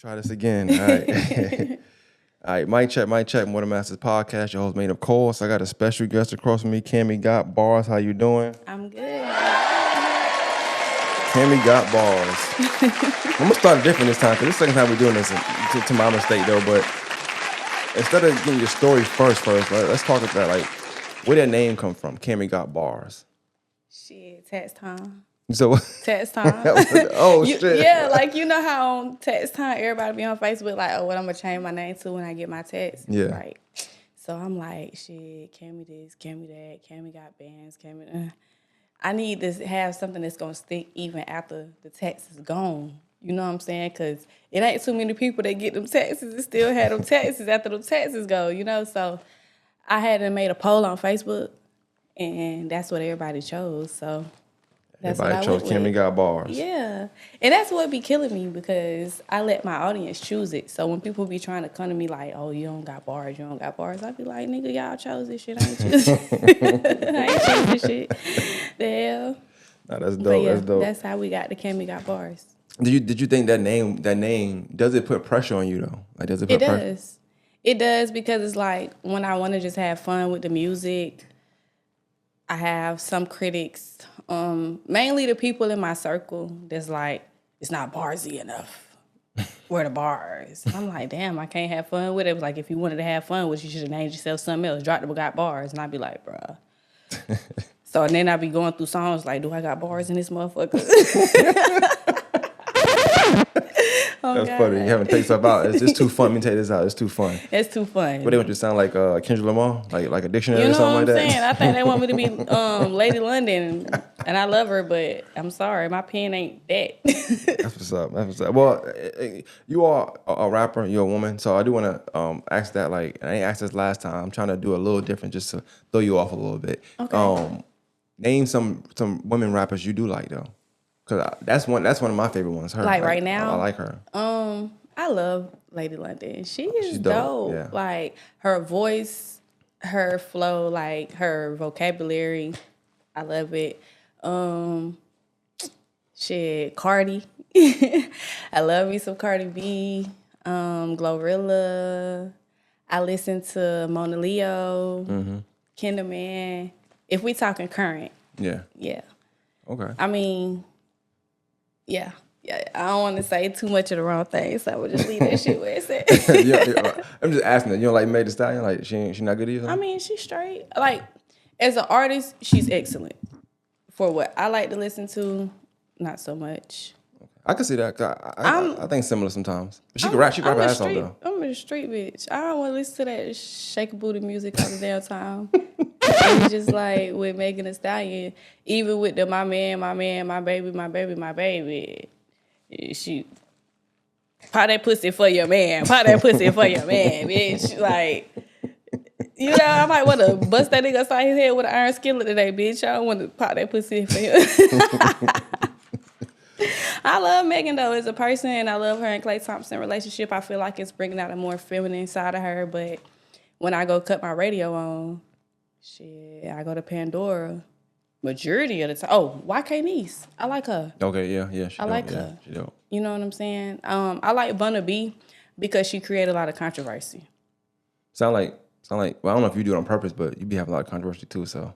Try this again. All right. All right, mic check, More Than Masters podcast. Your host, made of course. I got a special guest across from me, Cammygotbarz. How you doing? I'm good. Cammygotbarz. I'm gonna start different this time because this is the second time we're doing this. To my mistake though, but instead of getting your story first, let's talk about like where that name come from. Cammygotbarz. Shit, text time. So text time. Oh shit. Yeah, like you know how on text time everybody be on Facebook like, oh, what I'm gonna change my name to when I get my text. Yeah. Right. So I'm like, shit, Cammy this, Cammy that, Cammy got bands, Cammy. I need to have something that's gonna stick even after the text is gone. You know what I'm saying? Because it ain't too many people that get them texts and still have them texts after them texts go. You know, so I had made a poll on Facebook, and that's what everybody chose. So. Everybody chose Cammygotbarz. Yeah. And that's what be killing me because I let my audience choose it. So when people be trying to come to me like, oh, you don't got bars, I be like, nigga, y'all chose this shit. I ain't choose it. I ain't choose this shit. The hell. Nah, that's dope. Yeah, that's dope. That's how we got the Cammygotbarz. Did you think that name, does it put pressure on you though? Like does it put pressure? It does. It does because it's like when I want to just have fun with the music, I have some critics, mainly the people in my circle that's like, it's not barsy enough. Where the bars? I'm like, damn, I can't have fun with it. It was like, if you wanted to have fun with it, you should have named yourself something else. Drop the got bars. And I'd be like, bruh. So and then I'd be going through songs like, do I got bars in this motherfucker? Oh, that's God. funny. You haven't taken stuff out. It's just too fun. Let me take this out. It's too fun. It's too fun. What they want you to sound like Kendrick Lamar? Like a dictionary You know or something what like I'm that? saying? I think they want me to be Lady London, and I love her, but I'm sorry, my pen ain't that. That's what's up. Well, you are a rapper. You're a woman. So I do want to ask that. Like, I ain't asked this last time. I'm trying to do a little different just to throw you off a little bit. Okay. Name some women rappers you do like, though. Because that's one of my favorite ones. Her. Like right now? I like her. I love Lady London. She's dope. dope. Yeah. Like her voice, her flow, like her vocabulary. I love it. Cardi. I love me some Cardi B. Glorilla. I listen to Mona Leo. Kinder Man. If we talking current. Yeah. Yeah. Okay. I mean, yeah. I don't want to say too much of the wrong thing, so I would just leave that shit where it's at. Yeah, I'm just asking that. You don't like Meg Thee Stallion? Like she not good either? I mean, she's straight. Like, as an artist, she's excellent. For what I like to listen to, not so much. I can see that. I think similar sometimes. But she can rap. She can rap her ass off though. I'm a street bitch. I don't want to listen to that shake a booty music all the damn time. It's just like with Megan Thee Stallion, even with the my man, my baby. She pop that pussy for your man. Pop that pussy for your man, bitch. Like, you know, I might want to bust that nigga upside his head with an iron skillet today, bitch. I don't want to pop that pussy for him. I love Megan though as a person, and I love her and Klay Thompson relationship. I feel like it's bringing out a more feminine side of her. But when I go cut my radio on, shit, I go to Pandora. Majority of the time. Oh, YK Niece. I like her. Okay, yeah. I like her. She dope. You know what I'm saying? I like Bunna B because she created a lot of controversy. Sound like. Well, I don't know if you do it on purpose, but you be having a lot of controversy too. So,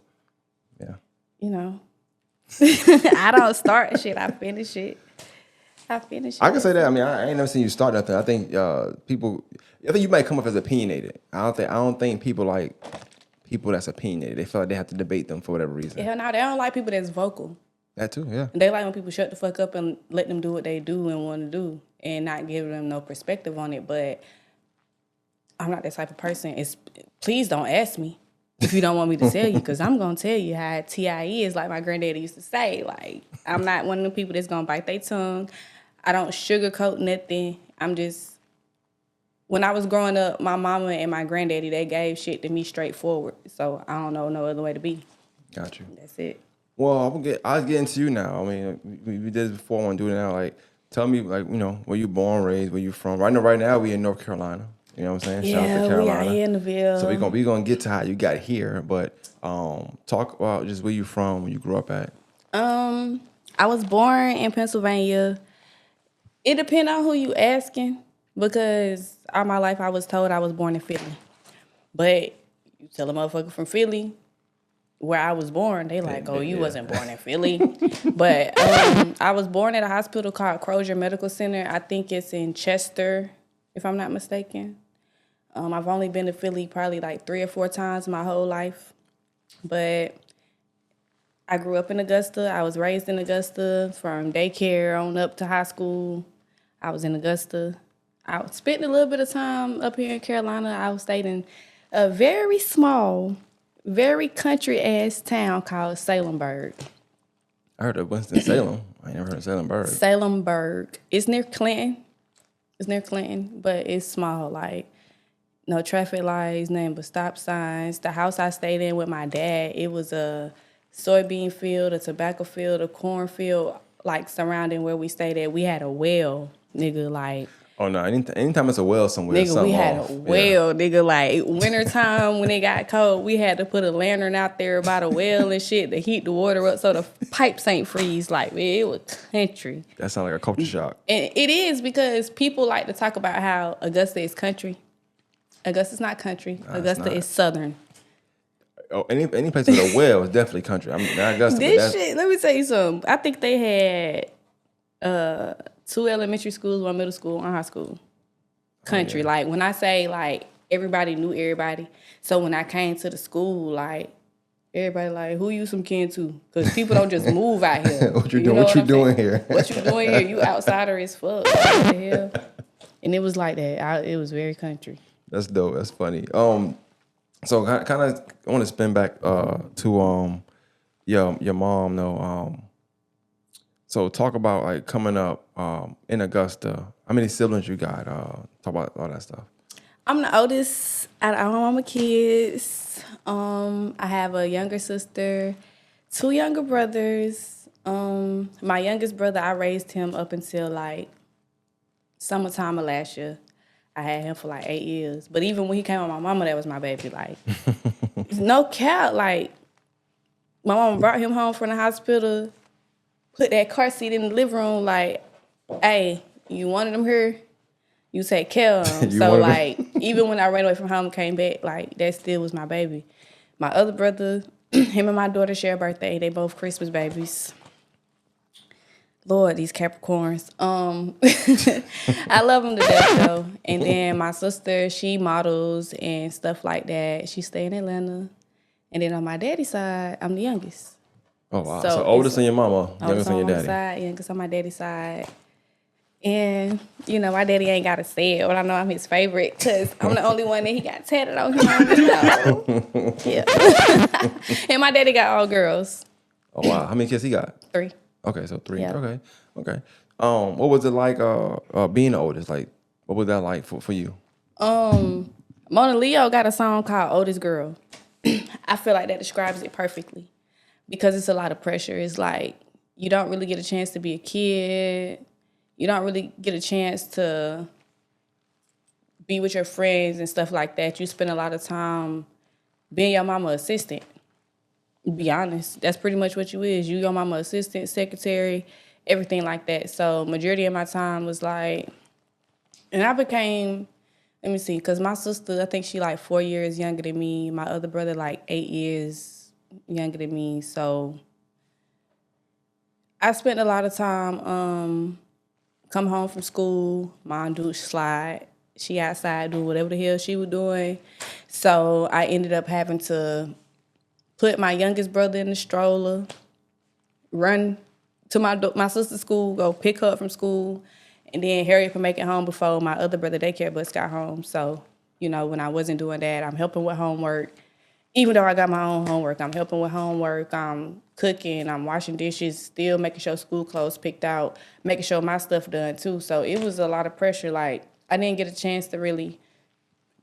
yeah. You know, I don't start shit. I finish it. I can say that. I mean, I ain't never seen you start nothing. I think I think you might come off as opinionated. I don't think people like people that's opinionated. They feel like they have to debate them for whatever reason. Yeah, no, they don't like people that's vocal. That too, yeah. They like when people shut the fuck up and let them do what they do and want to do and not give them no perspective on it. But I'm not that type of person. Please don't ask me if you don't want me to tell you, because I'm going to tell you how T.I. is, like my granddaddy used to say. Like, I'm not one of the people that's going to bite their tongue. I don't sugarcoat nothing. I'm just... When I was growing up, my mama and my granddaddy, they gave shit to me straightforward. So I don't know no other way to be. Got you. That's it. Well, I'll get into you now. I mean, we did this before. I want to do it now. Like, tell me, like, you know, where you born, raised, where you from. Right now we in North Carolina. You know what I'm saying? Yeah, Shout out to Carolina. we out here in the Ville. So we gonna get to how you got here, but talk about just where you from, where you grew up at. I was born in Pennsylvania. It depends on who you asking. Because all my life I was told I was born in Philly. But you tell a motherfucker from Philly where I was born, they like, oh, you wasn't born in Philly. But I was born at a hospital called Crozier Medical Center. I think it's in Chester, if I'm not mistaken. I've only been to Philly probably like 3 or 4 times my whole life. But I grew up in Augusta. I was raised in Augusta from daycare on up to high school. I was in Augusta. I spent a little bit of time up here in Carolina. I stayed in a very small, very country-ass town called Salemburg. I heard of Winston-Salem. I ain't never heard of Salemburg. Salemburg. It's near Clinton. But it's small. Like, no traffic lights, nothing but stop signs. The house I stayed in with my dad, it was a soybean field, a tobacco field, a corn field, like, surrounding where we stayed at. We had a well, nigga, like... Oh, no. Anytime it's a well somewhere, nigga, we had a well, nigga. Like, wintertime when it got cold, we had to put a lantern out there by the well and shit to heat the water up so the pipes ain't freeze. Like, man, it was country. That sounds like a culture shock. And it is, because people like to talk about how Augusta is country. Augusta's not country. Nah, Augusta is southern. Oh, any place with a well is definitely country. I mean, not Augusta. This shit, let me tell you something. I think they had 2 elementary schools, 1 middle school, 1 high school. Country. Like, when I say, like, everybody knew everybody. So when I came to the school, like, everybody like, who you some kin to? Because people don't just move out here. What you doing? What you doing here? What you doing here? You outsider as fuck. What the hell? And it was like that. It was very country. That's dope. That's funny. So kind of, I want to spin back to your mom though. So talk about like coming up in Augusta. How many siblings you got? Talk about all that stuff. I'm the oldest out of all my kids. I have a younger sister, 2 younger brothers. My youngest brother, I raised him up until like summertime of last year. I had him for like 8 years. But even when he came with my mama, that was my baby. Like, no cap. Like, my mama brought him home from the hospital, put that car seat in the living room, like, hey, you wanted him here? You take care of him. So, like, even when I ran away from home and came back, like, that still was my baby. My other brother, him and my daughter share a birthday. They both Christmas babies. Lord, these Capricorns. I love them to death, though. And then my sister, she models and stuff like that. She stay in Atlanta. And then on my daddy's side, I'm the youngest. Oh, wow. So oldest on your mama, youngest on your daddy. Side, youngest on my daddy's side. And, you know, my daddy ain't got to say it, but I know I'm his favorite because I'm the only one that he got tatted on him. Yeah. And my daddy got all girls. Oh, wow. How many kids he got? 3. Okay, so 3. Yeah. Okay. What was it like being the oldest? Like, what was that like for you? Mona Leo got a song called Oldest Girl. I feel like that describes it perfectly because it's a lot of pressure. It's like you don't really get a chance to be a kid. You don't really get a chance to be with your friends and stuff like that. You spend a lot of time being your mama's assistant. Be honest, that's pretty much what you is. You your mama assistant, secretary, everything like that. So majority of my time was like, and I became, let me see, because my sister, I think she like 4 years younger than me. My other brother like 8 years younger than me. So I spent a lot of time, come home from school, mom do slide. She outside doing whatever the hell she was doing. So I ended up having to put my youngest brother in the stroller, run to my sister's school, go pick her up from school, and then hurry up and make it home before my other brother daycare bus got home. So, you know, when I wasn't doing that, I'm helping with homework. Even though I got my own homework, I'm helping with homework, I'm cooking, I'm washing dishes, still making sure school clothes picked out, making sure my stuff done too. So it was a lot of pressure. Like, I didn't get a chance to really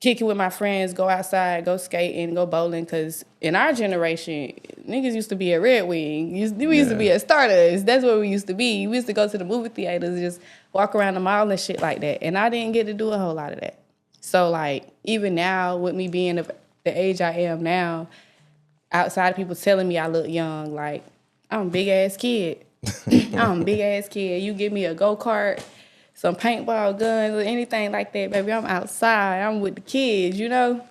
kick it with my friends, go outside, go skating, go bowling, because in our generation, niggas used to be at Red Wing. We used to be at Stardust. That's where we used to be. We used to go to the movie theaters, just walk around the mall and shit like that. And I didn't get to do a whole lot of that. So, like, even now, with me being the age I am now, outside of people telling me I look young, like, I'm a big-ass kid. I'm a big-ass kid. You give me a go-kart, some paintball guns or anything like that, baby. I'm outside. I'm with the kids, you know?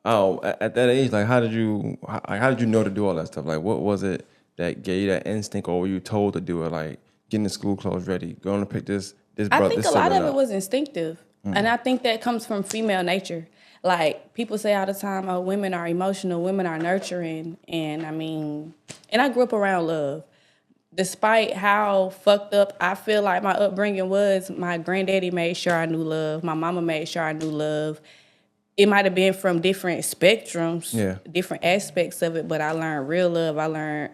Oh, at that age, like, how did you know to do all that stuff? Like, what was it that gave you that instinct, or were you told to do it? Like, getting the school clothes ready, going to pick this I brother, think this a lot sibling of it up. was instinctive. And I think that comes from female nature. Like, people say all the time, oh, women are emotional, women are nurturing. And I mean, and I grew up around love. Despite how fucked up I feel like my upbringing was, my granddaddy made sure I knew love. My mama made sure I knew love. It might have been from different spectrums, Yeah. different aspects of it, but I learned real love. I learned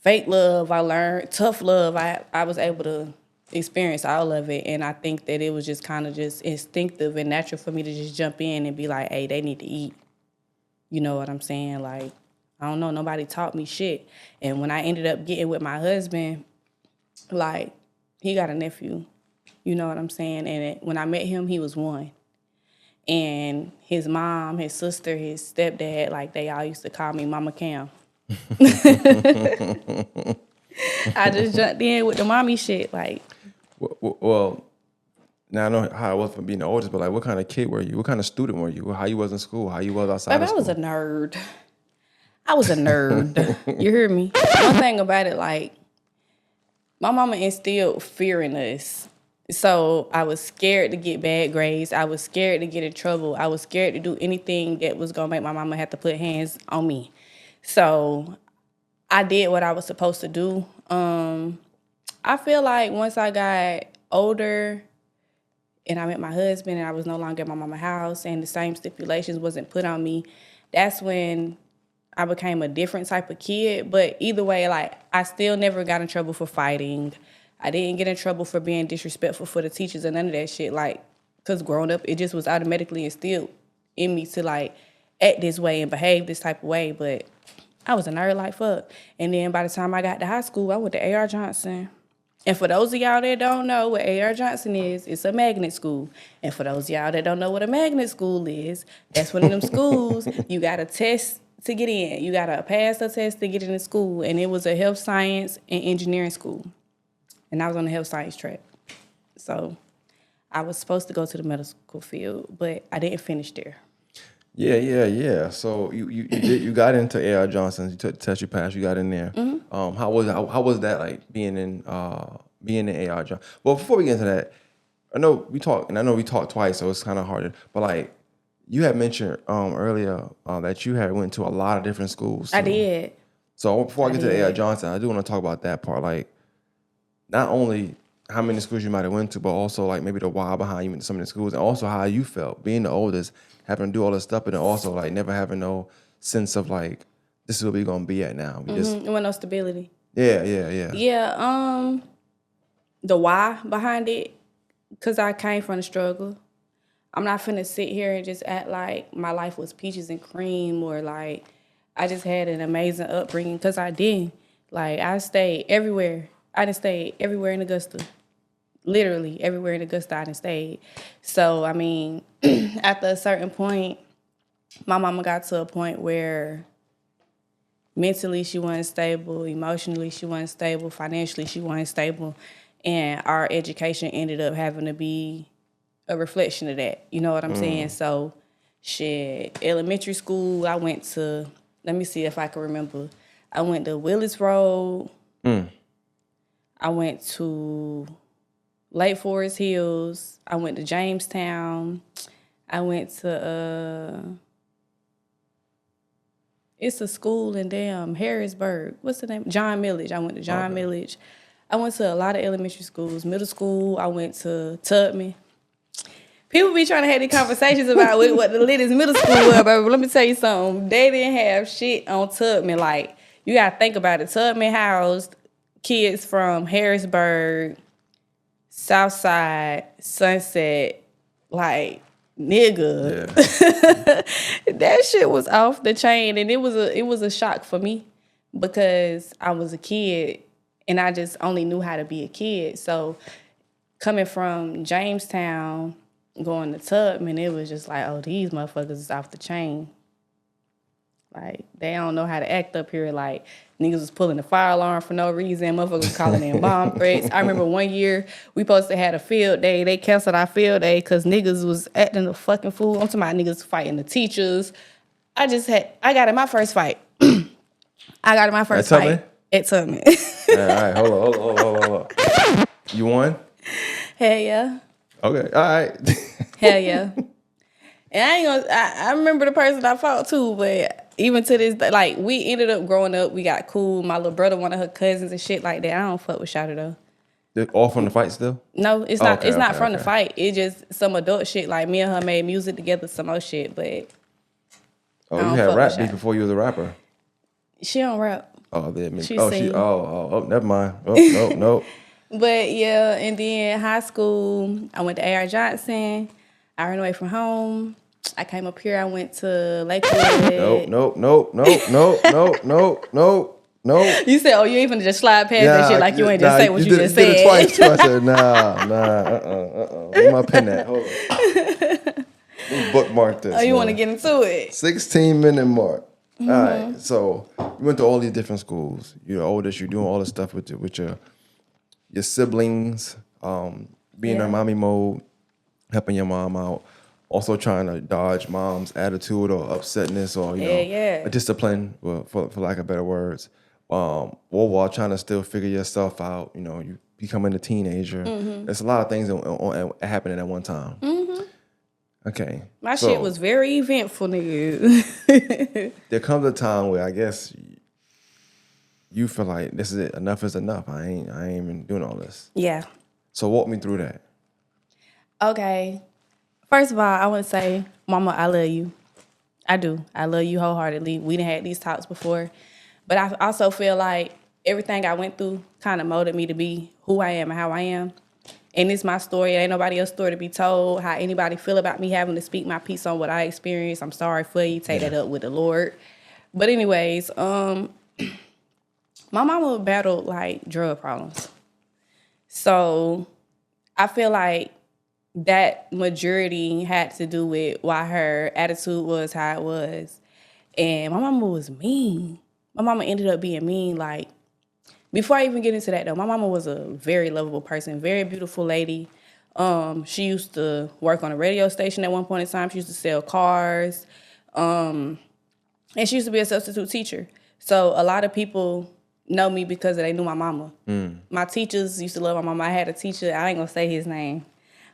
fake love. I learned tough love. I was able to experience all of it, and I think that it was just kind of just instinctive and natural for me to just jump in and be like, hey, they need to eat. You know what I'm saying? Like, I don't know, nobody taught me shit. And when I ended up getting with my husband, like, he got a nephew. You know what I'm saying? And when I met him, he was 1. And his mom, his sister, his stepdad, like, they all used to call me Mama Cam. I just jumped in with the mommy shit, like. Well, now I know how it was from being the oldest, but like, what kind of kid were you? What kind of student were you? How you was in school? How you was outside Baby, of I school? was a nerd. I was a nerd. You hear me? One thing about it, like, my mama instilled fear in us. So I was scared to get bad grades. I was scared to get in trouble. I was scared to do anything that was gonna make my mama have to put hands on me. So I did what I was supposed to do. I feel like once I got older and I met my husband and I was no longer at my mama's house and the same stipulations wasn't put on me, that's when I became a different type of kid. But either way, like, I still never got in trouble for fighting. I didn't get in trouble for being disrespectful for the teachers or none of that shit. Like, because growing up, it just was automatically instilled in me to, like, act this way and behave this type of way. But I was a nerd like fuck. And then by the time I got to high school, I went to A.R. Johnson. And for those of y'all that don't know what A.R. Johnson is, it's a magnet school. And for those of y'all that don't know what a magnet school is, that's one of them schools you got to test to get in. You got to pass the test to get into school. And it was a health science and engineering school. And I was on the health science track. So I was supposed to go to the medical field, but I didn't finish there. Yeah. So you got into A.R. Johnson. You took the test, you passed, you got in there. Mm-hmm. How was that like being in A.R. Johnson? Well, before we get into that, I know we talked twice, so it's kind of hard. But like, you had mentioned earlier that you had went to a lot of different schools. So, I did. So before I get to A.R. Johnson, I do want to talk about that part. Like, not only how many schools you might have went to, but also like maybe the why behind you went to some of the schools, and also how you felt being the oldest, having to do all this stuff, but then also like never having no sense of like, this is where we're gonna be at now. We just It wasn't no stability. Yeah. Yeah, the why behind it, because I came from the struggle. I'm not finna sit here and just act like my life was peaches and cream or like I just had an amazing upbringing, because I did. Like, I stayed everywhere. I done stayed everywhere in Augusta. Literally everywhere in Augusta I done stayed. So, I mean, after a certain point, my mama got to a point where mentally she wasn't stable, emotionally she wasn't stable, financially she wasn't stable, and our education ended up having to be a reflection of that. You know what I'm saying? So, shit, elementary school, I went to, let me see if I can remember. I went to Willis Road. I went to Lake Forest Hills. I went to Jamestown. I went to, it's a school in Harrisburg. What's the name? John Millage. I went to John Millage. I went to a lot of elementary schools. Middle school, I went to Tubman. People be trying to have these conversations about what the latest middle school was, but let me tell you something. They didn't have shit on Tubman. Like, you got to think about it. Tubman housed kids from Harrisburg, Southside, Sunset, like, nigga. Yeah. That shit was off the chain, and it was a shock for me because I was a kid and I just only knew how to be a kid. So coming from Jamestown, going to Tubman, it was just like, oh, these motherfuckers is off the chain. Like, they don't know how to act up here. Like, niggas was pulling the fire alarm for no reason. Motherfuckers was calling in bomb threats. I remember one year we supposed to had a field day. They canceled our field day because niggas was acting a fucking fool. I'm talking about niggas fighting the teachers. I got in my first fight. I got in my first fight at Tubman. All right, hold on. You won? Hell yeah. Okay, all right. Hell yeah. And I remember the person I fought too, but even to this day, like, we ended up growing up, we got cool. My little brother, one of her cousins and shit like that. I don't fuck with Shawty though. They're all from the fight still? No, it's not. It's not from the fight. It's just some adult shit. Like, me and her made music together, some more shit. But you had rap beef before you was a rapper. She don't rap. Oh, they admit. She Oh, sing. Never mind. Oh, no. But yeah, and then high school, I went to A.R. Johnson. I ran away from home. I came up here. I went to Lakewood. No. You said, "Oh, you ain't finna just slide past that shit like you ain't just say what you just said." You did it twice too. I said, nah. Where my pen at? Hold on. Let me bookmark this. Oh, you want to get into it? 16-minute mark. All right. So you went to all these different schools. You're the oldest. You're doing all this stuff with your siblings, being in mommy mode, helping your mom out. Also trying to dodge mom's attitude or upsetness or, a discipline, for lack of better words. While trying to still figure yourself out, you becoming a teenager. There's a lot of things happening at one time. Okay. My shit was very eventful, nigga. There comes a time where I guess you feel like this is it. Enough is enough. I ain't even doing all this. Yeah. So walk me through that. Okay. First of all, I want to say, Mama, I love you. I do. I love you wholeheartedly. We done had these talks before. But I also feel like everything I went through kind of molded me to be who I am and how I am. And it's my story. It ain't nobody else's story to be told. How anybody feel about me having to speak my piece on what I experienced, I'm sorry for you. Take that up with the Lord. But anyways, my mama battled, like, drug problems. So I feel like that majority had to do with why her attitude was how it was. And my mama was mean. My mama ended up being mean. Like, before I even get into that, though, my mama was a very lovable person, very beautiful lady. She used to work on a radio station at one point in time. She used to sell cars. And she used to be a substitute teacher. So a lot of people know me because they knew my mama. My teachers used to love my mama. I had a teacher, I ain't gonna say his name,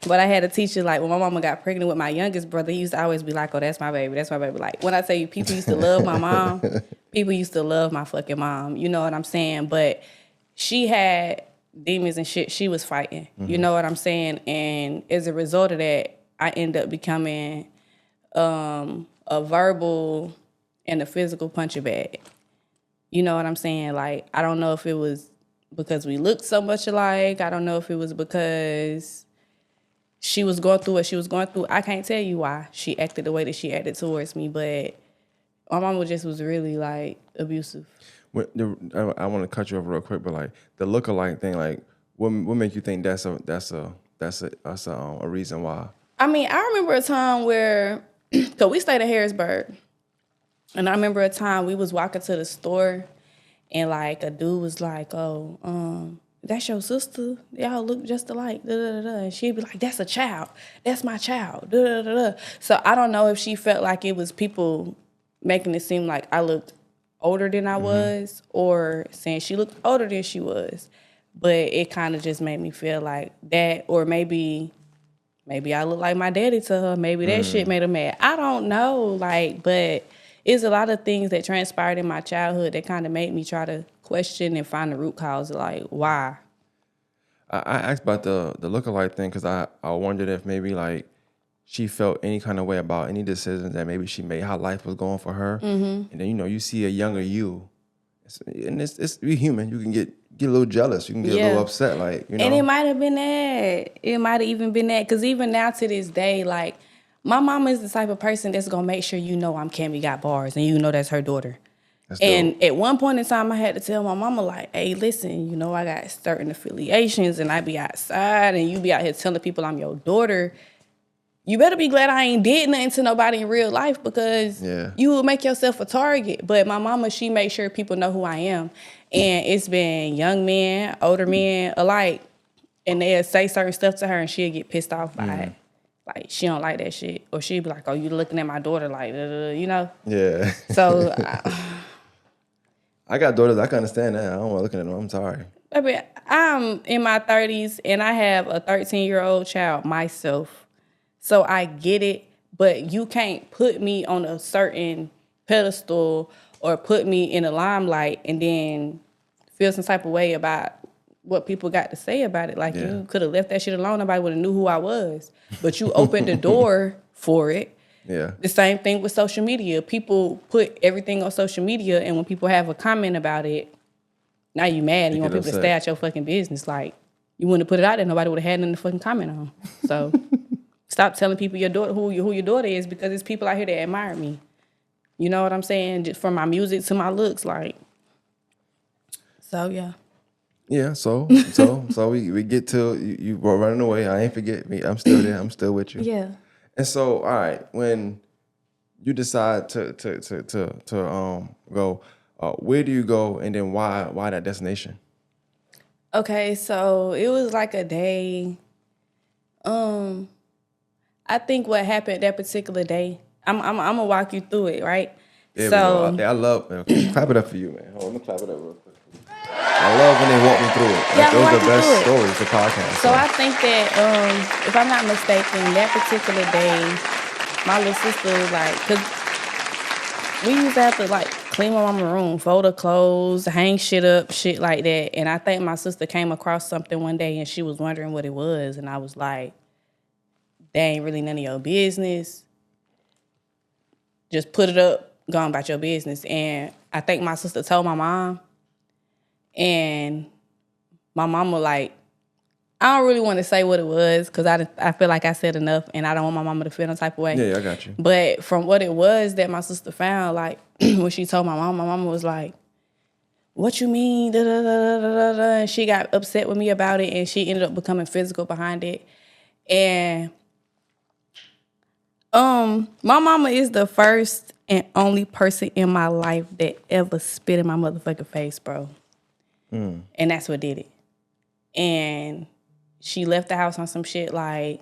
but I had a teacher, like, when my mama got pregnant with my youngest brother, he used to always be like, "Oh, that's my baby, that's my baby." Like, when I tell you people used to love my mom, people used to love my fucking mom. You know what I'm saying? But she had demons and shit she was fighting. You know what I'm saying? And as a result of that, I ended up becoming a verbal and a physical punching bag. You know what I'm saying? Like, I don't know if it was because we looked so much alike. I don't know if it was because she was going through what she was going through. I can't tell you why she acted the way that she acted towards me, but my mama just was really, like, abusive. I want to cut you off real quick, but, like, the look-alike thing, like, what make you think that's a reason why? I mean, I remember a time where, because we stayed in Harrisburg, and I remember a time we was walking to the store, and, like, a dude was like, "Oh, that's your sister? Y'all look just alike." And she'd be like, "That's a child. That's my child." So I don't know if she felt like it was people making it seem like I looked older than I was, or saying she looked older than she was. But it kind of just made me feel like that, or maybe I look like my daddy to her. Maybe that shit made her mad. I don't know, like, but it's a lot of things that transpired in my childhood that kind of made me try to question and find the root cause, like, why. I asked about the look-alike thing because I wondered if maybe, like, she felt any kind of way about any decisions that maybe she made, how life was going for her. And then, you see a younger you. And it's we human. You can get a little jealous. You can get a little upset, like, And it might have been that. It might have even been that. Because even now to this day, like, my mama is the type of person that's going to make sure I'm Cammygotbarz and that's her daughter. And at one point in time, I had to tell my mama, like, "Hey, listen, I got certain affiliations and I be outside and you be out here telling people I'm your daughter. you better be glad I ain't did nothing to nobody in real life because you will make yourself a target. But my mama, she made sure people know who I am. And it's been young men, older men alike. And they'll say certain stuff to her and she'll get pissed off by it. Like, she don't like that shit. Or she'll be like, oh, you looking at my daughter like, you know? Yeah. So... I got daughters. I can understand that. I don't want to look at them. I'm sorry. Baby, I'm in my 30s and I have a 13-year-old child myself. So I get it, but you can't put me on a certain pedestal or put me in a limelight and then feel some type of way about what people got to say about it. Like, you could have left that shit alone. Nobody would have knew who I was. But you opened the door for it. Yeah. The same thing with social media. People put everything on social media, and when people have a comment about it, now you mad and you want people to stay out your fucking business. Like, you wouldn't have put it out there, nobody would have had nothing to fucking comment on. So stop telling people your daughter who your daughter is, because there's people out here that admire me. You know what I'm saying? Just from my music to my looks, like. So yeah. Yeah, so we get to you were running away. I ain't forget me. I'm still there. I'm still with you. Yeah. And so, all right, when you decide to go, where do you go, and then why that destination? Okay, so it was like a day. I think what happened that particular day. I'm gonna walk you through it, right? Yeah, so I love. Clap it up for you, man. Hold on, let me clap it up real quick. I love when they walk me through it. Like, those are the best stories for podcasts. So I think that, if I'm not mistaken, that particular day, my little sister was like, because we used to have to, like, clean my mama's room, fold her clothes, hang shit up, shit like that. And I think my sister came across something one day and she was wondering what it was. And I was like, that ain't really none of your business. Just put it up, go on about your business. And I think my sister told my mom. And my mama, like, I don't really want to say what it was because I feel like I said enough and I don't want my mama to feel no type of way. Yeah, I got you. But from what it was that my sister found, like, when she told my mama was like, what you mean? Da, da, da, da, da, da. And she got upset with me about it and she ended up becoming physical behind it. And my mama is the first and only person in my life that ever spit in my motherfucking face, bro. And that's what did it. And she left the house on some shit like,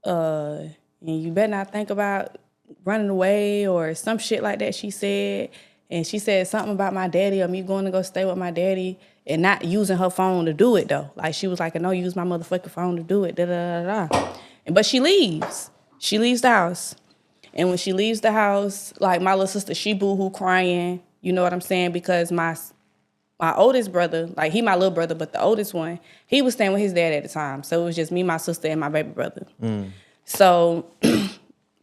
and you better not think about running away or some shit like that, she said. And she said something about my daddy or me going to go stay with my daddy and not using her phone to do it, though. Like, she was like, I know, use my motherfucking phone to do it, da-da-da-da. But she leaves. She leaves the house. And when she leaves the house, like, my little sister, she boo-hoo crying. You know what I'm saying? Because my oldest brother, like, he my little brother, but the oldest one, he was staying with his dad at the time. So it was just me, my sister, and my baby brother. So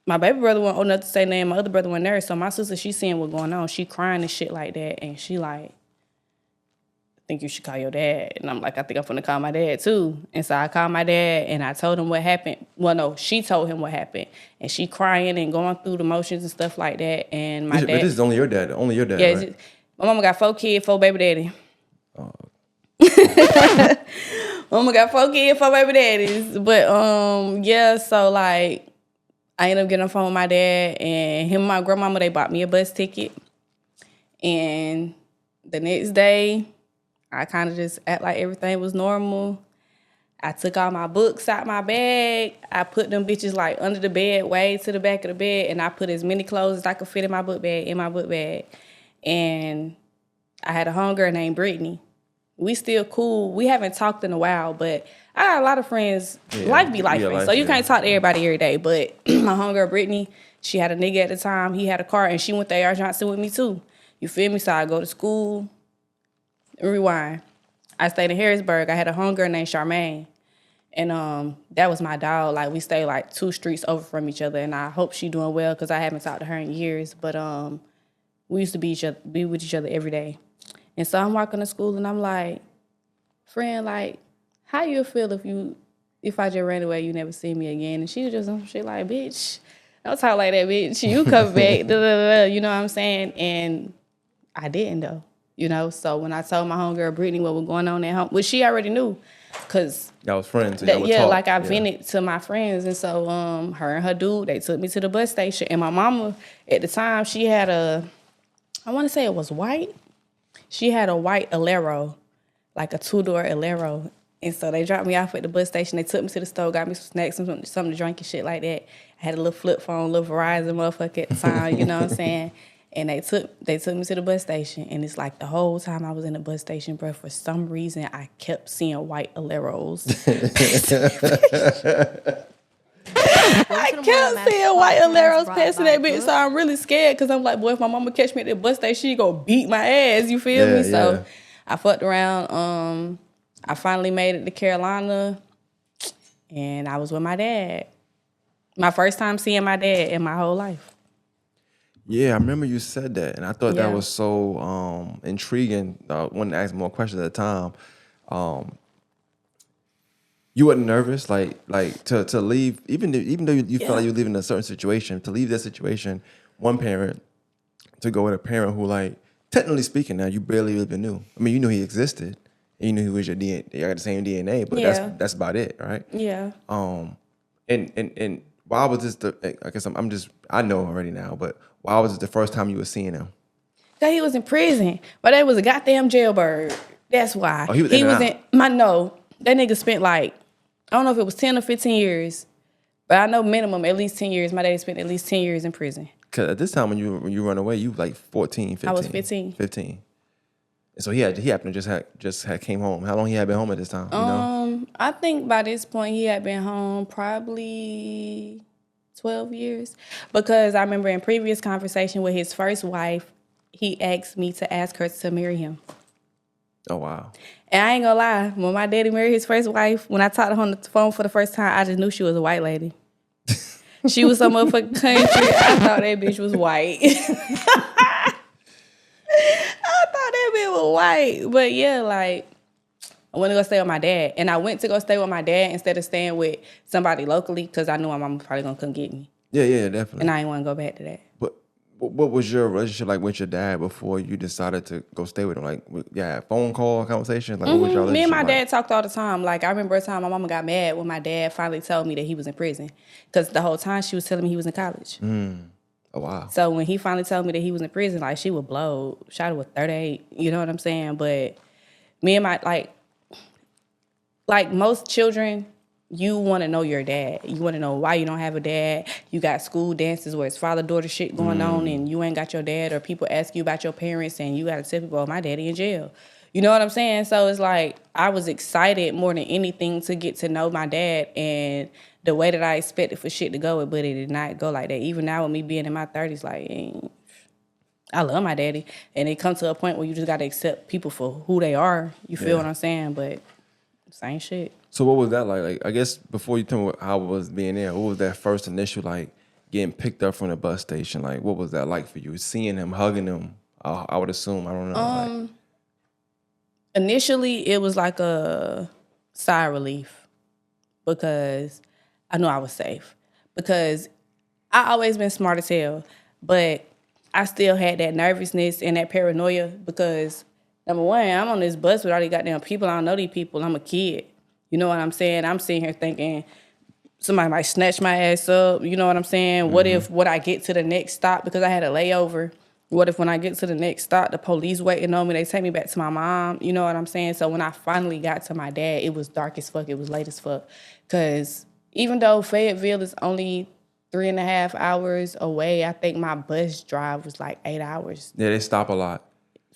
my baby brother wasn't old enough to say nothing. My other brother wasn't there. So my sister, she seeing what's going on. She crying and shit like that. And she like, I think you should call your dad. And I'm like, I think I'm finna call my dad too. And so I called my dad and I told him what happened. Well, no, she told him what happened. And she crying and going through the motions and stuff like that. And my dad. But this is only your dad, yeah, right? My mama got 4 kids, 4 baby daddy. Oh. Mama got 4 kids, 4 baby daddies. But yeah, so like I ended up getting on the phone with my dad and him and my grandmama, they bought me a bus ticket. And the next day, I kind of just act like everything was normal. I took all my books out my bag. I put them bitches like under the bed, way to the back of the bed, and I put as many clothes as I could fit in my book bag. And I had a homegirl named Brittany. We still cool. We haven't talked in a while, but I got a lot of friends. Yeah. Life be life, so you can't talk to everybody every day. But my homegirl Brittany, she had a nigga at the time. He had a car, and she went to A.R. Johnson with me too. You feel me? So I go to school. Rewind. I stayed in Harrisburg. I had a homegirl named Charmaine. And that was my dog. Like, we stayed like 2 streets over from each other. And I hope she doing well because I haven't talked to her in years. But we used to be with each other every day. And so I'm walking to school and I'm like, friend, like, how you feel if I just ran away, you never see me again? And she was just some shit like, bitch, don't talk like that, bitch. You come back, da, da, da, you know what I'm saying? And I didn't, though, you know? So when I told my homegirl Brittany what was going on at home, which she already knew, Cause Y'all was friends. So y'all would yeah, talk. like I vented to my friends, and so her and her dude, they took me to the bus station, and my mama at the time she had I want to say it was white. She had a white Alero, like a 2-door Alero. And so they dropped me off at the bus station. They took me to the store, got me some snacks, something to drink and shit like that. I had a little flip phone, little Verizon motherfucker at the time, you know what I'm saying? And they took me to the bus station. And it's like the whole time I was in the bus station, bro, for some reason, I kept seeing white Aleros. I kept seeing white Aleros passing that bitch, so I'm really scared because I'm like, boy, if my mama catch me at the bus station, she gonna beat my ass, you feel me? So I fucked around. I finally made it to Carolina, and I was with my dad. My first time seeing my dad in my whole life. Yeah, I remember you said that, and I thought that was so intriguing. I wanted to ask more questions at the time. You weren't nervous, like to leave, even though you felt like you were leaving a certain situation, to leave that situation, one parent, to go with a parent who, like, technically speaking, now you barely even knew. I mean, you knew he existed, and you knew he was your DNA. You got the same DNA, but that's about it, right? Yeah. And why was this I guess I know already now, but why was it the first time you were seeing him? Cause he was in prison, but they was a goddamn jailbird. That's why. Oh, he was in that nigga spent like, I don't know if it was 10 or 15 years, but I know minimum at least 10 years. My dad spent at least 10 years in prison. Cause at this time when you run away, you were like 14, 15. I was 15. 15. And so he happened to just had came home. How long he had been home at this time? You know? I think by this point he had been home probably 12 years. Because I remember in previous conversation with his first wife, he asked me to ask her to marry him. Oh, wow. And I ain't gonna lie, when my daddy married his first wife, when I talked to her on the phone for the first time, I just knew she was a white lady. She was some motherfucking country. I thought that bitch was white. I thought that bitch was white. But yeah, like, I went to go stay with my dad. And I went to go stay with my dad instead of staying with somebody locally because I knew my mom was probably gonna come get me. Yeah, definitely. And I didn't want to go back to that. But what was your relationship like with your dad before you decided to go stay with him? Like, phone call, conversation? Like, what was your relationship? Me and my dad talked all the time. Like, I remember a time my mama got mad when my dad finally told me that he was in prison. Because the whole time she was telling me he was in college. Oh, wow. So when he finally told me that he was in prison, like, she would blow. Shot was 38, you know what I'm saying? But me and my, like most children, you want to know your dad. You want to know why you don't have a dad. You got school dances where it's father-daughter shit going on and you ain't got your dad, or people ask you about your parents and you got to tell people, oh, my daddy in jail. You know what I'm saying? So it's like I was excited more than anything to get to know my dad and the way that I expected for shit to go, but it did not go like that. Even now with me being in my 30s, like, I love my daddy. And it comes to a point where you just got to accept people for who they are. You feel what I'm saying? But same shit. So what was that like? Like, I guess before you tell me how it was being there, what was that first initial, like, getting picked up from the bus station? Like, what was that like for you? Seeing him, hugging him, I would assume, I don't know. Initially, it was like a sigh of relief because I knew I was safe. Because I always been smart as hell, but I still had that nervousness and that paranoia because, number one, I'm on this bus with all these goddamn people. I don't know these people. I'm a kid. You know what I'm saying? I'm sitting here thinking somebody might snatch my ass up. You know what I'm saying? What if when I get to the next stop, because I had a layover, what if when I get to the next stop, the police waiting on me, they take me back to my mom? You know what I'm saying? So when I finally got to my dad, it was dark as fuck. It was late as fuck. Because even though Fayetteville is only 3.5 hours away, I think my bus drive was like 8 hours. Yeah, they stop a lot.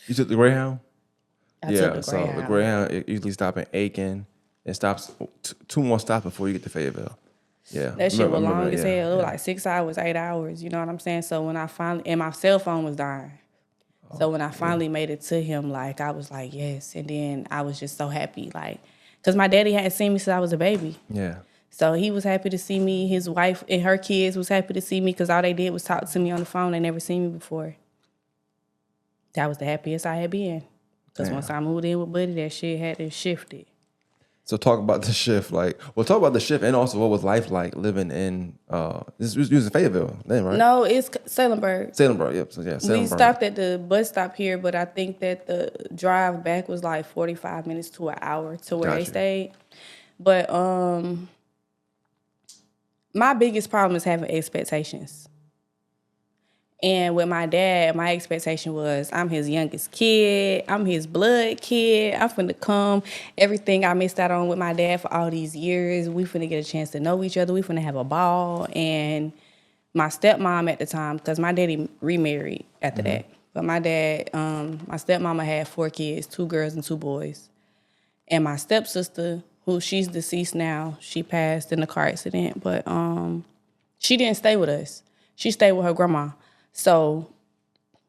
You took the Greyhound? I took the Greyhound. So the Greyhound, it usually stop in Aiken. It stops 2 more stops before you get to Fayetteville. Yeah. That shit was long as hell. It was like 6 hours, 8 hours. You know what I'm saying? So when I finally, and my cell phone was dying. So when I finally made it to him, like, I was like, yes. And then I was just so happy, like, because my daddy hadn't seen me since I was a baby. Yeah. So he was happy to see me. His wife and her kids was happy to see me because all they did was talk to me on the phone. They never seen me before. That was the happiest I had been. Because once I moved in with Buddy, that shit had shifted. So talk about the shift. Like, well, talk about the shift and also what was life like living in, this was in Fayetteville then, right? No, it's Salemburg. Salemburg, yep. So, yeah, Salemburg. We stopped at the bus stop here, but I think that the drive back was like 45 minutes to an hour to where they stayed. But my biggest problem is having expectations. And with my dad, my expectation was I'm his youngest kid. I'm his blood kid. I'm finna come. Everything I missed out on with my dad for all these years, we finna get a chance to know each other. We finna have a ball. And my stepmom at the time, because my daddy remarried after that. But my dad, my stepmama had 4 kids, 2 girls and 2 boys. And my stepsister, who she's deceased now, she passed in a car accident. But she didn't stay with us. She stayed with her grandma. So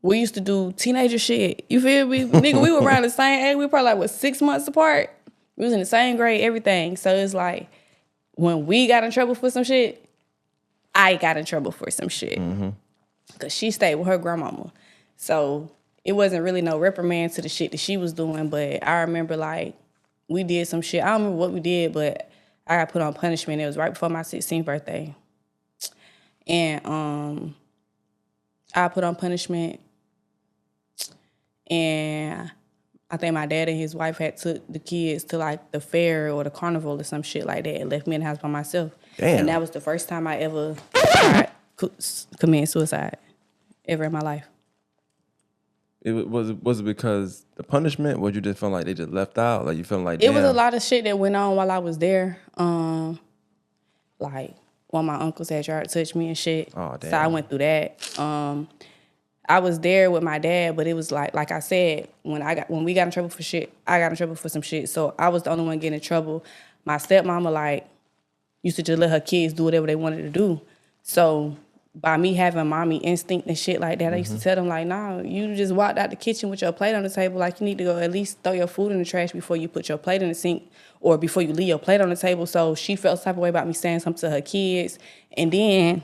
we used to do teenager shit. You feel me? Nigga, we were around the same age. We were probably like, 6 months apart? We was in the same grade, everything. So it's like, when we got in trouble for some shit, I got in trouble for some shit. Because she stayed with her grandmama. So it wasn't really no reprimand to the shit that she was doing. But I remember, like, we did some shit. I don't remember what we did, but I got put on punishment. It was right before my 16th birthday. And I put on punishment, and I think my dad and his wife had took the kids to like the fair or the carnival or some shit like that and left me in the house by myself. Damn. And that was the first time I ever tried committing suicide ever in my life. Was it because the punishment, or you just felt like they just left out? Like you feeling like, damn. It was a lot of shit that went on while I was there. Like one of my uncles had tried to touch me and shit. Oh, damn. So I went through that. I was there with my dad, but it was like I said, when we got in trouble for shit, I got in trouble for some shit. So I was the only one getting in trouble. My stepmama like used to just let her kids do whatever they wanted to do. So by me having mommy instinct and shit like that, I used to tell them like, nah, you just walked out the kitchen with your plate on the table. Like you need to go at least throw your food in the trash before you put your plate in the sink or before you leave your plate on the table. So she felt some type of way about me saying something to her kids. And then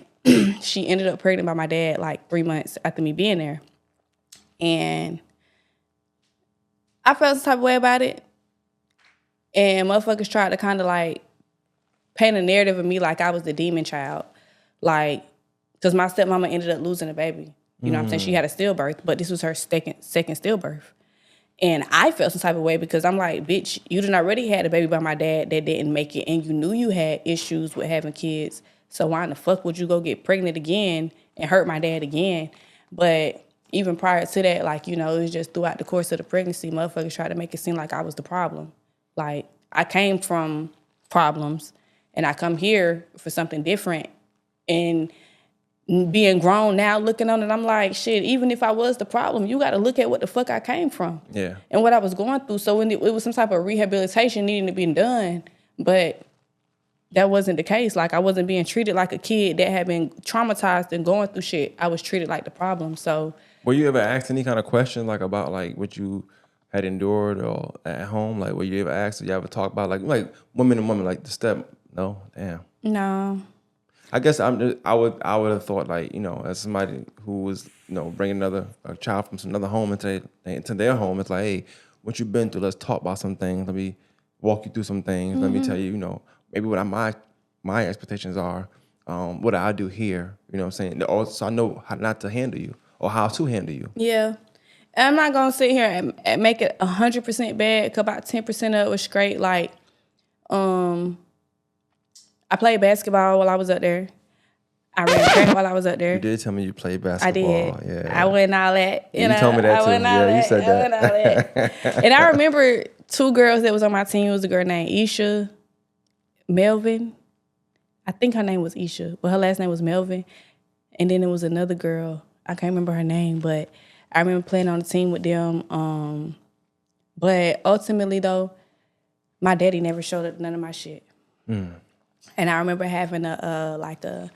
she ended up pregnant by my dad like 3 months after me being there. And I felt some type of way about it. And motherfuckers tried to kind of like paint a narrative of me like I was the demon child. Like, because my stepmama ended up losing a baby. You know what I'm saying? She had a stillbirth, but this was her second stillbirth. And I felt some type of way because I'm like, bitch, you done already had a baby by my dad that didn't make it, and you knew you had issues with having kids. So why in the fuck would you go get pregnant again and hurt my dad again? But even prior to that, like, you know, it was just throughout the course of the pregnancy, motherfuckers tried to make it seem like I was the problem. Like, I came from problems, and I come here for something different. And being grown now, looking on it, I'm like, shit, even if I was the problem, you got to look at what the fuck I came from. Yeah. And what I was going through. So when it was some type of rehabilitation needing to be done, but that wasn't the case. Like, I wasn't being treated like a kid that had been traumatized and going through shit. I was treated like the problem. So, were you ever asked any kind of question like about like what you had endured or at home? Like, were you ever asked? Or you ever talk about like woman and woman, like the step? No, damn. No. I guess I would have thought like, you know, as somebody who was, you know, bringing a child from another home into their home, it's like, hey, what you've been through, let's talk about some things. Let me walk you through some things. Let me tell you, you know, maybe what my expectations are, what I do here, you know what I'm saying? Also, I know how not to handle you or how to handle you. Yeah. And I'm not going to sit here and make it 100% bad, because about 10% of it was straight. Like, I played basketball while I was up there. I ran track while I was up there. You did tell me you played basketball. I did. Yeah. I went all that. You told me that too. Yeah, you said that. I went all that. And I remember 2 girls that was on my team. It was a girl named Isha Melvin. I think her name was Isha, but her last name was Melvin. And then there was another girl. I can't remember her name, but I remember playing on the team with them. But ultimately, though, my daddy never showed up none of my shit. And I remember having a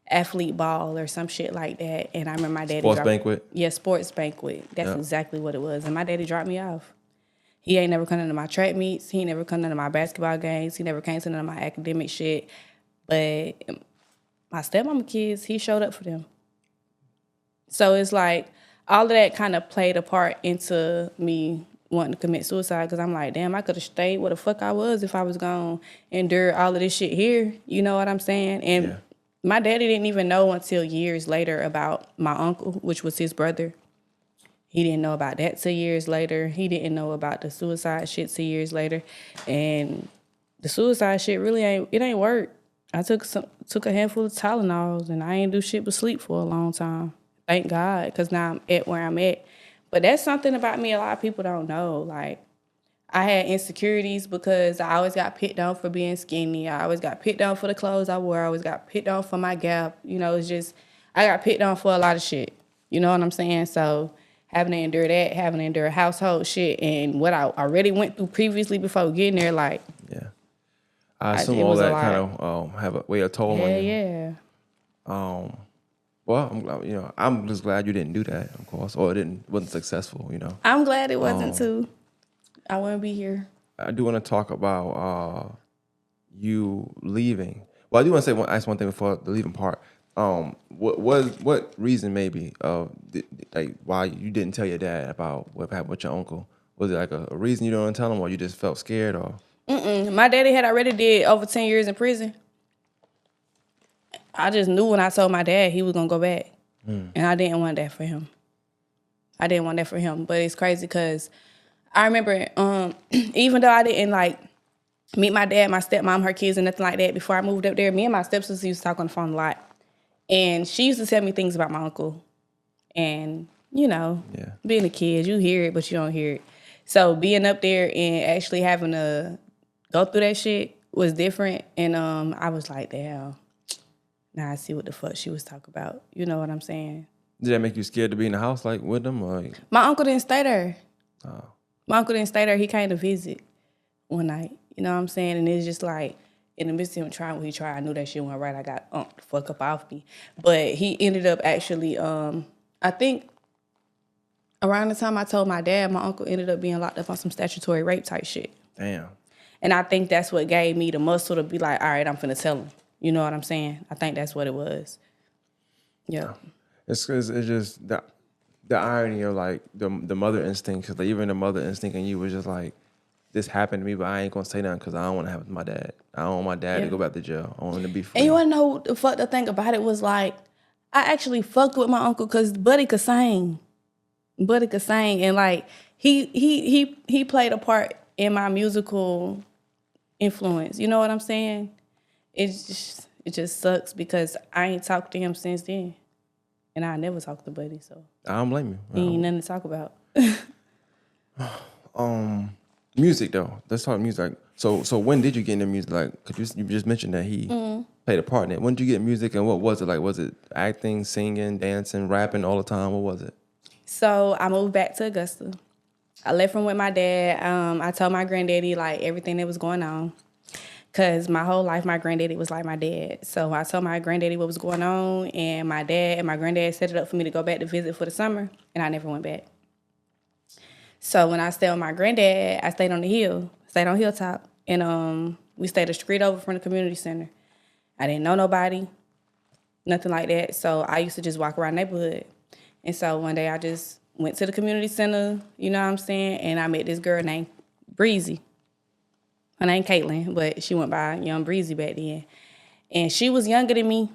athlete ball or some shit like that. And I remember my daddy Sports banquet? Yeah, sports banquet. That's exactly what it was. And my daddy dropped me off. He ain't never come to my track meets. He ain't never come to my basketball games. He never came to none of my academic shit. But my stepmama kids, he showed up for them. So it's like all of that kind of played a part into me wanting to commit suicide because I'm like, damn, I could have stayed where the fuck I was if I was going to endure all of this shit here. You know what I'm saying? And my daddy didn't even know until years later about my uncle, which was his brother. He didn't know about that till years later. He didn't know about the suicide shit till years later. And the suicide shit really ain't work. I took a handful of Tylenols and I ain't do shit but sleep for a long time. Thank God, because now I'm at where I'm at. But that's something about me a lot of people don't know. Like, I had insecurities because I always got picked on for being skinny. I always got picked on for the clothes I wore. I always got picked on for my gap. You know, it's just, I got picked on for a lot of shit. You know what I'm saying? So having to endure that, having to endure household shit, and what I already went through previously before getting there, like... Yeah. I assume all that kind of have a way of toll on you. Yeah. Well, I'm glad, I'm just glad you didn't do that, of course, or wasn't successful, I'm glad it wasn't too. I wouldn't be here. I do want to talk about you leaving. Well, I do want to ask one thing before the leaving part. What reason maybe like why you didn't tell your dad about what happened with your uncle? Was it like a reason you don't tell him, or you just felt scared, or? My daddy had already did over 10 years in prison. I just knew when I told my dad he was gonna go back, and I didn't want that for him. But it's crazy because I remember, even though I didn't like meet my dad, my stepmom, her kids, and nothing like that before I moved up there, me and my stepsister used to talk on the phone a lot. And she used to tell me things about my uncle. And, being a kid, you hear it, but you don't hear it. So being up there and actually having to go through that shit was different. And I was like, damn, now I see what the fuck she was talking about. You know what I'm saying? Did that make you scared to be in the house, like, with them? Or? My uncle didn't stay there. Oh. My uncle didn't stay there. He came to visit one night. You know what I'm saying? And it's just like, in the midst of him trying what he tried, I knew that shit went right. I got the fuck up off me. But he ended up actually, I think around the time I told my dad, my uncle ended up being locked up on some statutory rape type shit. Damn. And I think that's what gave me the muscle to be like, all right, I'm finna tell him. You know what I'm saying? I think that's what it was. Yeah. It's just the irony of like the mother instinct, because like, even the mother instinct in you was just like, this happened to me, but I ain't gonna say nothing because I don't want to have it with my dad. I don't want my dad to go back to jail. I want him to be free. And you want to know what the fuck the thing about it was like? I actually fucked with my uncle because Buddy could sing. And like he played a part in my musical influence. You know what I'm saying? It just sucks because I ain't talked to him since then, and I never talked to Buddy. So I don't blame you. He ain't nothing to talk about. Music though. Let's talk music. So when did you get into music? Like, cause you just mentioned that he played a part in it. When did you get music, and what was it like? Was it acting, singing, dancing, rapping all the time? What was it? So I moved back to Augusta. I left from with my dad. I told my granddaddy like everything that was going on, cause my whole life my granddaddy was like my dad. So I told my granddaddy what was going on, and my dad and my granddad set it up for me to go back to visit for the summer, and I never went back. So when I stayed with my granddad, I stayed on the hill, stayed on Hilltop, and we stayed a street over from the community center. I didn't know nobody, nothing like that. So I used to just walk around the neighborhood. And so one day I just went to the community center, you know what I'm saying, and I met this girl named Breezy. Her name Caitlin, but she went by Young Breezy back then. And she was younger than me,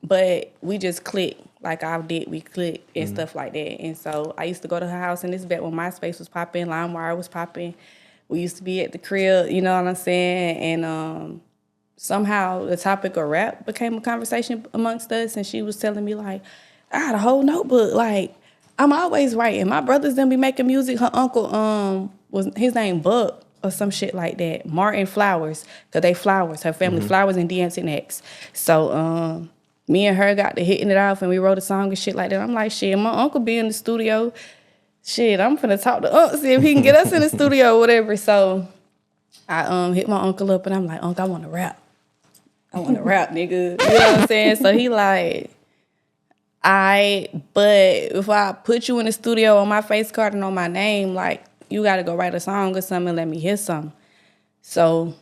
but we just clicked. Like I did, we clicked and stuff like that. And so I used to go to her house, and this back when MySpace was popping, LimeWire was popping. We used to be at the crib, you know what I'm saying? And somehow the topic of rap became a conversation amongst us, and she was telling me, like, I had a whole notebook. Like, I'm always writing. My brothers didn't be making music. Her uncle, was his name Buck or some shit like that. Martin Flowers, because they Flowers. Her family Flowers and DNX. So, me and her got to hitting it off, and we wrote a song and shit like that. I'm like, shit, my uncle be in the studio. Shit, I'm finna talk to Unc, see if he can get us in the studio or whatever. So I hit my uncle up, and I'm like, Unc, I want to rap. I want to rap, nigga. You know what I'm saying? So he like, but if I put you in the studio on my face card and on my name, like, you got to go write a song or something and let me hear something. So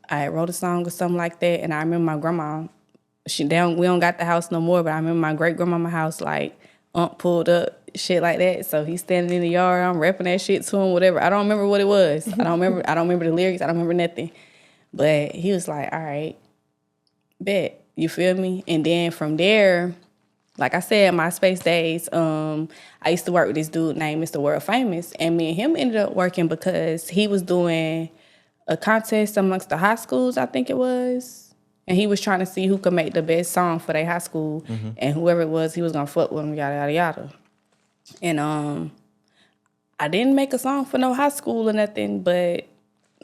I wrote a song or something like that, and I remember my grandma, we don't got the house no more, but I remember my great-grandmama house, like, Aunt pulled up shit like that. So he's standing in the yard. I'm rapping that shit to him, whatever. I don't remember what it was. I don't remember the lyrics. I don't remember nothing. But he was like, all right, bet. You feel me? And then from there, like I said, my space days, I used to work with this dude named Mr. World Famous. And me and him ended up working because he was doing a contest amongst the high schools, I think it was. And he was trying to see who could make the best song for their high school. And whoever it was, he was going to fuck with them, yada, yada, yada. And I didn't make a song for no high school or nothing, but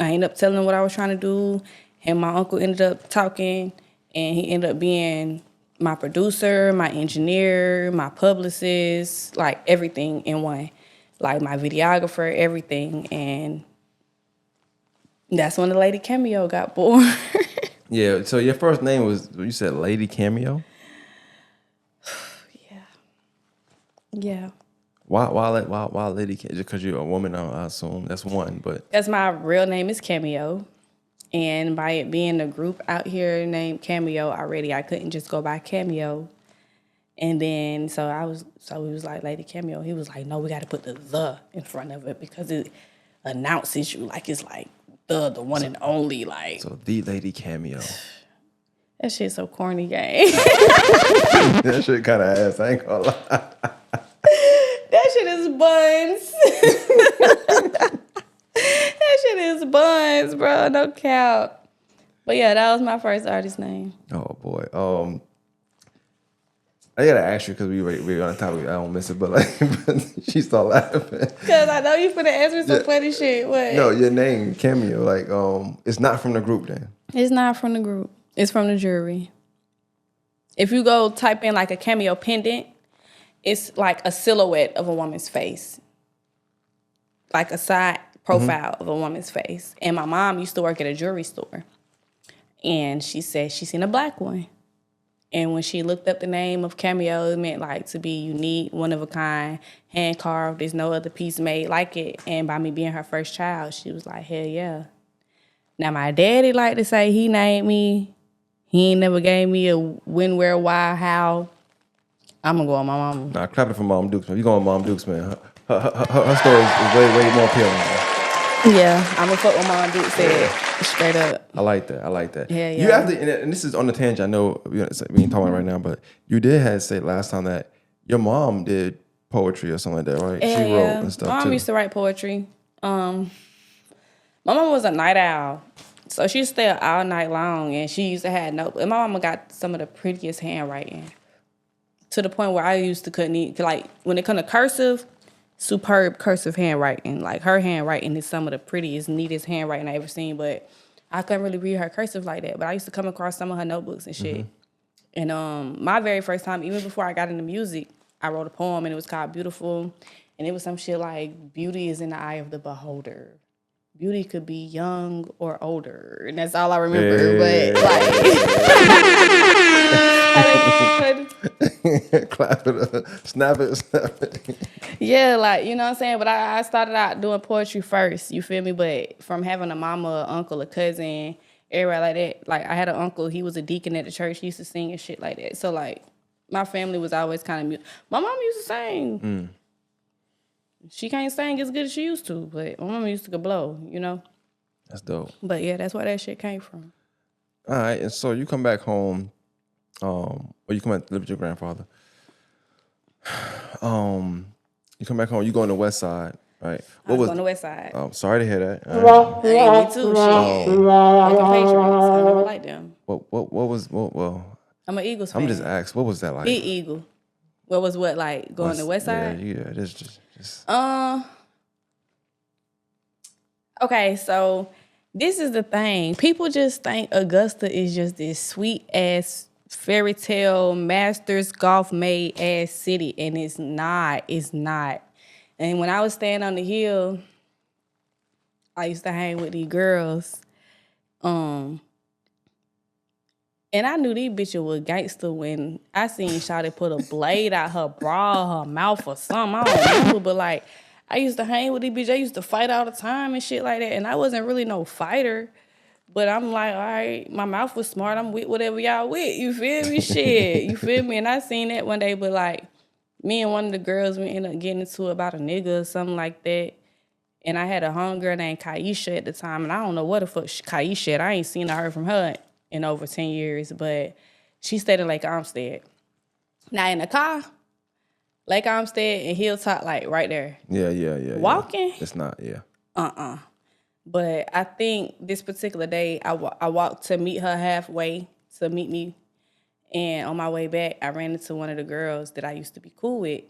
I ended up telling him what I was trying to do. And my uncle ended up talking, and he ended up being my producer, my engineer, my publicist, like everything in one. Like my videographer, everything. And that's when the Lady Cameo got born. Yeah, so your first name was, you said Lady Cameo? Yeah. Why Lady Cameo? Just because you're a woman, I assume. That's one, but... Because my real name is Cameo. And by it being a group out here named Cameo already, I couldn't just go by Cameo. And then, so he was like, Lady Cameo. He was like, no, we got to put the in front of it because it announces you like it's like the one and only, like. So the Lady Cameo. That shit's so corny, gang. That shit kind of ass, I ain't gonna lie. That shit is buns. That shit is buns, bro. No cap. But yeah, that was my first artist name. Oh boy. I gotta ask you because we're on the topic. I don't miss it, but like she started laughing. Cause I know you finna ask me some funny shit. What? No, your name Cameo. Like it's not from the group then. It's not from the group. It's from the jury. If you go type in like a cameo pendant, it's like a silhouette of a woman's face, like a side profile of a woman's face. And my mom used to work at a jewelry store, and she said she seen a black one. And when she looked up the name of Cameo, it meant like to be unique, one of a kind, hand carved. There's no other piece made like it. And by me being her first child, she was like, hell yeah. Now my daddy like to say he named me. He ain't never gave me a when, where, why, how. I'm gonna go on my mama. Nah, clap it for Mom Dukes, man. You go on Mom Dukes, man. Her story is way more appealing. Man. Yeah, I'm gonna fuck what Mom Duke said straight up. I like that. Yeah. You have to, and this is on the tangent. I know we ain't talking about it right now, but you did have to say last time that your mom did poetry or something like that, right? Yeah, she wrote and stuff my mom too. used to write poetry. My mom was a night owl, so she used to stay up all night long, and she used to have notebook. And my mama got some of the prettiest handwriting, to the point where I used to couldn't even, like when it comes to cursive, superb cursive handwriting. Like her handwriting is some of the prettiest, neatest handwriting I ever seen, but I couldn't really read her cursive like that. But I used to come across some of her notebooks and shit. And my very first time, even before I got into music, I wrote a poem and it was called Beautiful. And it was some shit like, beauty is in the eye of the beholder. Beauty could be young or older. And that's all I remember. But like Clap it up. Snap it. Yeah, like, you know what I'm saying? But I started out doing poetry first, you feel me? But from having a mama, uncle, a cousin, everybody like that, like I had an uncle, he was a deacon at the church, he used to sing and shit like that. So like my family was always kind of my mom used to sing. She can't sing as good as she used to, but my mama used to go blow, you know? That's dope. But yeah, that's where that shit came from. All right, and so you come back home, or you come back to live with your grandfather. You come back home, you go on the west side, right? I was on the west side. Sorry to hear that. Right. Hey, me too, shit. Like the Patriots, I never liked them. Well, I'm an Eagles fan. I'm just asking, what was that like? Big Eagle. What was like, going to the west side? Yeah, this just... Okay, so this is the thing. People just think Augusta is just this sweet ass fairy tale Masters golf made ass city, and it's not. It's not. And when I was staying on the hill, I used to hang with these girls. And I knew these bitches were gangster when I seen Shawty put a blade out her bra, her mouth or something. I don't remember, but like, I used to hang with these bitches. I used to fight all the time and shit like that. And I wasn't really no fighter. But I'm like, all right, my mouth was smart. I'm with whatever y'all with. You feel me? Shit. You feel me? And I seen that one day, but like, me and one of the girls, we ended up getting into it about a nigga or something like that. And I had a homegirl named Kaisha at the time, and I don't know what the fuck Kaisha. I ain't seen or heard from her in over 10 years, but she stayed in Lake Armstead. Now in the car, Lake Armstead and Hilltop, like right there. Yeah. Walking? Yeah. It's not, yeah. But I think this particular day, I walked to meet her halfway to meet me. And on my way back, I ran into one of the girls that I used to be cool with.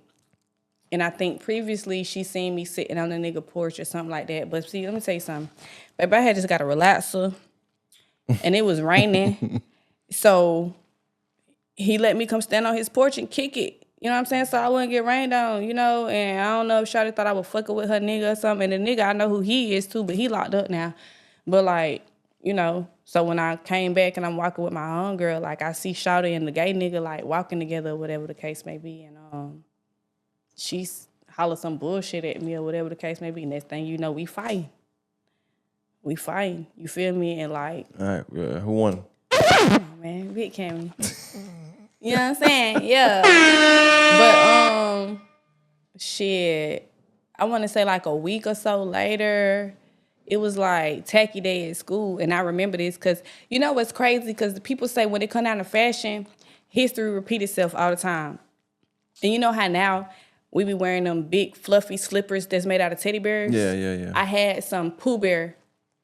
And I think previously she seen me sitting on the nigga porch or something like that. But see, let me tell you something. Baby, I had just got a relaxer. And it was raining. So he let me come stand on his porch and kick it. You know what I'm saying? So I wouldn't get rained on, you know? And I don't know if Shawty thought I was fucking with her nigga or something. And the nigga, I know who he is too, but he locked up now. But like, you know, so when I came back and I'm walking with my own girl, like I see Shawty and the gay nigga like walking together or whatever the case may be. And she's holler some bullshit at me or whatever the case may be. Next thing you know, we fighting. We fighting. You feel me? And like... All right, yeah. Who won? Oh, man, big Cammy. You know what I'm saying? Yeah. But, shit, I want to say like a week or so later, it was like tacky day at school. And I remember this because, you know what's crazy? Because the people say when it come down to fashion, history repeat itself all the time. And you know how now we be wearing them big fluffy slippers that's made out of teddy bears? Yeah. I had some Pooh Bear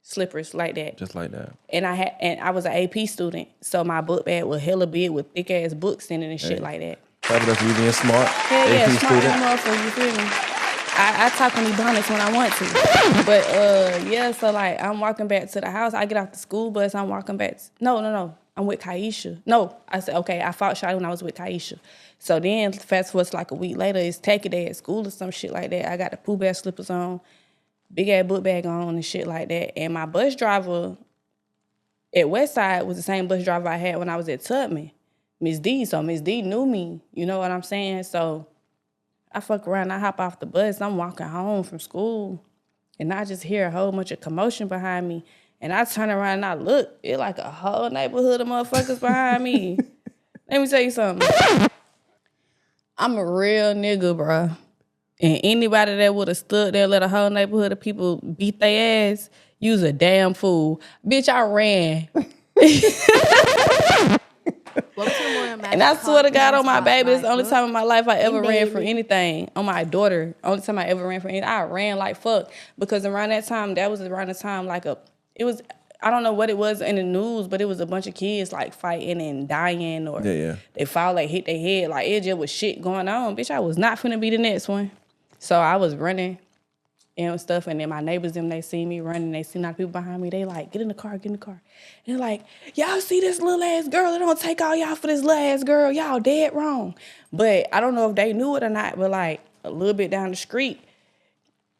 slippers like that. Just like that. And I was an AP student, so my book bag was hella big with thick ass books in it and shit like that. That's you being smart. Yeah, AP smart student. motherfucker, you feel me? I talk on Ebonics when I want to. But yeah, so like I'm walking back to the house. I get off the school bus, I'm walking back. No. I'm with Kaisha. No, I said, okay, I fought Shawty when I was with Kaisha. So then fast forward like a week later, it's tacky day at school or some shit like that. I got the Pooh Bear slippers on, big ass book bag on and shit like that. And my bus driver at Westside was the same bus driver I had when I was at Tubman, Miss D. So Miss D knew me, you know what I'm saying? So I fuck around, I hop off the bus, I'm walking home from school, and I just hear a whole bunch of commotion behind me. And I turn around and I look, it like a whole neighborhood of motherfuckers behind me. Let me tell you something. I'm a real nigga, bro. And anybody that would have stood there and let a whole neighborhood of people beat their ass, you's a damn fool. Bitch, I ran. And I swear to God on my baby, it's the only time in my life I ever ran for anything. On my daughter, only time I ever ran for anything. I ran like fuck. Because around that time, it was, I don't know what it was in the news, but it was a bunch of kids like fighting and dying or they fall, like hit their head. Like it just was shit going on. Bitch, I was not finna be the next one. So I was running and stuff, and then my neighbors, they see me running, they see a lot of people behind me, they like, get in the car. And they're like, y'all see this little ass girl? It don't take all y'all for this little ass girl. Y'all dead wrong. But I don't know if they knew it or not, but like a little bit down the street,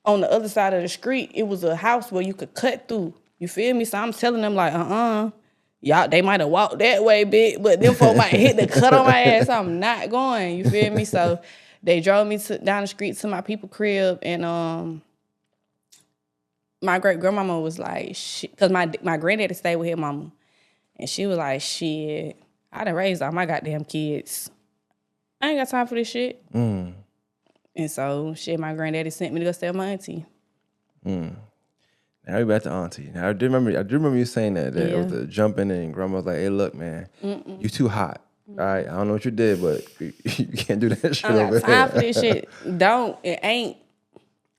on the other side of the street, it was a house where you could cut through. You feel me? So I'm telling them like, y'all, they might have walked that way, bitch, but them folk might hit the cut on my ass. I'm not going. You feel me? So they drove me down the street to my people crib, and my great grandmama was like, shit, because my granddaddy stayed with his mama, and she was like, shit, I done raised all my goddamn kids. I ain't got time for this shit. And so shit, my granddaddy sent me to go stay with my auntie. Now we back to auntie. Now I do remember you saying that it was the jumping, and grandma was like, hey, look, man, you too hot. All right, I don't know what you did, but you can't do that shit over here. I got time for this shit. It ain't.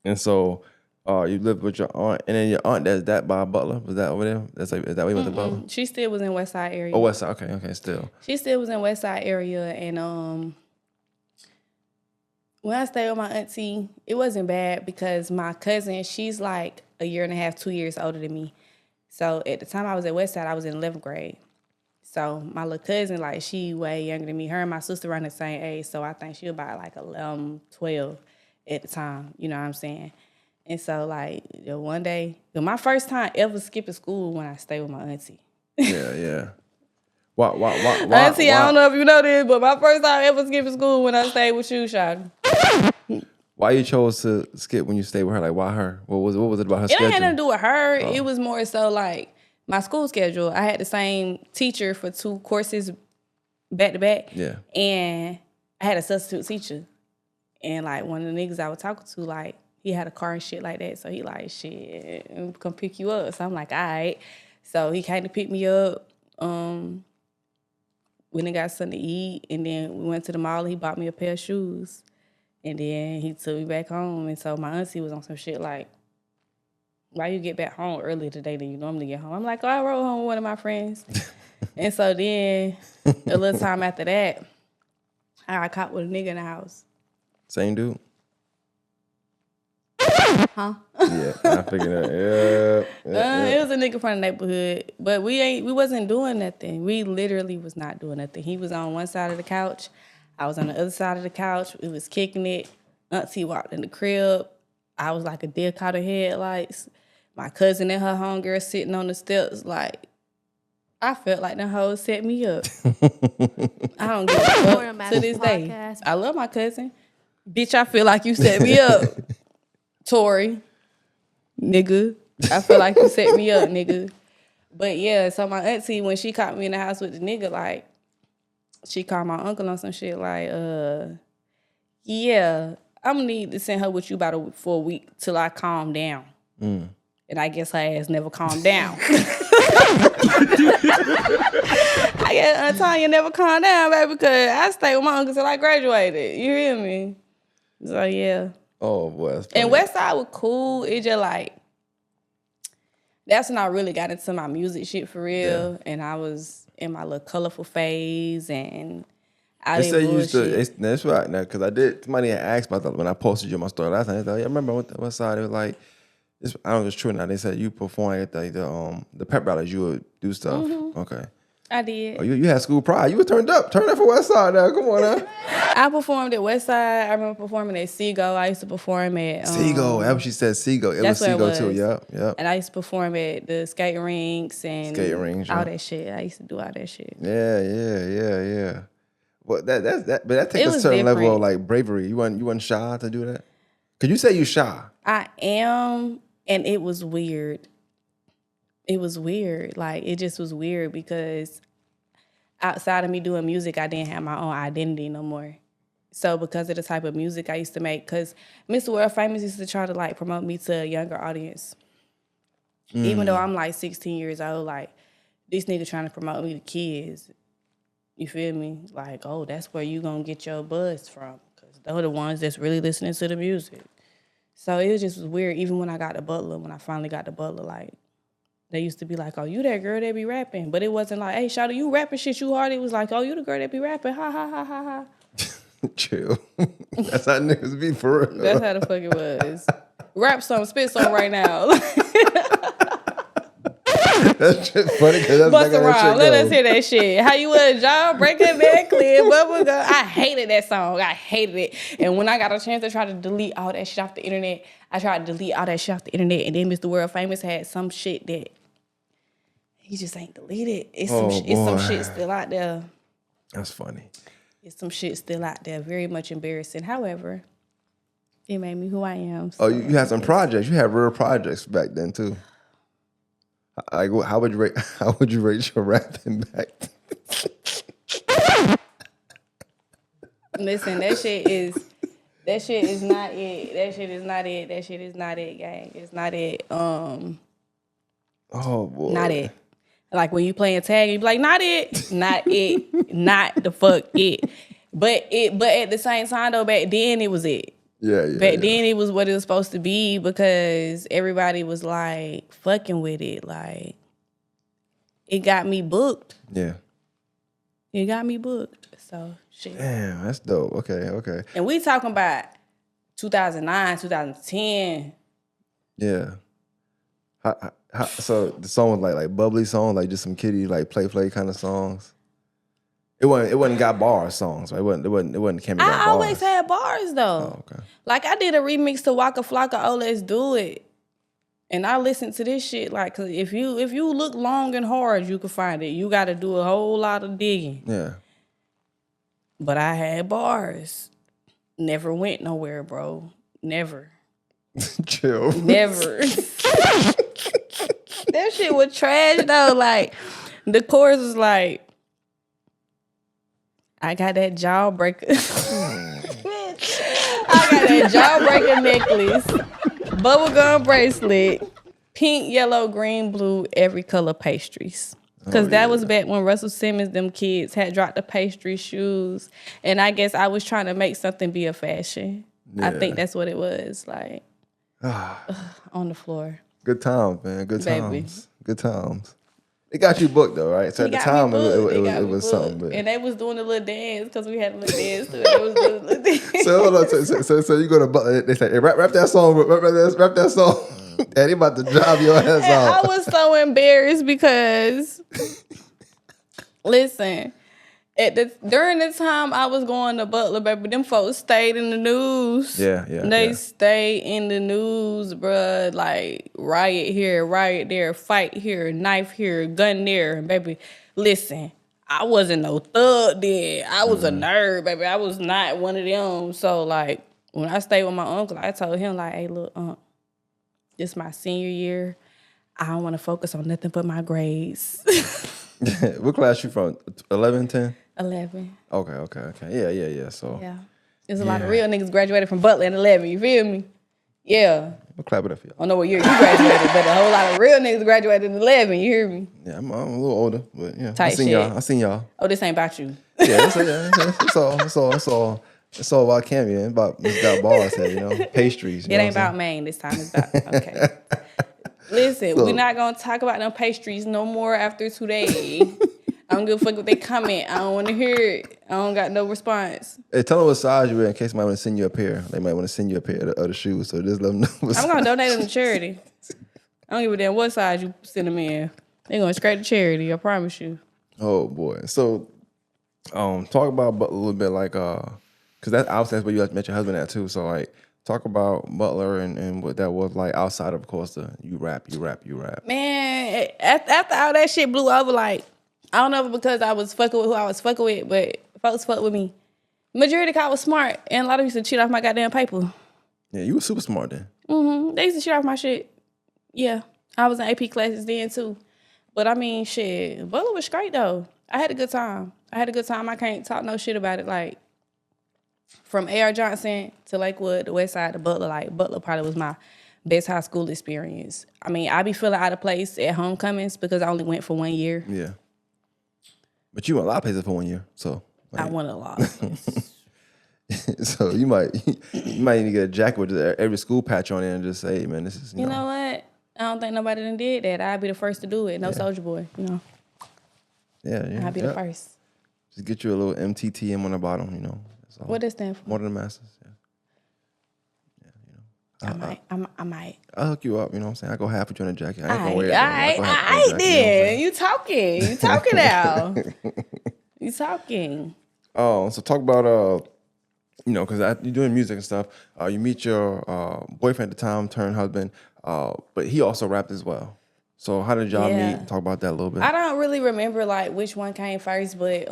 And so you lived with your aunt, and then your aunt that's that Bob Butler. Was that over there? Is that where you went to Butler? She still was in West Side area. Oh, West Side. Okay, still. She still was in West Side area, and when I stayed with my auntie, it wasn't bad because my cousin, she's like a year and a half, 2 years older than me. So at the time I was at West Side, I was in 11th grade. So my little cousin, like, she way younger than me. Her and my sister around the same age, so I think she was about like 12 at the time, you know what I'm saying? And so, like, one day, my first time ever skipping school when I stayed with my auntie. Yeah. Why? Auntie, I don't know if you know this, but my first time ever skipping school when I stayed with you, Shawty. Why you chose to skip when you stayed with her? Like, why her? What was it about her schedule? It ain't nothing to do with her. Oh. It was more so like my school schedule. I had the same teacher for 2 courses back to back. Yeah. And I had a substitute teacher. And like one of the niggas I was talking to, like he had a car and shit like that. So he like, shit, come pick you up. So I'm like, all right. So he came to pick me up. When they got something to eat, and then we went to the mall and he bought me a pair of shoes. And then he took me back home. And so my auntie was on some shit like, why you get back home earlier today than you normally get home? I'm like, oh, I rode home with one of my friends. And so then a little time after that, I got caught with a nigga in the house. Same dude? Huh? Yeah, I figured that. Yeah. It was a nigga from the neighborhood. But we wasn't doing nothing. We literally was not doing nothing. He was on one side of the couch. I was on the other side of the couch. We was kicking it. Auntie walked in the crib. I was like a deer caught in headlights. My cousin and her homegirl sitting on the steps. Like, I felt like the hoe set me up. I don't give a fuck to this day. I love my cousin. Bitch, I feel like you set me up. Tori, nigga. I feel like you set me up, nigga. But yeah, so my auntie, when she caught me in the house with the nigga, like, she called my uncle on some shit like, yeah, I'm gonna need to send her with you for a week till I calm down. And I guess her ass never calmed down. I guess Aunt Tanya never calmed down, baby, because I stayed with my uncle till I graduated. You hear me? So yeah. Oh boy. And Westside was cool. It just like, that's when I really got into my music shit for real. Yeah. And I was in my little colorful phase and I did bullshit. That's right now, because I did. Somebody had asked about that when I posted you on my story last time. They thought, yeah, I remember what side it was like. I don't know if it's true now. They said you performed at the pep rallies. You would do stuff. Mm-hmm. Okay. I did. Oh, you had school pride. You were turned up. Turn up for Westside now. Come on now. I performed at Westside. I remember performing at Seagull. I used to perform at Seagull. That's what she said. Seagull. It was Seagull too. Yep. And I used to perform at the skate rinks and all that shit. I used to do all that shit. Yeah. Well, but that takes a certain level of like bravery. You wasn't shy to do that? Could you say you shy? I am, and it was weird. It was weird. Like, it just was weird because outside of me doing music, I didn't have my own identity no more. So because of the type of music I used to make, because Mr. World Famous used to try to like promote me to a younger audience. Even though I'm like 16 years old, like this nigga trying to promote me to kids. You feel me? Like, oh, that's where you gonna get your buzz from. Because they're the ones that's really listening to the music. So it just was weird. Even when I got the Butler, when I finally got the Butler, like, they used to be like, oh, you that girl that be rapping. But it wasn't like, hey, Shawty, you rapping shit you hard. It was like, oh, you the girl that be rapping. Ha, ha, ha, ha, ha. Chill. That's how niggas be for real. That's how the fuck it was. Rap song, spit song right now. That's just funny because that's Bust like around. Let us hear that shit. How you was, job breaking back clear, bubble gum. I hated that song. I hated it. And when I got a chance to try to delete all that shit off the internet, I tried to delete all that shit off the internet. And then Mr. World Famous had some shit that he just ain't deleted. It's some shit still out there. That's funny. It's some shit still out there. Very much embarrassing. However, it made me who I am. So you had some projects. You had real projects back then too. Like, how would you rate your rapping back then? Listen, that shit is not it. That shit is not it, gang. It's not it. Oh boy. Not it. Like when you playing tag, you be like, not it, not it, not the fuck it. But at the same time though, back then it was it. Yeah. Back then it was what it was supposed to be because everybody was like fucking with it. Like it got me booked. Yeah. It got me booked. So shit. Damn, that's dope. Okay. And we talking about 2009, 2010. Yeah. So the song was like bubbly songs, like just some kiddie like play kind of songs. It wasn't got bars songs, right? It wasn't Cammygotbarz. I always had bars though. Oh, okay. Like I did a remix to Waka Flocka, Oh Let's Do It. And I listened to this shit like, cause if you look long and hard, you can find it. You gotta do a whole lot of digging. Yeah. But I had bars. Never went nowhere, bro. Never. Chill. Never. That shit was trash though. Like the chorus was like, I got that jawbreaker. I had a jawbreaker necklace, bubblegum bracelet, pink, yellow, green, blue, every color pastries. Because that was back when Russell Simmons, them kids, had dropped the pastry shoes. And I guess I was trying to make something be a fashion. Yeah. I think that's what it was, like, on the floor. Good times, man. Good Baby. times. Good times. It got you booked though, right? So at the time, it was something. But... And they was doing a little dance because we had a little dance too. They was doing a little dance. So hold on. So you go to Butler. They say, hey, rap that song. Rap that song. And he about to drive your ass off. I was so embarrassed because, listen, during the time I was going to Butler, baby, them folks stayed in the news. Yeah. They stayed in the news, bruh. Like, riot here, riot there, fight here, knife here, gun there. Baby, listen, I wasn't no thug then. I was a nerd, baby. I was not one of them. So, like, when I stayed with my uncle, I told him, like, hey, look, this my senior year. I don't want to focus on nothing but my grades. What class you from? 11, 10? 11. Okay. Yeah. So yeah, there's a lot of real niggas graduated from Butler in 11. You feel me? Yeah. We'll clap it up for you. I don't know what year you graduated, but a whole lot of real niggas graduated in 11. You hear me? Yeah, I'm a little older, but yeah. Tight shit. I seen y'all. Oh, this ain't about you. Yeah, it's all about Cammy and about Cammygotbarz said, you know, pastries. It ain't about Maine this time. It's about, okay. Listen, we're not going to talk about them pastries no more after today. I don't give a fuck if they comment. I don't want to hear it. I don't got no response. Hey, tell them what size you wear in case they might want to send you a pair. They might want to send you a pair of the shoes, so just let them know. I'm going to donate them to charity. I don't give a damn what size you send them in. They're going to straight to charity, I promise you. Oh, boy. So, talk about Butler a little bit, like, because obviously that's where you met your husband at, too. So, like, talk about Butler and what that was like outside of course, you rap. Man, after all that shit blew over, like, I don't know if it's because I was fucking with who I was fucking with, but folks fuck with me. Majority of the was smart, and a lot of them used to cheat off my goddamn paper. Yeah, you were super smart then. Mm-hmm. They used to cheat off my shit. Yeah, I was in AP classes then too. But I mean, shit, Butler was great though. I had a good time. I can't talk no shit about it. Like, from A.R. Johnson to Lakewood, the West Side to Butler, like, Butler probably was my best high school experience. I mean, I be feeling out of place at homecomings because I only went for 1 year. Yeah. But you went a lot of places for 1 year, so. Like, I went a lot. So you might need to get a jacket with every school patch on it and just say, hey, man, this is, you know what? I don't think nobody done did that. I'd be the first to do it. No Soulja Boy, you know. Yeah. I'd be the first. Just get you a little MTTM on the bottom, you know. What does that stand for? More than the masses, I might. I'll hook you up, you know what I'm saying? I go half with you on a jacket. I ain't gonna All wear it. right, then. You talking now. You talking. Oh, so talk about, you know, because you're doing music and stuff. You meet your boyfriend at the time, turned husband, but he also rapped as well. So how did y'all meet? Talk about that a little bit. I don't really remember, like, which one came first, but,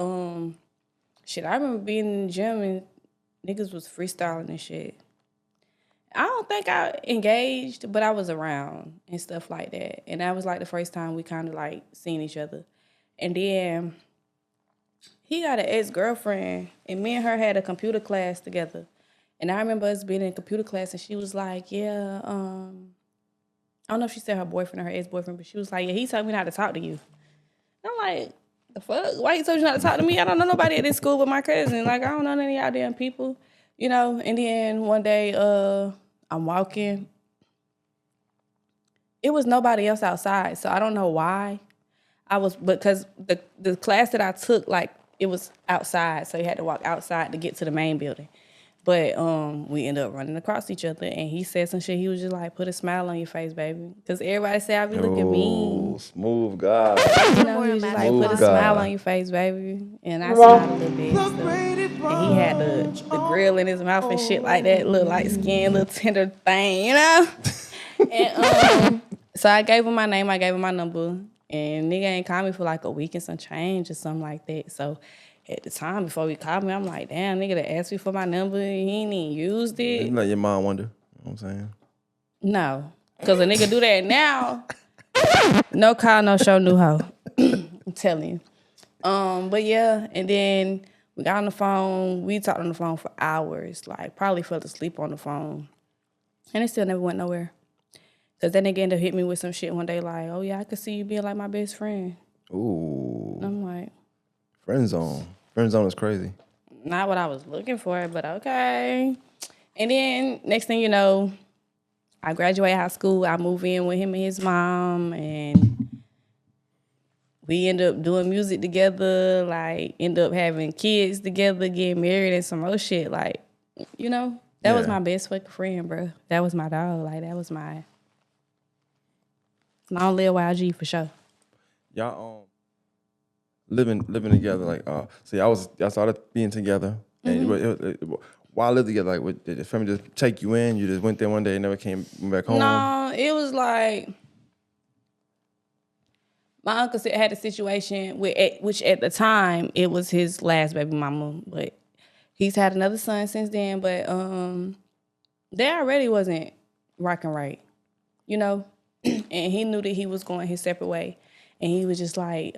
shit, I remember being in the gym and niggas was freestyling and shit. I don't think I engaged, but I was around and stuff like that. And that was like the first time we kind of like seen each other. And then he got an ex-girlfriend, and me and her had a computer class together. And I remember us being in computer class, and she was like, yeah, I don't know if she said her boyfriend or her ex-boyfriend, but she was like, yeah, he told me not to talk to you. And I'm like, the fuck? Why he told you not to talk to me? I don't know nobody at this school but my cousin. Like, I don't know none of y'all damn people. You know, and then one day I'm walking. It was nobody else outside, so I don't know why. Because the class that I took, like, it was outside, so you had to walk outside to get to the main building. But we ended up running across each other, and he said some shit. He was just like, put a smile on your face, baby. Because everybody say I be looking mean. Smooth guy. You know, he was just like, put a smile on your face, baby. And I smiled a little bit and stuff. And he had the grill in his mouth and shit like that, little light skin, little tender thing, you know? And so I gave him my name, I gave him my number. And nigga ain't called me for like a week and some change or something like that. So at the time, before he called me, I'm like, damn, nigga that asked me for my number, he ain't even used it. Isn't that your mom wonder? You know what I'm saying? No. Because a nigga do that now, no call, no show, new hoe. I'm telling you. But yeah, and then We got on the phone. We talked on the phone for hours. Like, probably fell asleep on the phone. And it still never went nowhere. Because that nigga ended up hitting me with some shit one day like, oh, yeah, I could see you being like my best friend. Ooh. And I'm like... Friend zone. Friend zone is crazy. Not what I was looking for, but okay. And then, next thing you know, I graduate high school. I move in with him and his mom. And we end up doing music together. Like, end up having kids together, getting married and some more shit. Like, you know, that was my best fucking friend, bro. That was my dog. Like, that was my... Long live YG for sure. Y'all living together like so y'all started being together and while living together like did the family just take you in? You just went there one day and never came back home? No, it was like my uncle had a situation which at the time it was his last baby mama, but he's had another son since then. But they already wasn't rocking right, you know. And he knew that he was going his separate way. And he was just like,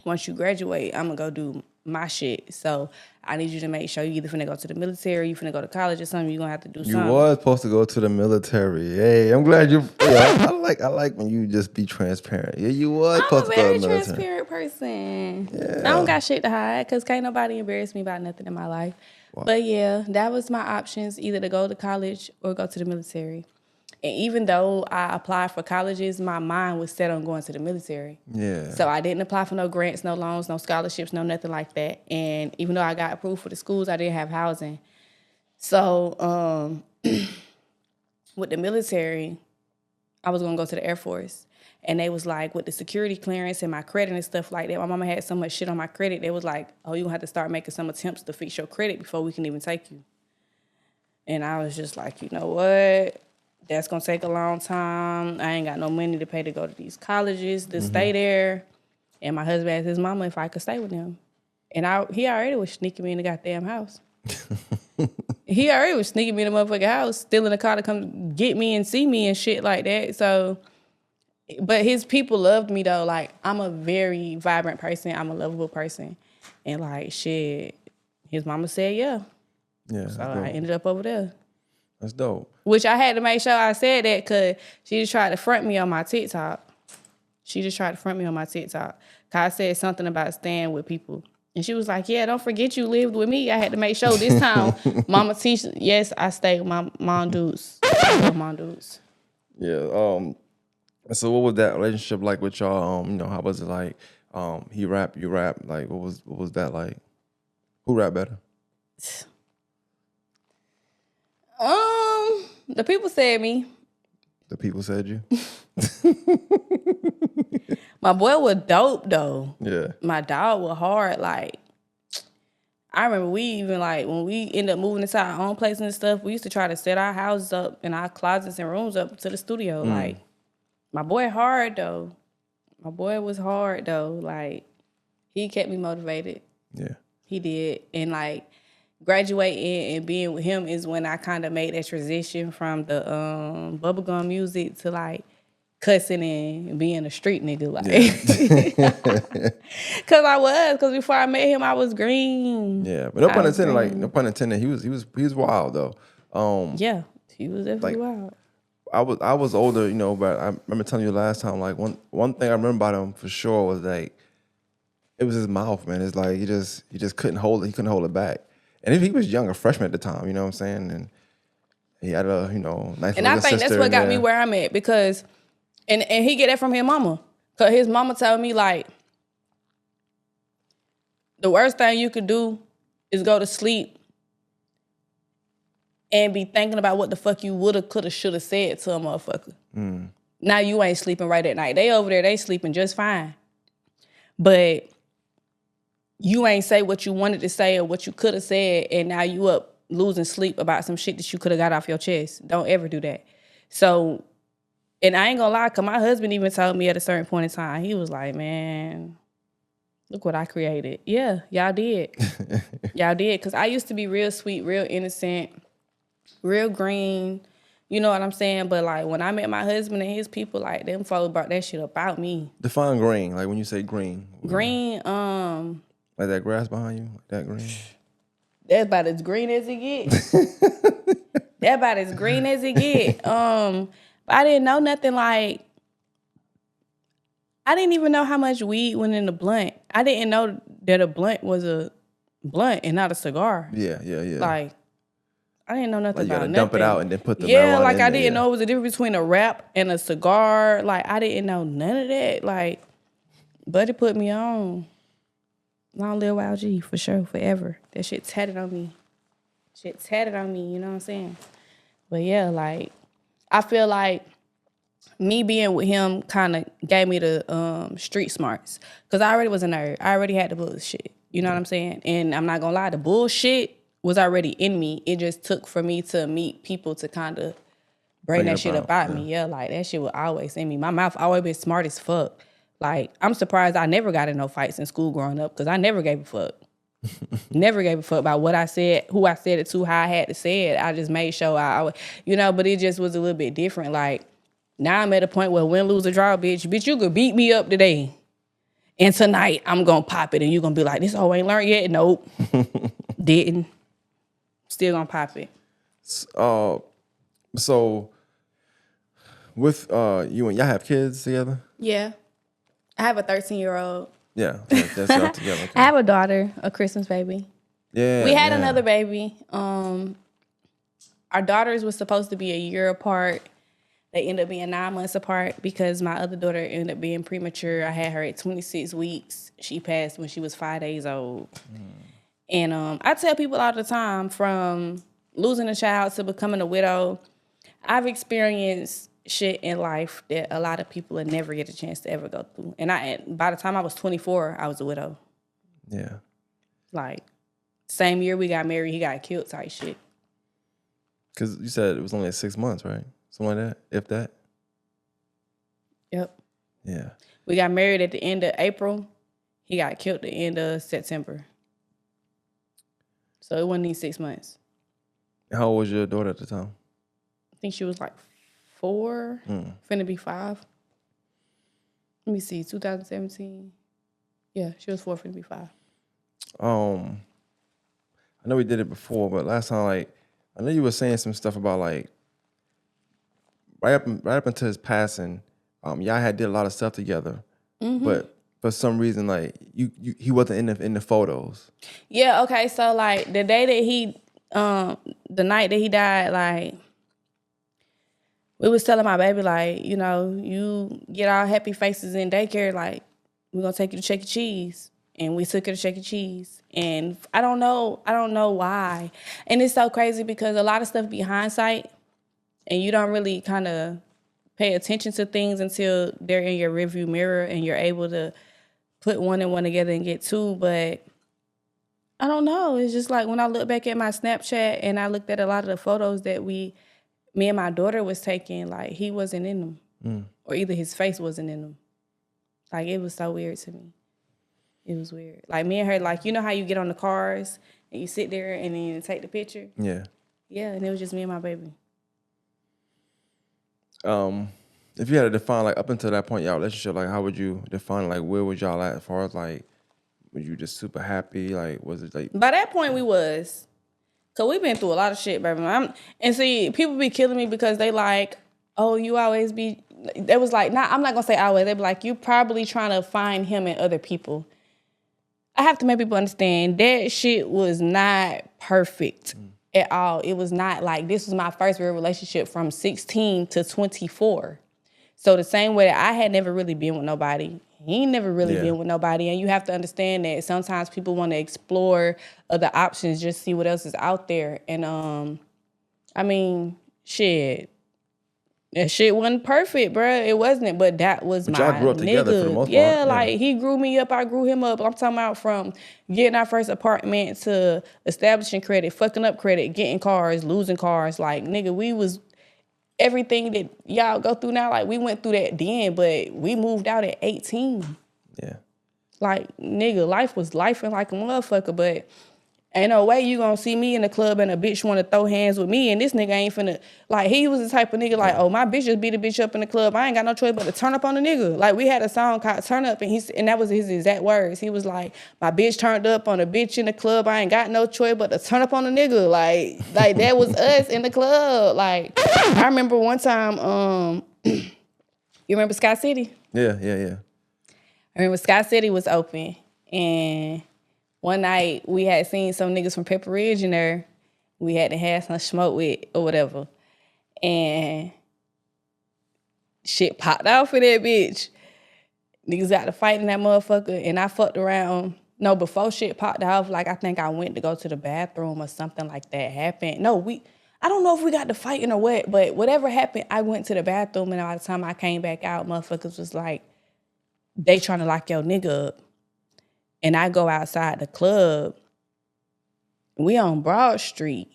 once you graduate, I'm going to go do my shit. So I need you to make sure you either finna go to the military, you finna go to college or something. You're going to have to do something. You was supposed to go to the military. Hey, I'm glad you... Yeah, I like when you just be transparent. Yeah, you was supposed to go to the military. I'm a very transparent person. Yeah. I don't got shit to hide because can't nobody embarrass me about nothing in my life. Wow. But yeah, that was my options, either to go to college or go to the military. And even though I applied for colleges, my mind was set on going to the military. Yeah. So I didn't apply for no grants, no loans, no scholarships, no nothing like that. And even though I got approved for the schools, I didn't have housing. So with the military, I was going to go to the Air Force. And they was like, with the security clearance and my credit and stuff like that, my mama had so much shit on my credit, they was like, oh, you're going to have to start making some attempts to fix your credit before we can even take you. And I was just like, you know what? That's going to take a long time. I ain't got no money to pay to go to these colleges, to stay there. And my husband asked his mama if I could stay with him. And he already was sneaking me in the goddamn house. He already was sneaking me in the motherfucking house, stealing a car to come get me and see me and shit like that. So, but his people loved me, though. Like, I'm a very vibrant person. I'm a lovable person. And, like, shit, his mama said yeah. Yeah. So I ended up over there. That's dope. Which I had to make sure I said that because she just tried to front me on my TikTok. Cause I said something about staying with people. And she was like, yeah, don't forget you lived with me. I had to make sure this time Mama Tisha, yes, I stayed with my mom dudes. Yeah. So what was that relationship like with y'all? How was it like? He rap, you rap. Like, what was that like? Who rap better? The people said me. The people said you? My boy was dope, though. Yeah. My dog was hard. Like, I remember we even, like, when we ended up moving into our own place and stuff, we used to try to set our houses up and our closets and rooms up to the studio. Like, my boy hard, though. My boy was hard, though. Like, he kept me motivated. Yeah. He did. And, like, graduating and being with him is when I kind of made that transition from the bubblegum music to, like, cussing and being a street nigga. Like, Because before I met him, I was green. Yeah, but no pun intended, he was wild, though. Yeah, he was definitely wild. I was older, but I remember telling you last time, like, one thing I remember about him for sure was, like, it was his mouth, man. It's like he just couldn't hold it. He couldn't hold it back. And he was young, a freshman at the time, you know what I'm saying? And he had a, nice and I think that's what got me where I'm at because, and he get that from his mama. Because his mama told me, like, the worst thing you could do is go to sleep and be thinking about what the fuck you woulda, coulda, shoulda said to a motherfucker. Now you ain't sleeping right at night. They over there, they sleeping just fine. But you ain't say what you wanted to say or what you could have said, and now you up losing sleep about some shit that you could have got off your chest. Don't ever do that. So, and I ain't gonna lie, because my husband even told me at a certain point in time, he was like, man, look what I created. Yeah, y'all did. Y'all did. Because I used to be real sweet, real innocent, real green. You know what I'm saying? But, like, when I met my husband and his people, like, them folks brought that shit about me. Define green. Like, when you say green. Green, Like that grass behind you, like that green. That's about as green as it get. That's about as green as it get. But I didn't know nothing like. I didn't even know how much weed went in the blunt. I didn't know that a blunt was a blunt and not a cigar. Yeah. Like, I didn't know nothing Like you about gotta nothing. dump it out and then put the yeah, marijuana like in I there, didn't know it was a difference between a wrap and a cigar. Like I didn't know none of that. Like, but it put me on. Long live Wild G for sure, forever. That shit tatted on me. You know what I'm saying? But yeah, like I feel like me being with him kind of gave me the street smarts. Because I already was a nerd. I already had the bullshit. You know what I'm saying? And I'm not going to lie, the bullshit was already in me. It just took for me to meet people to kind of bring that shit up out me. Yeah, like that shit was always in me. My mouth always been smart as fuck. Like, I'm surprised I never got in no fights in school growing up because I never gave a fuck. Never gave a fuck about what I said, who I said it to, how I had to say it. I just made sure but it just was a little bit different. Like, now I'm at a point where win, lose, or draw, bitch, you could beat me up today. And tonight, I'm going to pop it. And you're going to be like, this hoe ain't learned yet? Nope. Didn't. Still going to pop it. So, with you and y'all have kids together? Yeah. I have a 13-year-old. Yeah. That's y'all together. Okay. I have a daughter, a Christmas baby. Yeah. We had another baby. Our daughters was supposed to be a year apart. They ended up being 9 months apart because my other daughter ended up being premature. I had her at 26 weeks. She passed when she was 5 days old. And I tell people all the time, from losing a child to becoming a widow, I've experienced shit in life that a lot of people would never get a chance to ever go through. And by the time I was 24, I was a widow. Yeah. Like, same year we got married, he got killed type shit. Because you said it was only 6 months, right? Something like that, if that. Yep. Yeah. We got married at the end of April. He got killed at the end of September. So it wasn't even 6 months. How old was your daughter at the time? I think she was like 4, finna be 5. Let me see, 2017. Yeah, she was 4, finna be 5. I know we did it before, but last time, like, I know you were saying some stuff about like right up until his passing, y'all had did a lot of stuff together, but for some reason, like he wasn't in the photos. Yeah. Okay. So like the day that the night that he died, like we was telling my baby, like, you know, you get all happy faces in daycare, like we're gonna take you to Chuck E. Cheese. And we took her to Chuck E. Cheese. And I don't know why. And it's so crazy because a lot of stuff be hindsight and you don't really kind of pay attention to things until they're in your rearview mirror and you're able to put one and one together and get two. But I don't know. It's just like when I look back at my Snapchat and I looked at a lot of the photos that me and my daughter was taking, like he wasn't in them. Or either his face wasn't in them. Like it was so weird to me. It was weird. Like me and her, like, you know how you get on the cars and you sit there and then you take the picture? Yeah. Yeah, and it was just me and my baby. If you had to define, like, up until that point, y'all relationship, like, how would you define, like, where was y'all at as far as, like, were you just super happy? Like, was it, like... By that point, we was. Because we've been through a lot of shit, baby. And see, people be killing me because they like, oh, you always be... They was like, I'm not going to say always. They be like, you probably trying to find him in other people. I have to make people understand that shit was not perfect at all. It was not like, this was my first real relationship from 16 to 24. So the same way that I had never really been with nobody, he ain't never really been with nobody. And you have to understand that sometimes people want to explore other options, just see what else is out there. And I mean, shit. That shit wasn't perfect, bruh. It wasn't, but that was my y'all grew up together for the most part. Yeah, like he grew me up, I grew him up. I'm talking about from getting our first apartment to establishing credit, fucking up credit, getting cars, losing cars. Like, nigga, we was everything that y'all go through now. Like, we went through that then, but we moved out at 18. Yeah. Like, nigga, life was lifing like a motherfucker, but Ain't no way you gonna see me in the club and a bitch wanna throw hands with me and this nigga ain't finna, like, he was the type of nigga like, oh, my bitch just beat a bitch up in the club. I ain't got no choice but to turn up on the nigga. Like, we had a song called Turn Up and that was his exact words. He was like, my bitch turned up on a bitch in the club. I ain't got no choice but to turn up on the nigga. Like that was us in the club. Like, I remember one time, you remember Sky City? Yeah. I remember Sky City was open and one night, we had seen some niggas from Pepper Ridge in there. We had to have some smoke with or whatever. And shit popped off for that bitch. Niggas got to fight in that motherfucker. And I fucked around. No, before shit popped off, like, I think I went to go to the bathroom or something like that happened. No, I don't know if we got to fighting or what, but whatever happened, I went to the bathroom. And by the time I came back out, motherfuckers was like, they trying to lock your nigga up. And I go outside the club. We on Broad Street.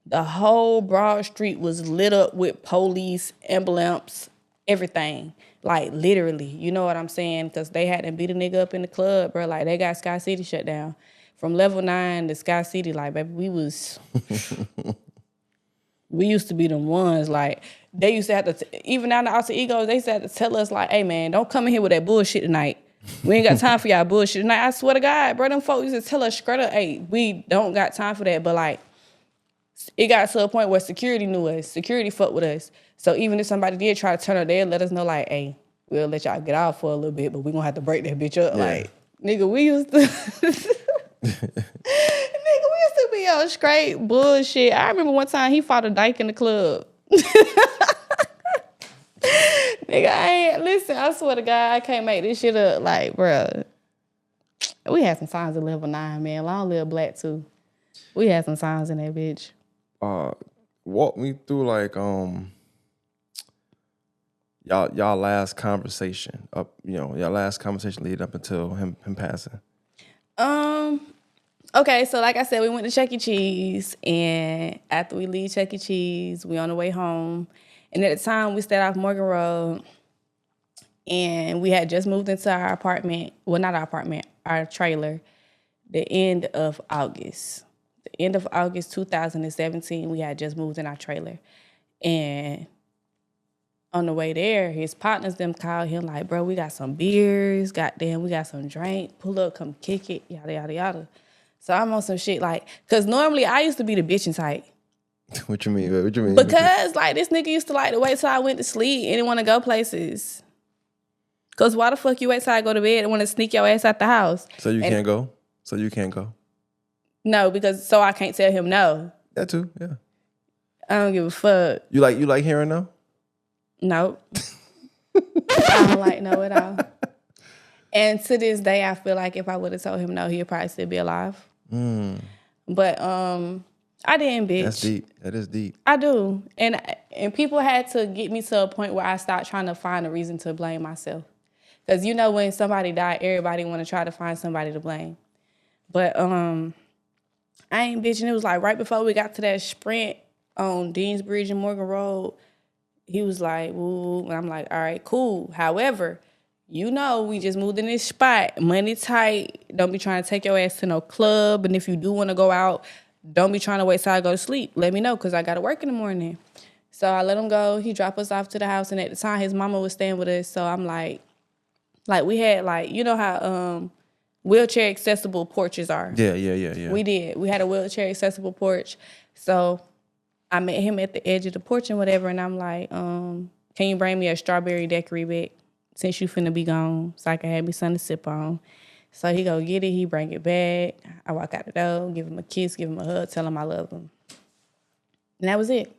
The whole Broad Street was lit up with police, emblems, everything. Like, literally. You know what I'm saying? Because they had to beat a nigga up in the club, bro. Like, they got Sky City shut down. From level 9 to Sky City, like, baby, we used to be them ones. Like, they used to have to, even down the Alter Egos, they used to have to tell us, like, hey, man, don't come in here with that bullshit tonight. We ain't got time for y'all bullshit. Like, I swear to God, bro, them folks used to tell us straight up, hey, we don't got time for that. But, like, it got to a point where security knew us. Security fucked with us. So even if somebody did try to turn up there, let us know, like, hey, we'll let y'all get out for a little bit, but we gonna have to break that bitch up. Yeah. Like, nigga, we used to... Nigga, we used to be on straight bullshit. I remember one time he fought a dyke in the club. Nigga, listen, I swear to God, I can't make this shit up. Like, bruh, we had some signs at level 9, man. Long live Black, too. We had some signs in that bitch. Walk me through, like, y'all last conversation y'all last conversation lead up until him passing. Okay, so like I said, we went to Chuck E. Cheese, and after we leave Chuck E. Cheese, we on the way home. And at the time, we stayed off Morgan Road, and we had just moved into our apartment. Well, not our apartment, our trailer, the end of August. The end of August 2017, we had just moved in our trailer. And on the way there, his partners, them called him like, bro, we got some beers, goddamn, we got some drink, pull up, come kick it, yada, yada, yada. So I'm on some shit like, because normally I used to be the bitching type. What you mean? What you mean? Because, like, this nigga used to like to wait till I went to sleep and didn't want to go places. Because why the fuck you wait till I go to bed and want to sneak your ass out the house? So you can't go? So you can't go? No, because so I can't tell him no. That too, yeah. I don't give a fuck. You like hearing no? Nope. I don't like no at all. And to this day, I feel like if I would have told him no, he'd probably still be alive. But I didn't, bitch. That's deep. That is deep. I do. And people had to get me to a point where I stopped trying to find a reason to blame myself. Because, you know, when somebody died, everybody want to try to find somebody to blame. But I ain't bitching. It was like right before we got to that Sprint on Deansbridge and Morgan Road, he was like, woo. And I'm like, all right, cool. However, you know, we just moved in this spot. Money tight. Don't be trying to take your ass to no club. And if you do want to go out, don't be trying to wait till I go to sleep. Let me know, because I got to work in the morning. So I let him go. He dropped us off to the house. And at the time, his mama was staying with us. So I'm like we had, like, you know how wheelchair accessible porches are? Yeah. We did. We had a wheelchair accessible porch. So I met him at the edge of the porch and whatever. And I'm like, can you bring me a strawberry daiquiri back since you finna be gone so I can have me something to sip on? So he go get it. He bring it back. I walk out the door, give him a kiss, give him a hug, tell him I love him. And that was it.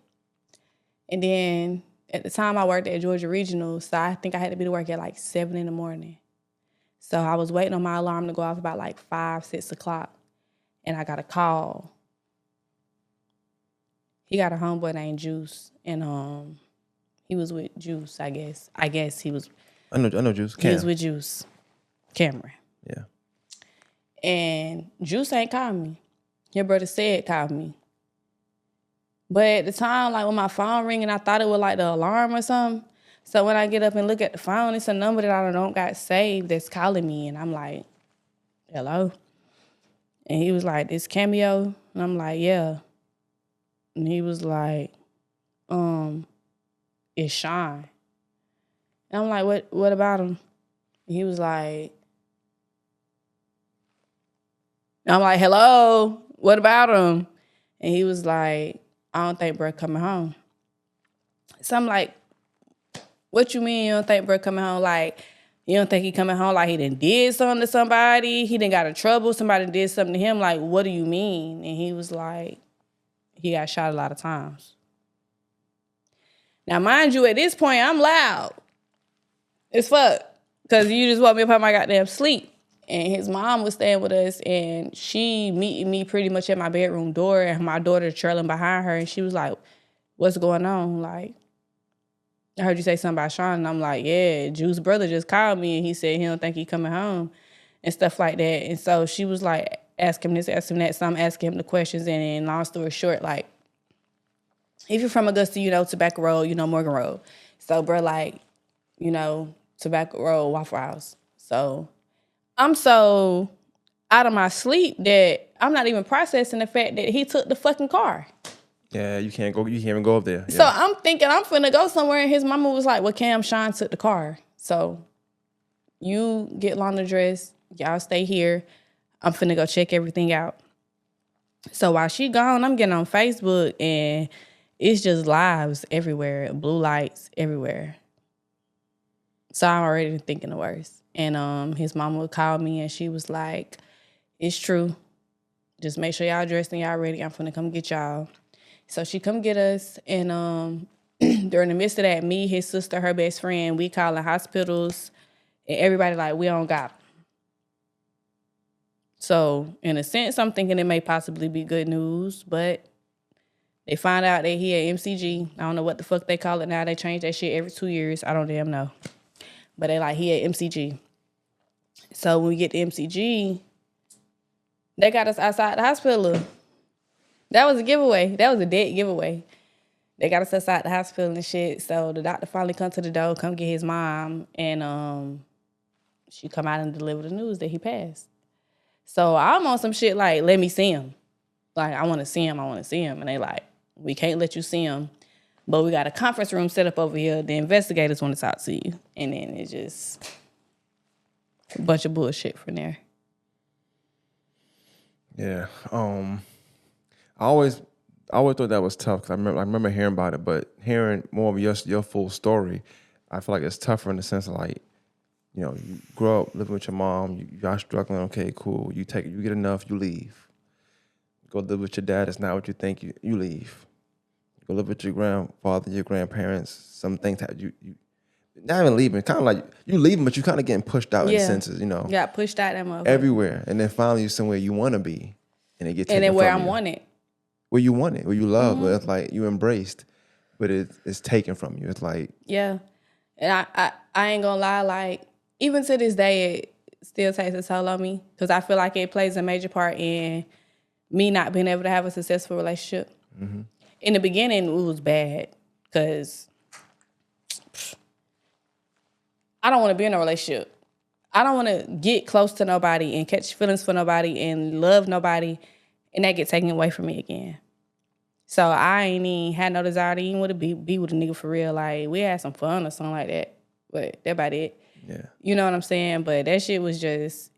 And then at the time I worked at Georgia Regional, so I think I had to be to work at like 7 in the morning. So I was waiting on my alarm to go off about like 5, 6 o'clock. And I got a call. He got a homeboy named Juice. And he was with Juice, I guess. I guess he was. I know Juice. He was with Juice. Cameron. Yeah. And Juice ain't called me. Your brother said called me. But at the time, like when my phone ringing, I thought it was like the alarm or something. So when I get up and look at the phone, it's a number that I don't got saved that's calling me. And I'm like, hello? And he was like, "This Cameo?" And I'm like, "Yeah." And he was like, "It's Sean." And I'm like, What about him?" And he was like, I'm like, "Hello, what about him?" And he was like, "I don't think bro coming home." So I'm like, "What you mean you don't think bro coming home? Like, you don't think he coming home like he did something to somebody? He done got in trouble, somebody did something to him? Like, what do you mean?" And he was like, "He got shot a lot of times." Now, mind you, at this point, I'm loud as fuck because you just woke me up out my goddamn sleep. And his mom was staying with us, and she meeting me pretty much at my bedroom door, and my daughter trailing behind her, and she was like, "What's going on? Like, I heard you say something about Sean." And I'm like, "Yeah, Juice's brother just called me, and he said he don't think he coming home," and stuff like that. And so she was like, "Ask him this, ask him that." So I'm asking him the questions, and then long story short, like, if you're from Augusta, you know Tobacco Road, you know Morgan Road. So, bro, like, you know, Tobacco Road, Waffle House. So I'm so out of my sleep that I'm not even processing the fact that he took the fucking car. Yeah, you can't even go up there. So Yeah. I'm thinking I'm finna go somewhere, and his mama was like, "Well, Cam, Sean took the car. So you get Lana dressed, y'all stay here. I'm finna go check everything out." So while she gone, I'm getting on Facebook, and it's just lives everywhere, blue lights everywhere. So I'm already thinking the worst. And his mama would call me, and she was like, "It's true. Just make sure y'all dressed and y'all ready. I'm finna come get y'all." So she come get us, and during the midst of that, me, his sister, her best friend, we calling hospitals, and everybody like, "We don't got 'em." So in a sense, I'm thinking it may possibly be good news, but they find out that he at MCG. I don't know what the fuck they call it now. They change that shit every 2 years. I don't damn know. But they like, he at MCG. So when we get to MCG, they got us outside the hospital. That was a giveaway. That was a dead giveaway. They got us outside the hospital and shit. So the doctor finally come to the door, come get his mom, and she come out and deliver the news that he passed. So I'm on some shit like, "Let me see him. Like, I want to see him. I want to see him." And they like, "We can't let you see him, but we got a conference room set up over here. The investigators want to talk to you." And then it's just a bunch of bullshit from there. Yeah. I always thought that was tough because I remember hearing about it, but hearing more of your full story, I feel like it's tougher in the sense of like, you know, you grow up living with your mom, y'all struggling. Okay, cool. You get enough, you leave. Go live with your dad. It's not what you think. You leave. Go live with your grandfather, your grandparents. Some things have you not even leaving. Kind of like you leaving, but you kind of getting pushed out in senses. You know, got pushed out that motherfucker everywhere, and then finally you're somewhere you want to be, and it gets taken and then where from I'm you. wanted. Where you want it, where you love, where it's like you embraced, but it's taken from you. It's like, Yeah. And I ain't gonna lie, like, even to this day, it still takes a toll on me because I feel like it plays a major part in me not being able to have a successful relationship. Mm-hmm. In the beginning, it was bad because I don't want to be in a relationship. I don't want to get close to nobody and catch feelings for nobody and love nobody and that get taken away from me again. So I ain't even had no desire to even want to be with a nigga for real. Like, we had some fun or something like that, but that about it. yeah, You know what I'm saying? But that shit was just,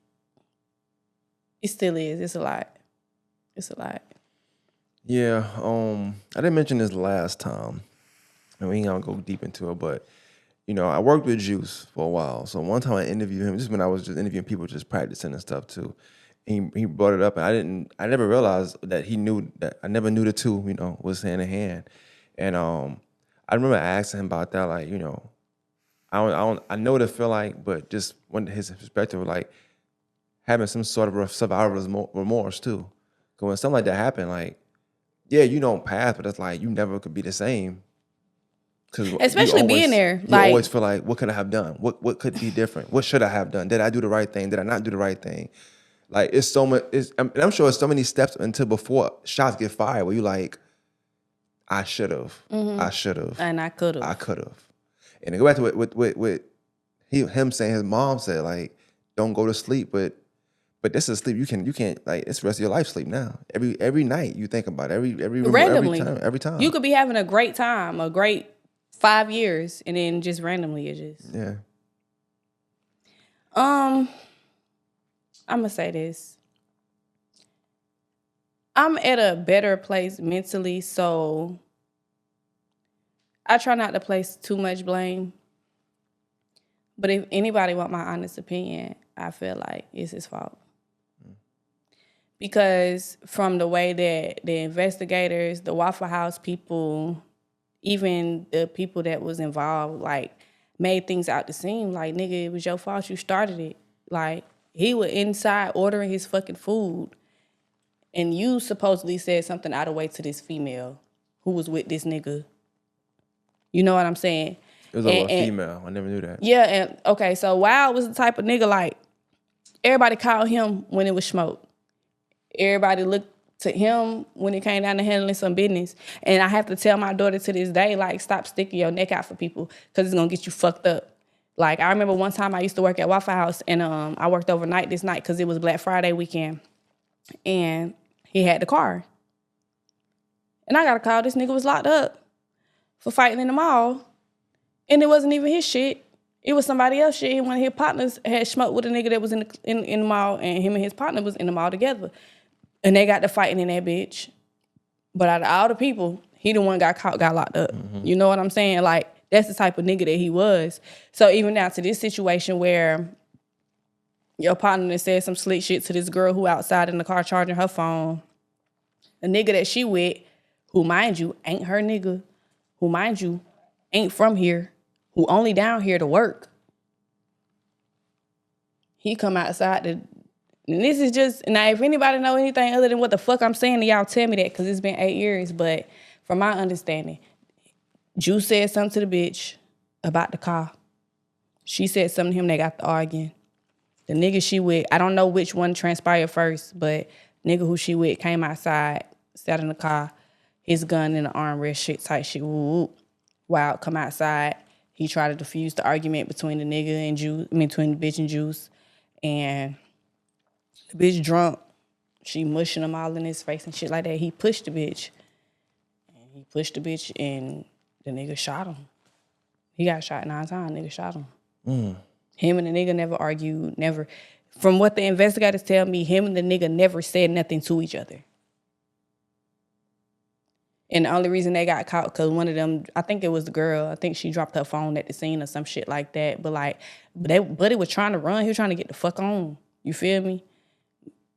it still is. It's a lot. It's a lot. yeah. I didn't mention this last time, and we ain't gonna go deep into it, but you know, I worked with Juice for a while. So one time I interviewed him, this is when I was just interviewing people, just practicing and stuff too. He brought it up, and I never realized that he knew that. I never knew the two, you know, was hand in hand. And I remember asking him about that, like, you know, I know what it feel like, but just when his perspective of like having some sort of survivor's remorse too. Because when something like that happened, like, yeah, you don't pass, but it's like you never could be the same. Especially being there. You Like, always feel like, what could I have done? What could be different? What should I have done? Did I do the right thing? Did I not do the right thing? Like, it's so much. And I'm sure it's so many steps until before shots get fired where you like, I should have. I should have. and I could have. I could have. And to go back to what him saying, his mom said, like, don't go to sleep, but But this is sleep. You can't like it's the rest of your life sleep now. Every night you think about it. Randomly. Every time. You could be having a great time, a great 5 years, and then just randomly it just. Yeah. I'm gonna say this. I'm at a better place mentally, so I try not to place too much blame. But if anybody want my honest opinion, I feel like it's his fault. Because from the way that the investigators, the Waffle House people, even the people that was involved, like, made things out to seem like, nigga, it was your fault, you started it. Like, he was inside ordering his fucking food, and you supposedly said something out of way to this female who was with this nigga. You know what I'm saying? It was a female. I never knew that. Yeah, and okay, so Wild was the type of nigga, like, everybody called him when it was smoke. Everybody looked to him when it came down to handling some business. And I have to tell my daughter to this day, like, stop sticking your neck out for people because it's going to get you fucked up. Like, I remember one time I used to work at Waffle House, and I worked overnight this night because it was Black Friday weekend. And he had the car. And I got a call. This nigga was locked up for fighting in the mall. And it wasn't even his shit. It was somebody else's shit. One of his partners had smoked with a nigga that was in the mall, and him and his partner was in the mall together. And they got to fighting in that bitch. But out of all the people, he the one got caught, got locked up. Mm-hmm. You know what I'm saying? Like, that's the type of nigga that he was. So even now to this situation where your partner said some slick shit to this girl who outside in the car charging her phone, a nigga that she with, who, mind you, ain't her nigga, who, mind you, ain't from here, who only down here to work. He come outside to... And this is just, now if anybody know anything other than what the fuck I'm saying, y'all tell me that, because it's been 8 years. But from my understanding, Juice said something to the bitch about the car. She said something to him, they got to arguing. The nigga she with, I don't know which one transpired first, but nigga who she with came outside, sat in the car, his gun in the armrest, shit type shit, woo. Wild come outside. He tried to defuse the argument between the nigga and Juice, between the bitch and Juice. And the bitch drunk. She mushing him all in his face and shit like that. He pushed the bitch. And the nigga shot him. He got shot 9 times. Nigga shot him. Him and the nigga never argued, never. From what the investigators tell me, him and the nigga never said nothing to each other. And the only reason they got caught, because one of them, I think it was the girl, I think she dropped her phone at the scene or some shit like that. But like, Buddy was trying to run. He was trying to get the fuck on. You feel me?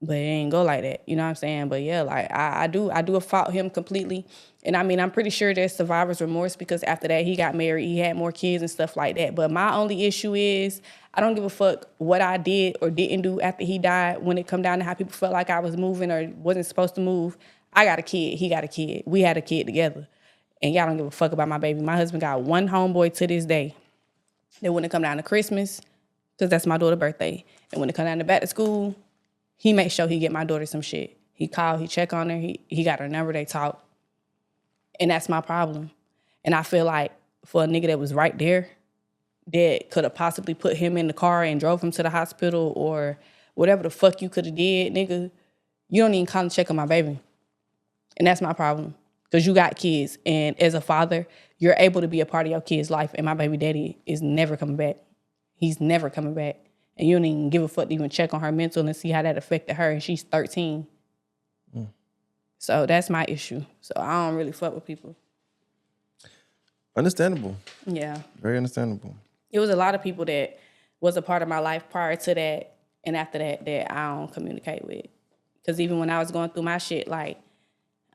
But it ain't go like that. You know what I'm saying? But yeah, like, I do fault him completely. And I mean, I'm pretty sure there's survivor's remorse, because after that, he got married, he had more kids and stuff like that. But my only issue is, I don't give a fuck what I did or didn't do after he died when it come down to how people felt like I was moving or wasn't supposed to move. I got a kid, he got a kid. We had a kid together. And y'all don't give a fuck about my baby. My husband got one homeboy to this day. That when it come down to Christmas, because that's my daughter's birthday, and when it come down to back to school, he makes sure he get my daughter some shit. He called, he check on her, he got her number, they talk. And that's my problem. And I feel like for a nigga that was right there, that could have possibly put him in the car and drove him to the hospital or whatever the fuck you could have did, nigga, you don't even call and check on my baby. And that's my problem. Because you got kids. And as a father, you're able to be a part of your kid's life. And my baby daddy is never coming back. He's never coming back. And you don't even give a fuck to even check on her mental and see how that affected her. And she's 13. So that's my issue. So I don't really fuck with people. Understandable. Yeah. Very understandable. It was a lot of people that was a part of my life prior to that and after that I don't communicate with. Because even when I was going through my shit, like,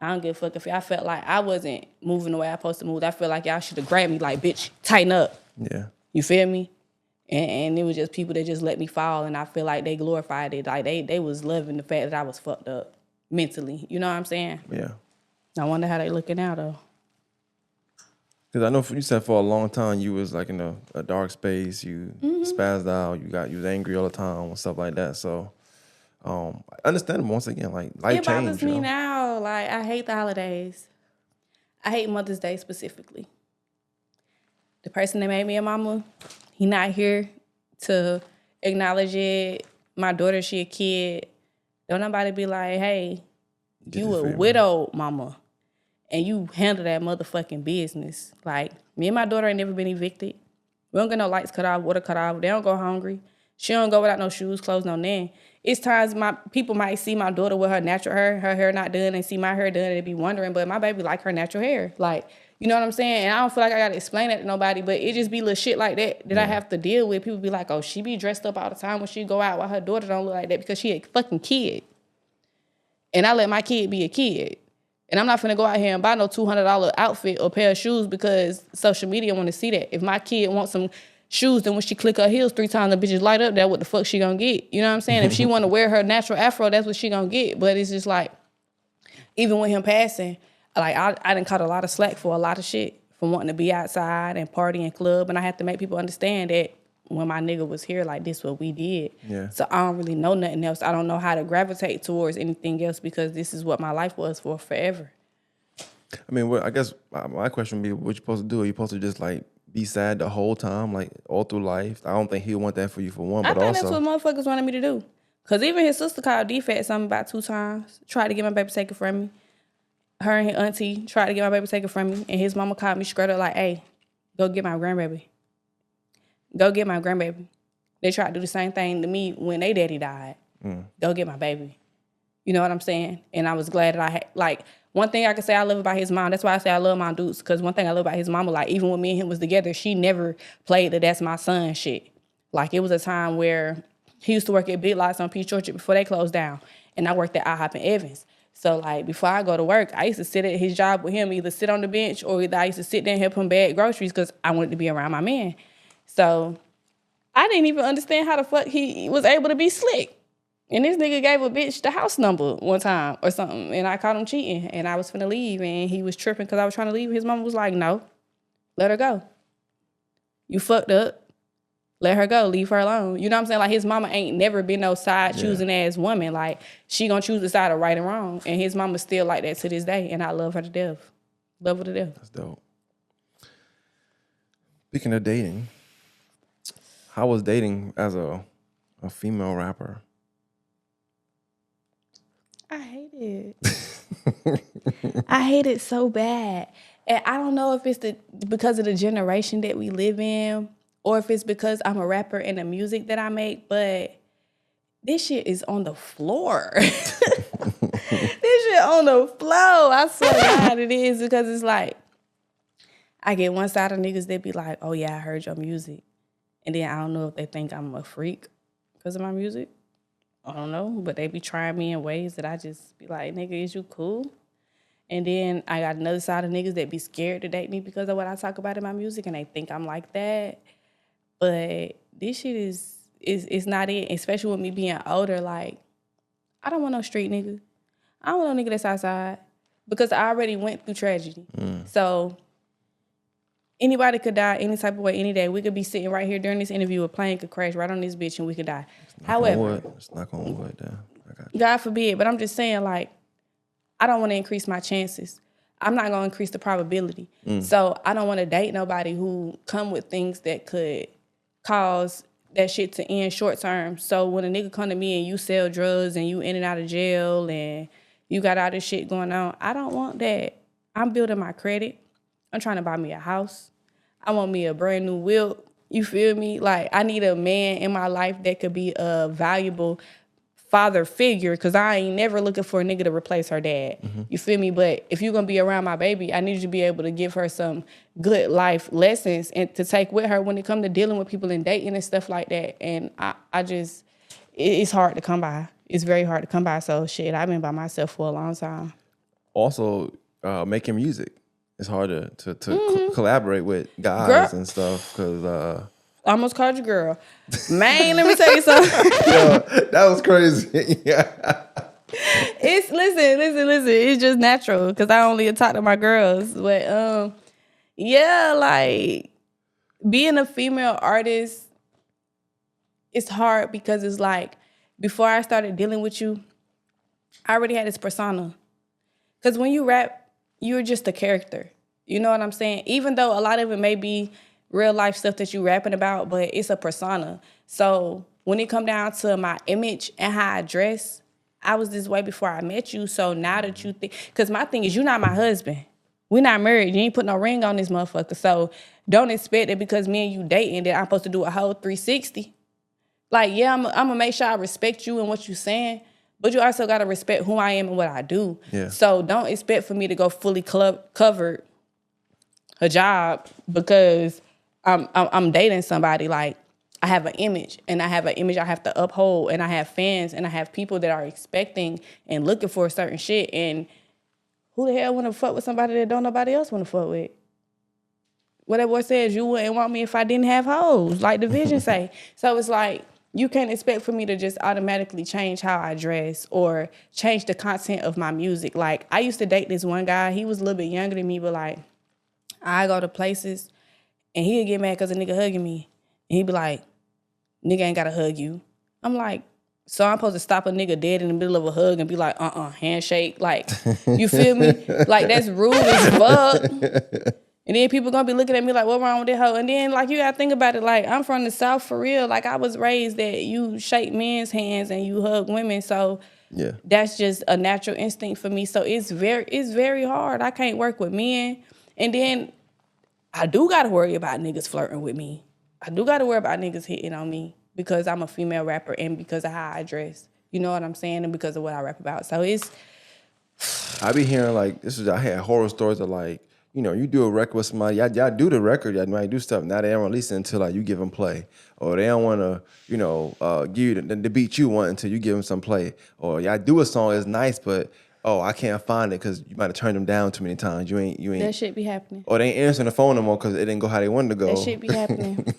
I don't give a fuck if I felt like I wasn't moving the way I supposed to move. I feel like y'all should have grabbed me like, bitch, tighten up. Yeah. You feel me? And it was just people that just let me fall, and I feel like they glorified it. Like, they was loving the fact that I was fucked up mentally. You know what I'm saying? Yeah. I wonder how they looking now, though. Because I know you said for a long time you was like in a dark space. You spazzed out. You was angry all the time and stuff like that. So, understandable once again. Like, life it change. Bothers me now. Like, I hate the holidays. I hate Mother's Day specifically. The person that made me a mama, he not here to acknowledge it, my daughter, she a kid. Don't nobody be like, hey, you a fair, widowed mama. And you handle that motherfucking business. Like, me and my daughter ain't never been evicted. We don't get no lights cut off, water cut off. They don't go hungry. She don't go without no shoes, clothes, no nothing. It's times my people might see my daughter with her natural her hair not done, and see my hair done, and they be wondering, but my baby like her natural hair. Like, you know what I'm saying? And I don't feel like I gotta explain that to nobody, but it just be little shit like that I have to deal with. People be like, oh, she be dressed up all the time when she go out, while her daughter don't look like that because she a fucking kid. And I let my kid be a kid. And I'm not finna go out here and buy no $200 outfit or pair of shoes because social media want to see that. If my kid wants some shoes, then when she click her heels 3 times, the bitches light up, that's what the fuck she gonna get. You know what I'm saying? If she want to wear her natural afro, that's what she gonna get. But it's just like, even with him passing, like I done caught a lot of slack for a lot of shit, from wanting to be outside and party and club. And I have to make people understand that when my nigga was here, like, this what we did. Yeah. So I don't really know nothing else. I don't know how to gravitate towards anything else because this is what my life was for forever. I mean, I guess my question would be, what you supposed to do? Are you supposed to just like be sad the whole time, like all through life? I don't think he'll want that for you for one, but I think also that's what motherfuckers wanted me to do. Because even his sister called DFAT something about 2 times, tried to get my baby taken from me. Her and his auntie tried to get my baby taken from me, and his mama called me straight up like, hey, go get my grandbaby. Go get my grandbaby. They tried to do the same thing to me when they daddy died. Go get my baby. You know what I'm saying? And I was glad that I had, like, one thing I can say I love about his mom, that's why I say I love my dudes, because one thing I love about his mama, like, even when me and him was together, she never played the that's my son shit. Like, it was a time where he used to work at Big Lots on Peach Orchard before they closed down, and I worked at IHOP in Evans. So, like, before I go to work, I used to sit at his job with him, either sit on the bench or either I used to sit there and help him bag groceries because I wanted to be around my man. So I didn't even understand how the fuck he was able to be slick. And this nigga gave a bitch the house number one time or something, and I caught him cheating, and I was finna leave, and he was tripping because I was trying to leave. His mama was like, no, let her go. You fucked up. Let her go. Leave her alone. You know what I'm saying? Like, his mama ain't never been no side choosing ass woman. Like, she gonna choose the side of right and wrong. And his mama still like that to this day, and I love her to death. Love her to death. That's dope. Speaking of dating, how was dating as a female rapper? I hate it. I hate it so bad. And I don't know if it's because of the generation that we live in or if it's because I'm a rapper and the music that I make, but this shit is on the floor. This shit on the floor. I swear to God it is, because it's like, I get one side of niggas that be like, oh yeah, I heard your music. And then I don't know if they think I'm a freak because of my music. I don't know, but they be trying me in ways that I just be like, nigga, is you cool? And then I got another side of niggas that be scared to date me because of what I talk about in my music, and they think I'm like that. But this shit is not it, especially with me being older. Like, I don't want no street nigga. I don't want no nigga that's outside because I already went through tragedy. So anybody could die any type of way, any day. We could be sitting right here during this interview, a plane could crash right on this bitch and we could die. However, it's not gonna wood down. God forbid, but I'm just saying, like, I don't want to increase my chances. I'm not gonna increase the probability. So I don't want to date nobody who come with things that could cause that shit to end short term. So when a nigga come to me and you sell drugs and you in and out of jail and you got all this shit going on, I don't want that. I'm building my credit. I'm trying to buy me a house. I want me a brand new wheel. You feel me? Like, I need a man in my life that could be a valuable father figure, because I ain't never looking for a nigga to replace her dad. You feel me? But if you're going to be around my baby, I need you to be able to give her some good life lessons and to take with her when it comes to dealing with people and dating and stuff like that. And I just, it's hard to come by. It's very hard to come by. So shit, I've been by myself for a long time. Also, making music. It's harder to collaborate with guys and stuff because I almost called you girl. Man, let me tell you something. Yo, that was crazy. Yeah. It's listen. It's just natural because I only talk to my girls. But yeah, like, being a female artist, it's hard because it's like, before I started dealing with you, I already had this persona. Because when you rap, you're just a character. You know what I'm saying? Even though a lot of it may be real life stuff that you rapping about, but it's a persona. So when it come down to my image and how I dress, I was this way before I met you. So now that you think, because my thing is, you're not my husband. We're not married. You ain't put no ring on this motherfucker. So don't expect that because me and you dating that I'm supposed to do a whole 360. Like, yeah, I'm gonna make sure I respect you and what you saying, but you also gotta respect who I am and what I do. Yeah. So don't expect for me to go fully covered hijab because I'm dating somebody. Like, I have an image, and I have an image I have to uphold, and I have fans, and I have people that are expecting and looking for a certain shit. And who the hell want to fuck with somebody that don't nobody else want to fuck with? What that boy says, you wouldn't want me if I didn't have hoes, like the vision say. So it's like, you can't expect for me to just automatically change how I dress or change the content of my music. Like, I used to date this one guy. He was a little bit younger than me, but like, I go to places and he'd get mad because a nigga hugging me. And he'd be like, nigga ain't got to hug you. I'm like, so I'm supposed to stop a nigga dead in the middle of a hug and be like, handshake. Like, you feel me? Like, that's rude as fuck. And then people gonna be looking at me like, what wrong with that hoe? And then, like, you gotta think about it, like, I'm from the South for real. Like, I was raised that you shake men's hands and you hug women. So Yeah. that's just a natural instinct for me. So it's very hard. I can't work with men. And then I do gotta worry about niggas flirting with me. I do gotta worry about niggas hitting on me because I'm a female rapper and because of how I dress. You know what I'm saying? And because of what I rap about. So it's... I be hearing, like, I had horror stories of, like, you know, you do a record with somebody, y'all do the record, y'all might do stuff. Now they don't release it until, like, you give them play. Or they don't want to, you know, give you the beat you want until you give them some play. Or y'all do a song, it's nice, but, I can't find it because you might have turned them down too many times. You ain't. That shit be happening. Or they ain't answering the phone no more because it didn't go how they wanted to go. That shit be happening.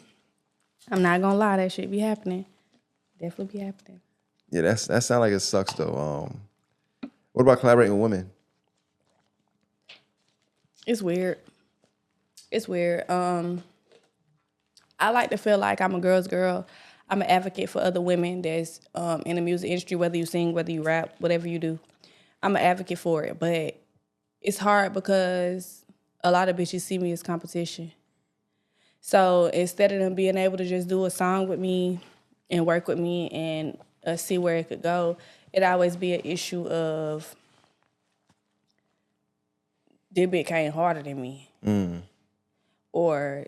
I'm not gonna lie, that shit be happening. Definitely be happening. Yeah, that sounds like it sucks, though. What about collaborating with women? It's weird. It's weird. I like to feel like I'm a girl's girl. I'm an advocate for other women that's in the music industry, whether you sing, whether you rap, whatever you do. I'm an advocate for it. But it's hard because a lot of bitches see me as competition. So instead of them being able to just do a song with me and work with me and see where it could go, it always be an issue of this bitch came harder than me. Or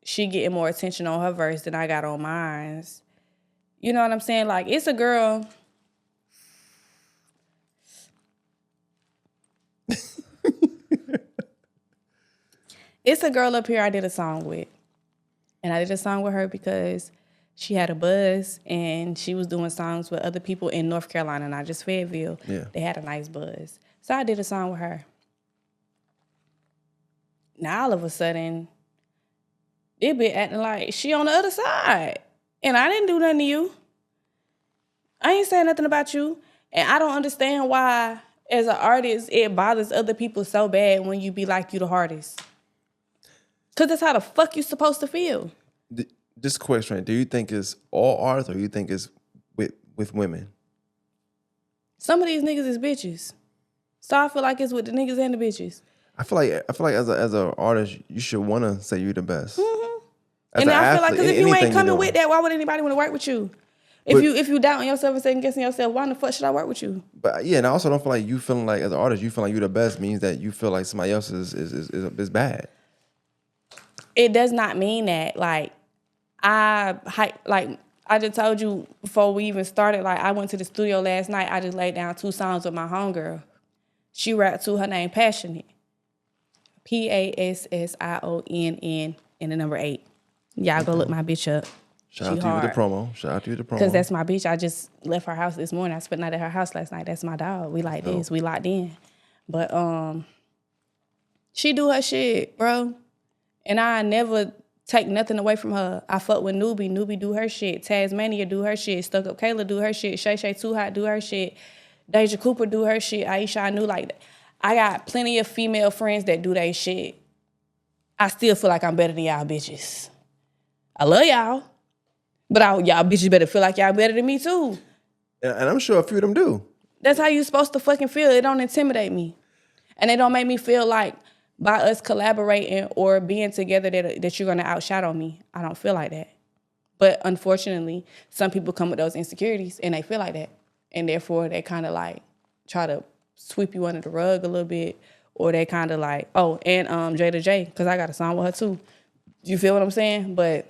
she getting more attention on her verse than I got on mine. You know what I'm saying? Like, it's a girl. It's a girl up here I did a song with. And I did a song with her because she had a buzz and she was doing songs with other people in North Carolina, not just Fayetteville. Yeah. They had a nice buzz. So I did a song with her. Now all of a sudden, they be acting like she on the other side. And I didn't do nothing to you. I ain't saying nothing about you. And I don't understand why, as an artist, it bothers other people so bad when you be like you the hardest. Because that's how the fuck you supposed to feel. Just a question, do you think it's all artists or you think it's with women? Some of these niggas is bitches. So I feel like it's with the niggas and the bitches. I feel like as an artist, you should want to say you're the best. Mm-hmm. And I feel like, because if you ain't coming with that, why would anybody want to work with you? If you doubting yourself and second guessing yourself, why in the fuck should I work with you? But yeah, and I also don't feel like you feeling like, as an artist, you feel like you're the best means that you feel like somebody else is bad. It does not mean that. Like, I just told you before we even started, like, I went to the studio last night. I just laid down 2 songs with my homegirl. She rapped to her name Passionate. PASSIONN and the number 8. Y'all go look my bitch up. Shout out to you with the promo. Because that's my bitch. I just left her house this morning. I spent the night at her house last night. That's my dog. We like this. We locked in. But she do her shit, bro. And I never take nothing away from her. I fuck with Newbie. Newbie do her shit. Tasmania do her shit. Stuck Up Kayla do her shit. Shay Shay Too Hot do her shit. Deja Cooper do her shit. Aisha I knew like that. I got plenty of female friends that do their shit. I still feel like I'm better than y'all bitches. I love y'all. But y'all bitches better feel like y'all better than me too. And I'm sure a few of them do. That's how you supposed to fucking feel. It don't intimidate me. And it don't make me feel like by us collaborating or being together that you're going to outshadow me. I don't feel like that. But unfortunately, some people come with those insecurities and they feel like that. And therefore, they kind of like try to sweep you under the rug a little bit. Or they kind of like, oh, and Jada J, because I got a song with her too. You feel what I'm saying? But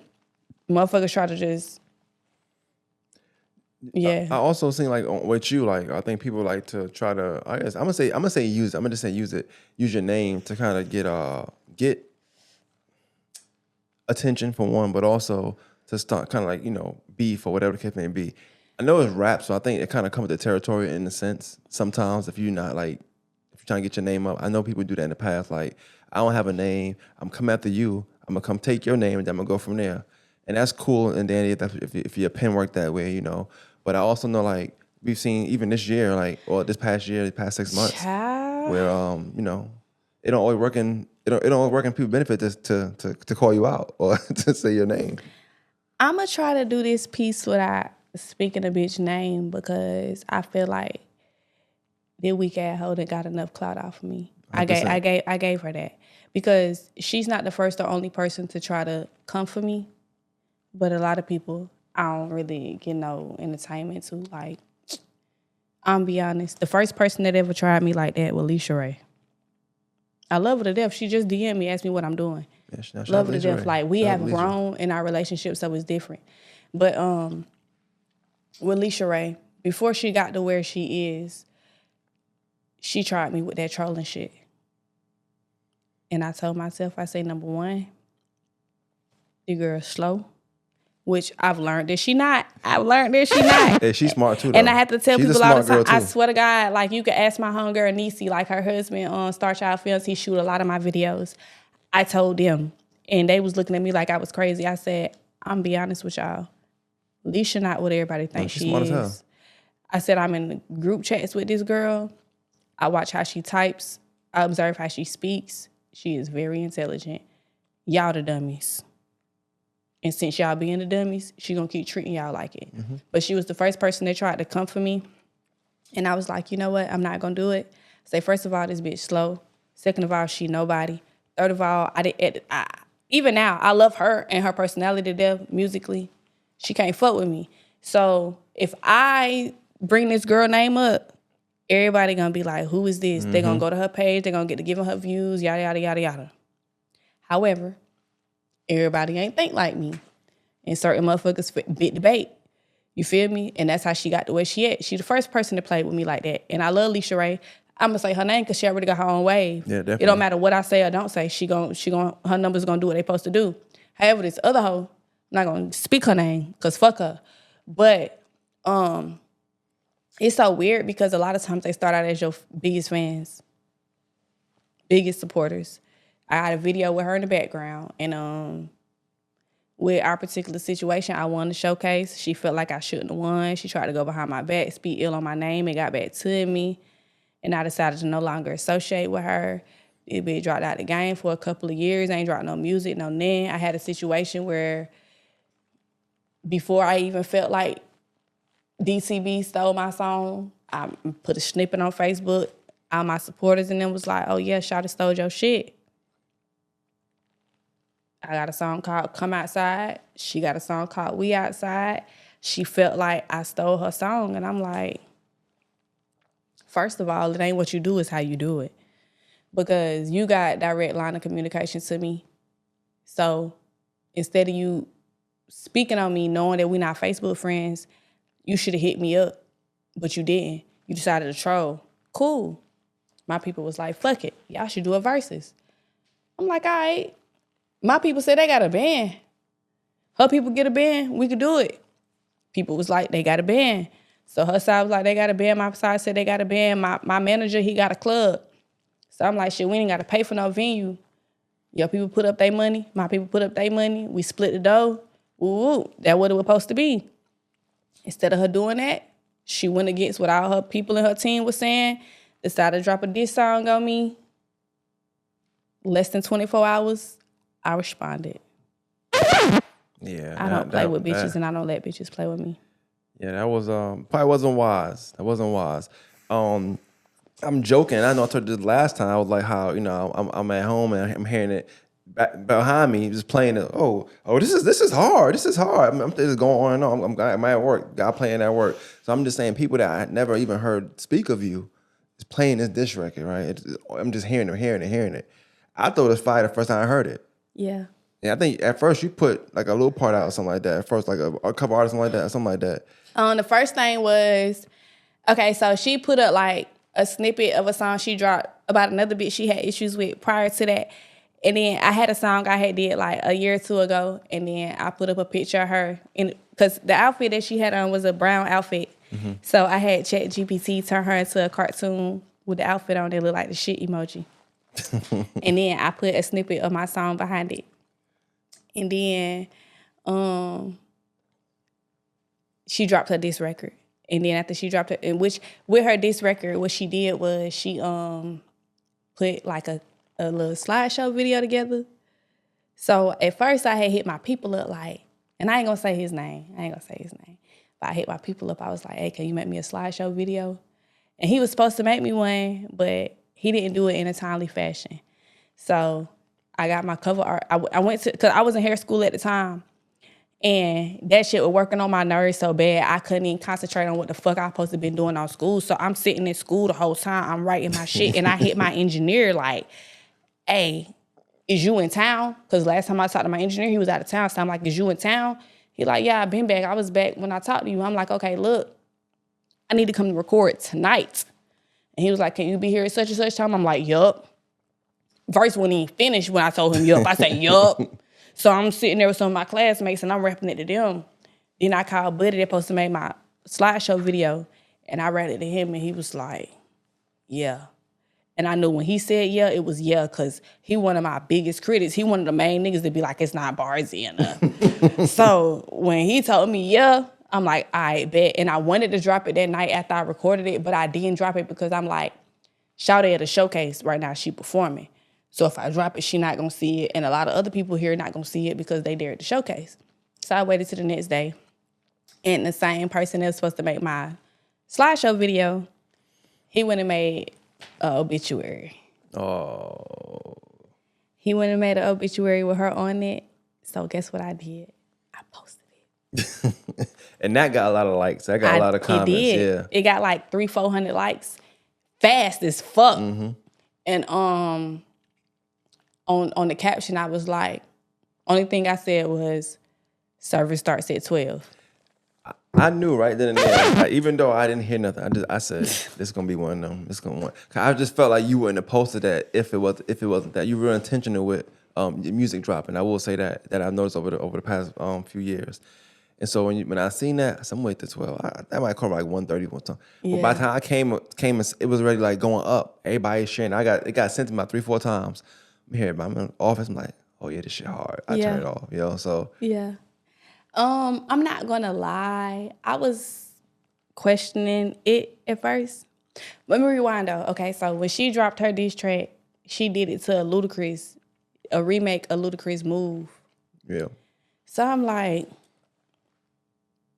motherfuckers try to just, yeah. I also seen like with you, like I think people like to try to. I guess I'm gonna say use it. I'm gonna just say use it. Use your name to kind of get attention for one, but also to start kind of like beef or whatever the case may be. I know it's rap, so I think it kind of comes with the territory in a sense. Sometimes if you're not like if you're trying to get your name up, I know people do that in the past. Like I don't have a name, I'm coming after you. I'm gonna come take your name and then I'm gonna go from there. And that's cool and dandy if your pen work that way, But I also know like we've seen even this year, like or this past year, the past 6 months, Child. where it don't always work in people's benefit to call you out or to say your name. I'm going to try to do this piece without speaking a bitch name because I feel like that weak ass hoe that got enough clout off of me. I gave her that because she's not the first or only person to try to come for me, but a lot of people I don't really get no entertainment to. Like, I'm be honest, the first person that ever tried me like that was Leisha Ray. I love her to death. She just DM'd me, asked me what I'm doing. Yeah, love her to death. Like, we have grown in our relationship, so it's different. But with Leisha Ray, before she got to where she is, she tried me with that trolling shit. And I told myself, I say, number one, the girl's slow, which I've learned that she not. Hey, she's smart too, though. And I have to tell people all the time, I too. swear to God, like you can ask my homegirl Niecy, like her husband on Star Child Films, he shoot a lot of my videos. I told them, and they was looking at me like I was crazy. I said, I'm be honest with y'all. Leisha not what everybody thinks she smart is. as hell. I said, I'm in group chats with this girl. I watch how she types. I observe how she speaks. She is very intelligent. Y'all the dummies. And since y'all being the dummies, she gonna keep treating y'all like it. Mm-hmm. But she was the first person that tried to come for me. And I was like, you know what? I'm not gonna do it. Say, first of all, this bitch slow. Second of all, she nobody. Third of all, even now, I love her and her personality to death musically. She can't fuck with me. So if I bring this girl name up, everybody gonna be like, who is this? Mm-hmm. They're gonna go to her page. They're gonna get to giving her views, yada, yada, yada, yada. However, everybody ain't think like me. And certain motherfuckers bit the bait. You feel me? And that's how she got to where she at. She the first person to play with me like that. And I love Leisha Ray. I'm gonna say her name because she already got her own wave. Yeah, definitely. It don't matter what I say or don't say. Her numbers gonna do what they supposed to do. However, this other hoe, I'm not gonna speak her name because fuck her. But it's so weird because a lot of times they start out as your biggest fans, biggest supporters. I had a video with her in the background, and with our particular situation, I won the showcase. She felt like I shouldn't have won. She tried to go behind my back, speak ill on my name, and got back to me. And I decided to no longer associate with her. It bitch dropped out the game for a couple of years. I ain't dropped no music, no none. I had a situation where before I even felt like DCB stole my song, I put a snippet on Facebook. All my supporters and them was like, oh yeah, Shawty stole your shit. I got a song called Come Outside. She got a song called We Outside. She felt like I stole her song. And I'm like, first of all, it ain't what you do, it's how you do it. Because you got direct line of communication to me. So instead of you speaking on me, knowing that we're not Facebook friends, you should have hit me up. But you didn't. You decided to troll. Cool. My people was like, fuck it. Y'all should do a versus. I'm like, all right. My people said they got a band. Her people get a band, we could do it. People was like, they got a band. So her side was like, they got a band. My side said they got a band. My manager, he got a club. So I'm like, shit, we ain't got to pay for no venue. Your people put up their money. My people put up their money. We split the dough. Ooh, that's what it was supposed to be. Instead of her doing that, she went against what all her people and her team was saying, decided to drop a diss song on me. Less than 24 hours, I responded. Yeah. I don't play with bitches and I don't let bitches play with me. Yeah, that was probably wasn't wise. That wasn't wise. I'm joking. I know I told you this last time. I was like, how I'm at home and I'm hearing it. behind me, just playing it. Oh, this is hard. This is hard. I'm just going on and on. I'm at work. God playing at work. So I'm just saying, people that I never even heard speak of you is playing this diss record, right? I'm just hearing it. I thought it was fire the first time I heard it. Yeah. Yeah, I think at first you put like a little part out or something like that. At first, like a couple artists, something like that, something like that. The first thing was, okay, so she put up like a snippet of a song she dropped about another bitch she had issues with prior to that. And then I had a song I had did like a year or two ago, and then I put up a picture of her, because the outfit that she had on was a brown outfit. Mm-hmm. So I had ChatGPT turn her into a cartoon with the outfit on that looked like the shit emoji. And then I put a snippet of my song behind it. And then she dropped her diss record. And then after she dropped it, with her diss record, what she did was she put like a little slideshow video together. So at first I had hit my people up like, and I ain't gonna say his name. But I hit my people up. I was like, hey, can you make me a slideshow video? And he was supposed to make me one, but he didn't do it in a timely fashion. So I got my cover art. I went to, because I was in hair school at the time, and that shit was working on my nerves so bad I couldn't even concentrate on what the fuck I supposed to been doing on school. So I'm sitting in school the whole time. I'm writing my shit, and I hit my engineer like, hey, is you in town? Because last time I talked to my engineer, he was out of town. So I'm like, is you in town? He like, yeah, I've been back. I was back when I talked to you. I'm like, okay, look, I need to come to record tonight. And he was like, can you be here at such and such time? I'm like, yup. Verse wasn't even finished when I told him yup. I said, yup. So I'm sitting there with some of my classmates, and I'm rapping it to them. Then I called Buddy, they're supposed to make my slideshow video, and I read it to him, and he was like, yeah. And I knew when he said yeah, it was yeah, because he one of my biggest critics. He one of the main niggas that be like, it's not Barzy enough. So when he told me yeah, I'm like, I bet. And I wanted to drop it that night after I recorded it, but I didn't drop it because I'm like, Shawty at a showcase right now, she performing. So if I drop it, she not gonna see it. And a lot of other people here not gonna see it because they there at the showcase. So I waited till the next day. And the same person that was supposed to make my slideshow video, he went and made an obituary. Oh. He went and made an obituary with her on it. So guess what I did? I posted it. And that got a lot of likes. That got a lot of comments. It did. Yeah. It got like 300-400 likes. Fast as fuck. Mm-hmm. And on the caption, I was like, only thing I said was, service starts at 12. I knew right then and there, even though I didn't hear nothing, I said, this is gonna be one of them. This gonna one. I just felt like you wouldn't have posted that if it wasn't that. You were intentional with your music dropping. I will say that I've noticed over the past few years. And so when I seen that, I said, I'm wait to 12. That might come like 1:30 one time. Yeah. But by the time I came, it was already like going up. Everybody sharing. It got sent to me about 3-4 times. I'm here, I'm in the office. I'm like, oh yeah, this shit hard. I turn it off, So yeah. I'm not gonna lie. I was questioning it at first. Let me rewind though. Okay, so when she dropped her diss track, she did it to a remake of Ludacris Move. Yeah. So I'm like,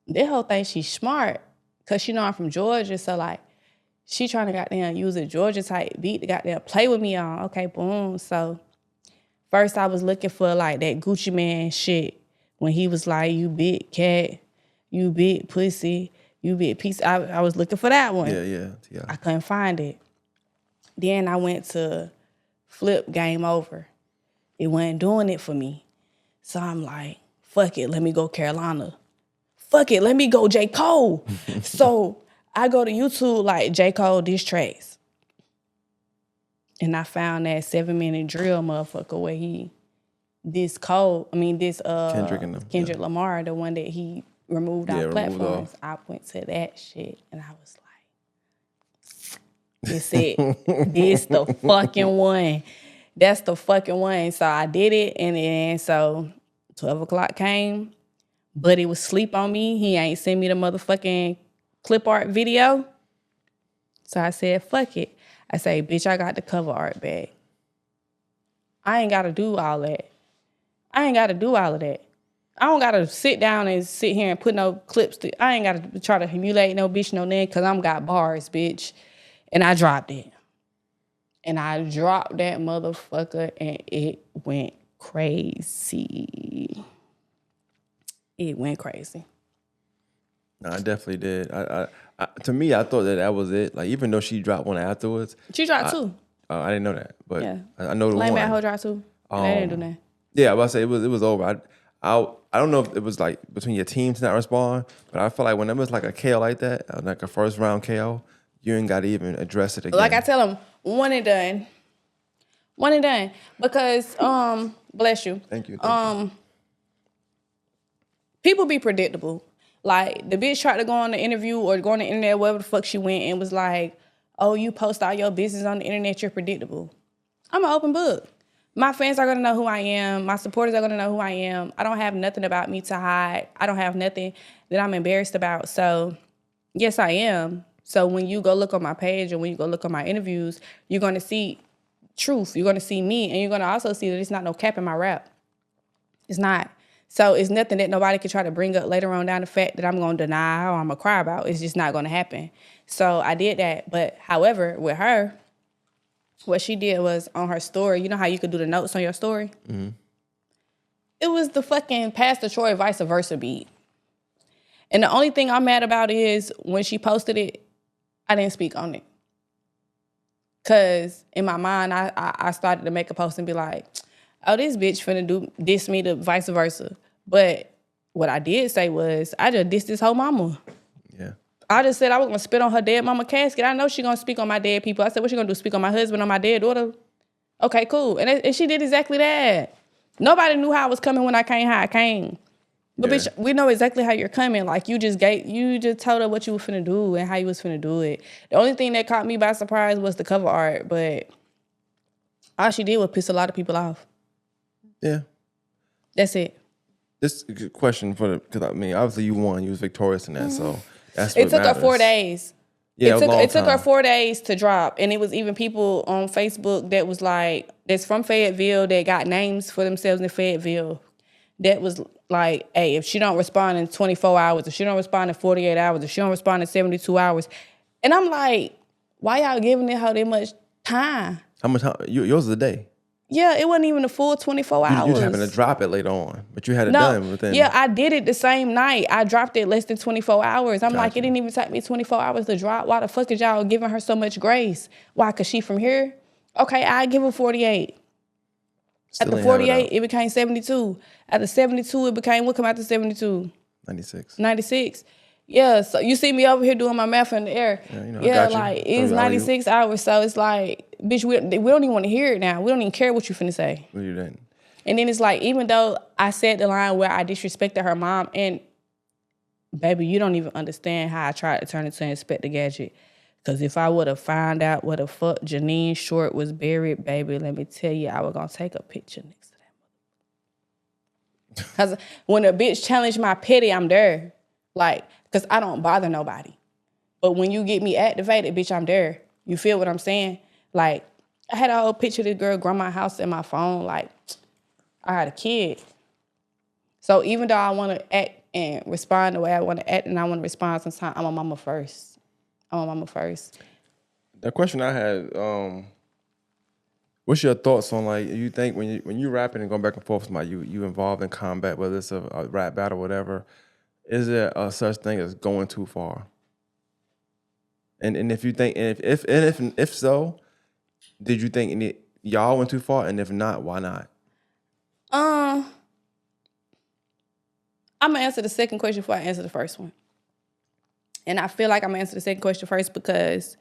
that whole thing, she's smart. Cause she know I'm from Georgia, so like, she trying to goddamn use a Georgia type beat to goddamn play with me on. Okay, boom. So first I was looking for like that Gucci Man shit. When he was like, you big cat, you big pussy, you big piece. I was looking for that one. Yeah. I couldn't find it. Then I went to Flip Game Over. It wasn't doing it for me. So I'm like, fuck it, let me go Carolina. Fuck it, let me go J. Cole. So I go to YouTube like J. Cole diss tracks. And I found that 7-minute drill motherfucker where he... Kendrick Lamar, the one that he removed off platforms. I went to that shit and I was like, this it. This the fucking one. That's the fucking one. So I did it, and then so 12 o'clock came, Buddy was sleep on me. He ain't send me the motherfucking clip art video. So I said, fuck it. I say, bitch, I got the cover art back. I ain't gotta do all that. I ain't got to do all of that. I don't got to sit down and sit here and put no clips. I ain't got to try to humiliate no bitch, no nigga, because I'm got bars, bitch. And I dropped it. And I dropped that motherfucker, and it went crazy. It went crazy. No, I definitely did. To me, I thought that was it. Like, even though she dropped one afterwards. She dropped two. I didn't know that, but Yeah. I know the Lame one. Bad Hoe dropped two. And they didn't do that. Yeah, I was about to say it was over. I don't know if it was like between your teams not respond, but I feel like whenever it's like a KO like that, like a first round KO, you ain't got to even address it again. Like I tell them, one and done. One and done. Because, bless you. Thank you. People be predictable. Like, the bitch tried to go on the interview or go on the internet, wherever the fuck she went, and was like, oh, you post all your business on the internet, you're predictable. I'm an open book. My fans are going to know who I am. My supporters are going to know who I am. I don't have nothing about me to hide. I don't have nothing that I'm embarrassed about. So, yes, I am. So when you go look on my page or when you go look on my interviews, you're going to see truth. You're going to see me, and you're going to also see that it's not no cap in my rap. It's not. So it's nothing that nobody can try to bring up later on down the fact that I'm going to deny or I'm going to cry about. It's just not going to happen. So I did that. But however, with her, what she did was on her story, you know how you could do the notes on your story? Mm-hmm. It was the fucking Pastor Troy vice versa beat. And the only thing I'm mad about is when she posted it, I didn't speak on it. Because in my mind, I started to make a post and be like, oh, this bitch finna diss me the vice versa. But what I did say was, I just dissed this whole mama. Yeah. I just said I was going to spit on her dead mama casket. I know she going to speak on my dead people. I said, what she going to do, speak on my husband, on my dead daughter? Okay, cool. And she did exactly that. Nobody knew how I was coming when I came how I came. But bitch, we know exactly how you're coming. Like, you just told her what you were finna do and how you was finna do it. The only thing that caught me by surprise was the cover art, but all she did was piss a lot of people off. Yeah. That's it. This question because I mean, obviously you won. You was victorious in that, so that's what it took matters. Her 4 days. Yeah, it took her 4 days to drop, and it was even people on Facebook that was like, that's from Fayetteville that got names for themselves in Fayetteville. That was like, hey, if she don't respond in 24 hours, if she don't respond in 48 hours, if she don't respond in 72 hours, and I'm like, why y'all giving her that much time? How much time? Yours is a day. Yeah, it wasn't even a full 24 hours. You just happened to drop it later on, but you had it done within. Yeah, I did it the same night. I dropped it less than 24 hours. I'm like, it didn't even take me 24 hours to drop. Why the fuck is y'all giving her so much grace? Why? Because she from here? Okay, I give her 48. Still after 48, it became 72. After 72, it became, what come after 72? 96. Yeah, so you see me over here doing my math in the air. Yeah, like, it's 96 hours, so it's like, bitch, we don't even want to hear it now. We don't even care what you finna say. Well, you didn't. And then it's like, even though I said the line where I disrespected her mom, and baby, you don't even understand how I tried to turn it to Inspector Gadget. Because if I would have found out what the fuck Janine Short was buried, baby, let me tell you, I was going to take a picture next to that mother. Because when a bitch challenged my petty, I'm there. Like, because I don't bother nobody. But when you get me activated, bitch, I'm there. You feel what I'm saying? Like, I had a whole picture of this girl, grandma's house in my phone. Like, I had a kid. So even though I want to act and respond the way I want to act and I want to respond sometimes, I'm a mama first. The question I had, what's your thoughts on, like, you think when you rapping and going back and forth with somebody, you involved in combat, whether it's a rap battle or whatever, is there a such thing as going too far? And if you think, and if so, did you think y'all went too far? And if not, why not? I'm gonna answer the second question before I answer the first one. And I feel like I'm gonna answer the second question first because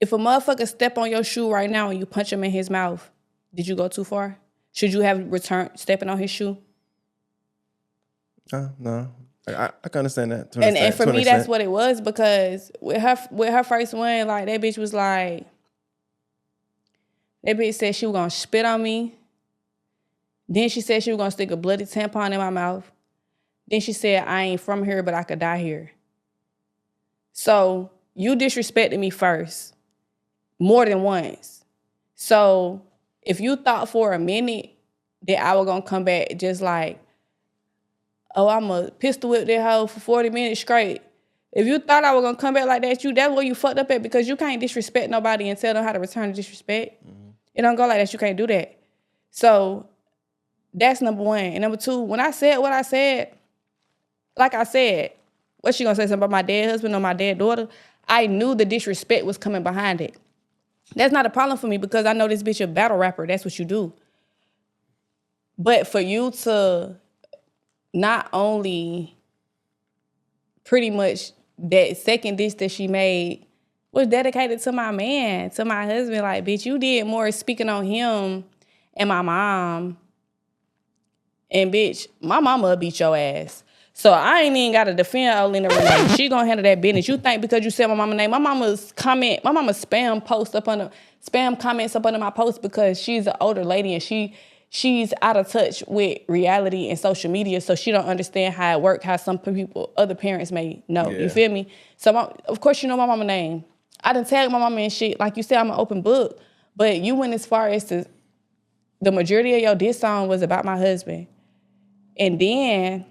if a motherfucker step on your shoe right now and you punch him in his mouth, did you go too far? Should you have returned stepping on his shoe? No. I can understand that. And for me, that's what it was, because with her first one, like, that bitch was like, that bitch said she was gonna spit on me. Then she said she was gonna stick a bloody tampon in my mouth. Then she said, I ain't from here, but I could die here. So you disrespected me first, more than once. So if you thought for a minute that I was gonna come back just like, oh, I'm a pistol whip that hoe for 40 minutes straight. If you thought I was gonna come back like that, that's where you fucked up at, because you can't disrespect nobody and tell them how to return the disrespect. Mm-hmm. It don't go like that. You can't do that. So that's number one. And number two, when I said what I said, like I said, what's she gonna say something about my dead husband or my dead daughter? I knew the disrespect was coming behind it. That's not a problem for me because I know this bitch a battle rapper. That's what you do. But for you to not only pretty much that second diss that she made was dedicated to my man, to my husband. Like, bitch, you did more speaking on him and my mom. And bitch, my mama will beat your ass. So I ain't even gotta defend Olena Renee. She gonna handle that business. You think because you said my mama name, my mama's spam comments up under my post because she's an older lady and she's out of touch with reality and social media, so she don't understand how it works, how some people, other parents may know. Yeah. You feel me? So of course you know my mama name. I done tag my mama and shit. Like you said, I'm an open book. But you went as far as to the majority of your diss song was about my husband. And then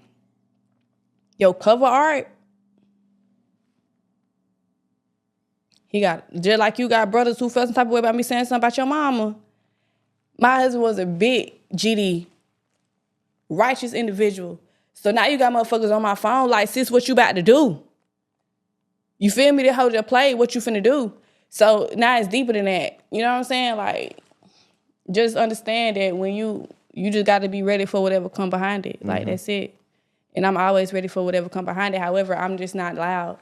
your cover art, he got, just like you got brothers who felt some type of way about me saying something about your mama. My husband was a big GD, righteous individual. So now you got motherfuckers on my phone like, sis, what you about to do? You feel me? They hold your play, what you finna do? So now it's deeper than that. You know what I'm saying? Like, just understand that when you just got to be ready for whatever come behind it. Like, that's it. And I'm always ready for whatever come behind it. However, I'm just not loud.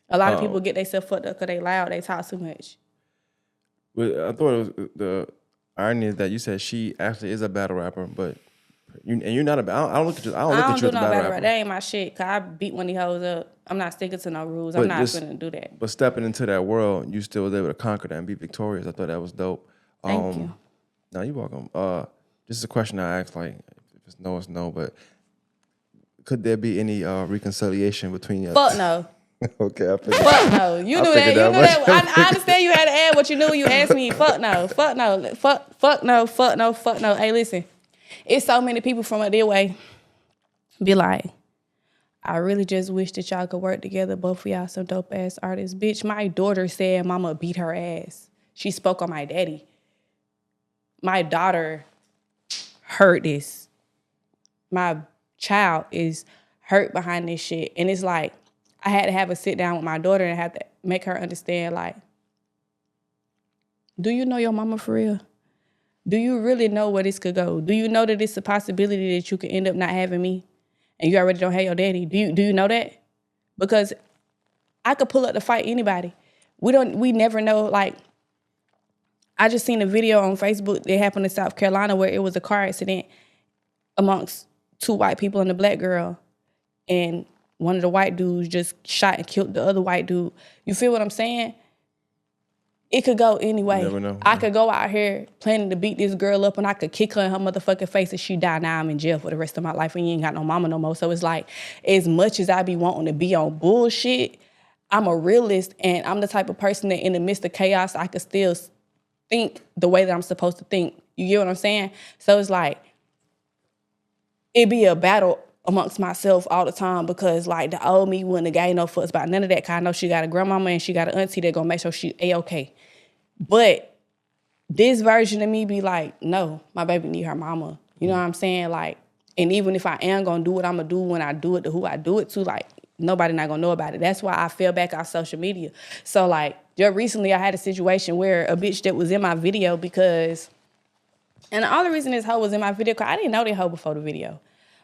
A lot of people get themselves fucked up because they loud. They talk too much. Well, I thought it was the irony is that you said she actually is a battle rapper, but you're not a. I don't look at you. I don't look at you as a battle rapper. That ain't my shit. Cause I beat one of these hoes up. I'm not sticking to no rules. I'm not gonna do that. But stepping into that world, you still was able to conquer that and be victorious. I thought that was dope. Thank you. No, you're welcome. This is a question I asked. Like, if it's no, it's no. But could there be any reconciliation between you? Fuck no. Okay, I figured. Fuck no. You knew that. You knew that. I understand you had to add what you knew when you asked me. Fuck no. Fuck no. Fuck no. Fuck no. Fuck no. Hey, listen. It's so many people from up their way be like, I really just wish that y'all could work together. Both of y'all some dope ass artists. Bitch, my daughter said mama beat her ass. She spoke on my daddy. My daughter heard this. My child is hurt behind this shit. And it's like, I had to have a sit down with my daughter and have to make her understand, like, do you know your mama for real? Do you really know where this could go? Do you know that it's a possibility that you could end up not having me and you already don't have your daddy? Do you know that? Because I could pull up to fight anybody. We never know. Like, I just seen a video on Facebook that happened in South Carolina where it was a car accident amongst two white people and a black girl. And one of the white dudes just shot and killed the other white dude. You feel what I'm saying? It could go any way. You never know. I could go out here planning to beat this girl up and I could kick her in her motherfucking face and she die. Now I'm in jail for the rest of my life and you ain't got no mama no more. So it's like, as much as I be wanting to be on bullshit, I'm a realist and I'm the type of person that in the midst of chaos, I could still think the way that I'm supposed to think. You get what I'm saying? So it's like, it be a battle amongst myself all the time because like the old me wouldn't have gave no fucks about none of that. Cause I know she got a grandmama and she got an auntie that gonna make sure she A-okay. But this version of me be like, no, my baby need her mama. You know what I'm saying? Like, and even if I am gonna do what I'm gonna do when I do it to who I do it to, like nobody not gonna know about it. That's why I fell back off social media. So like just recently I had a situation where a bitch that was in my video because, and the only reason this hoe was in my video, cause I didn't know that hoe before the video.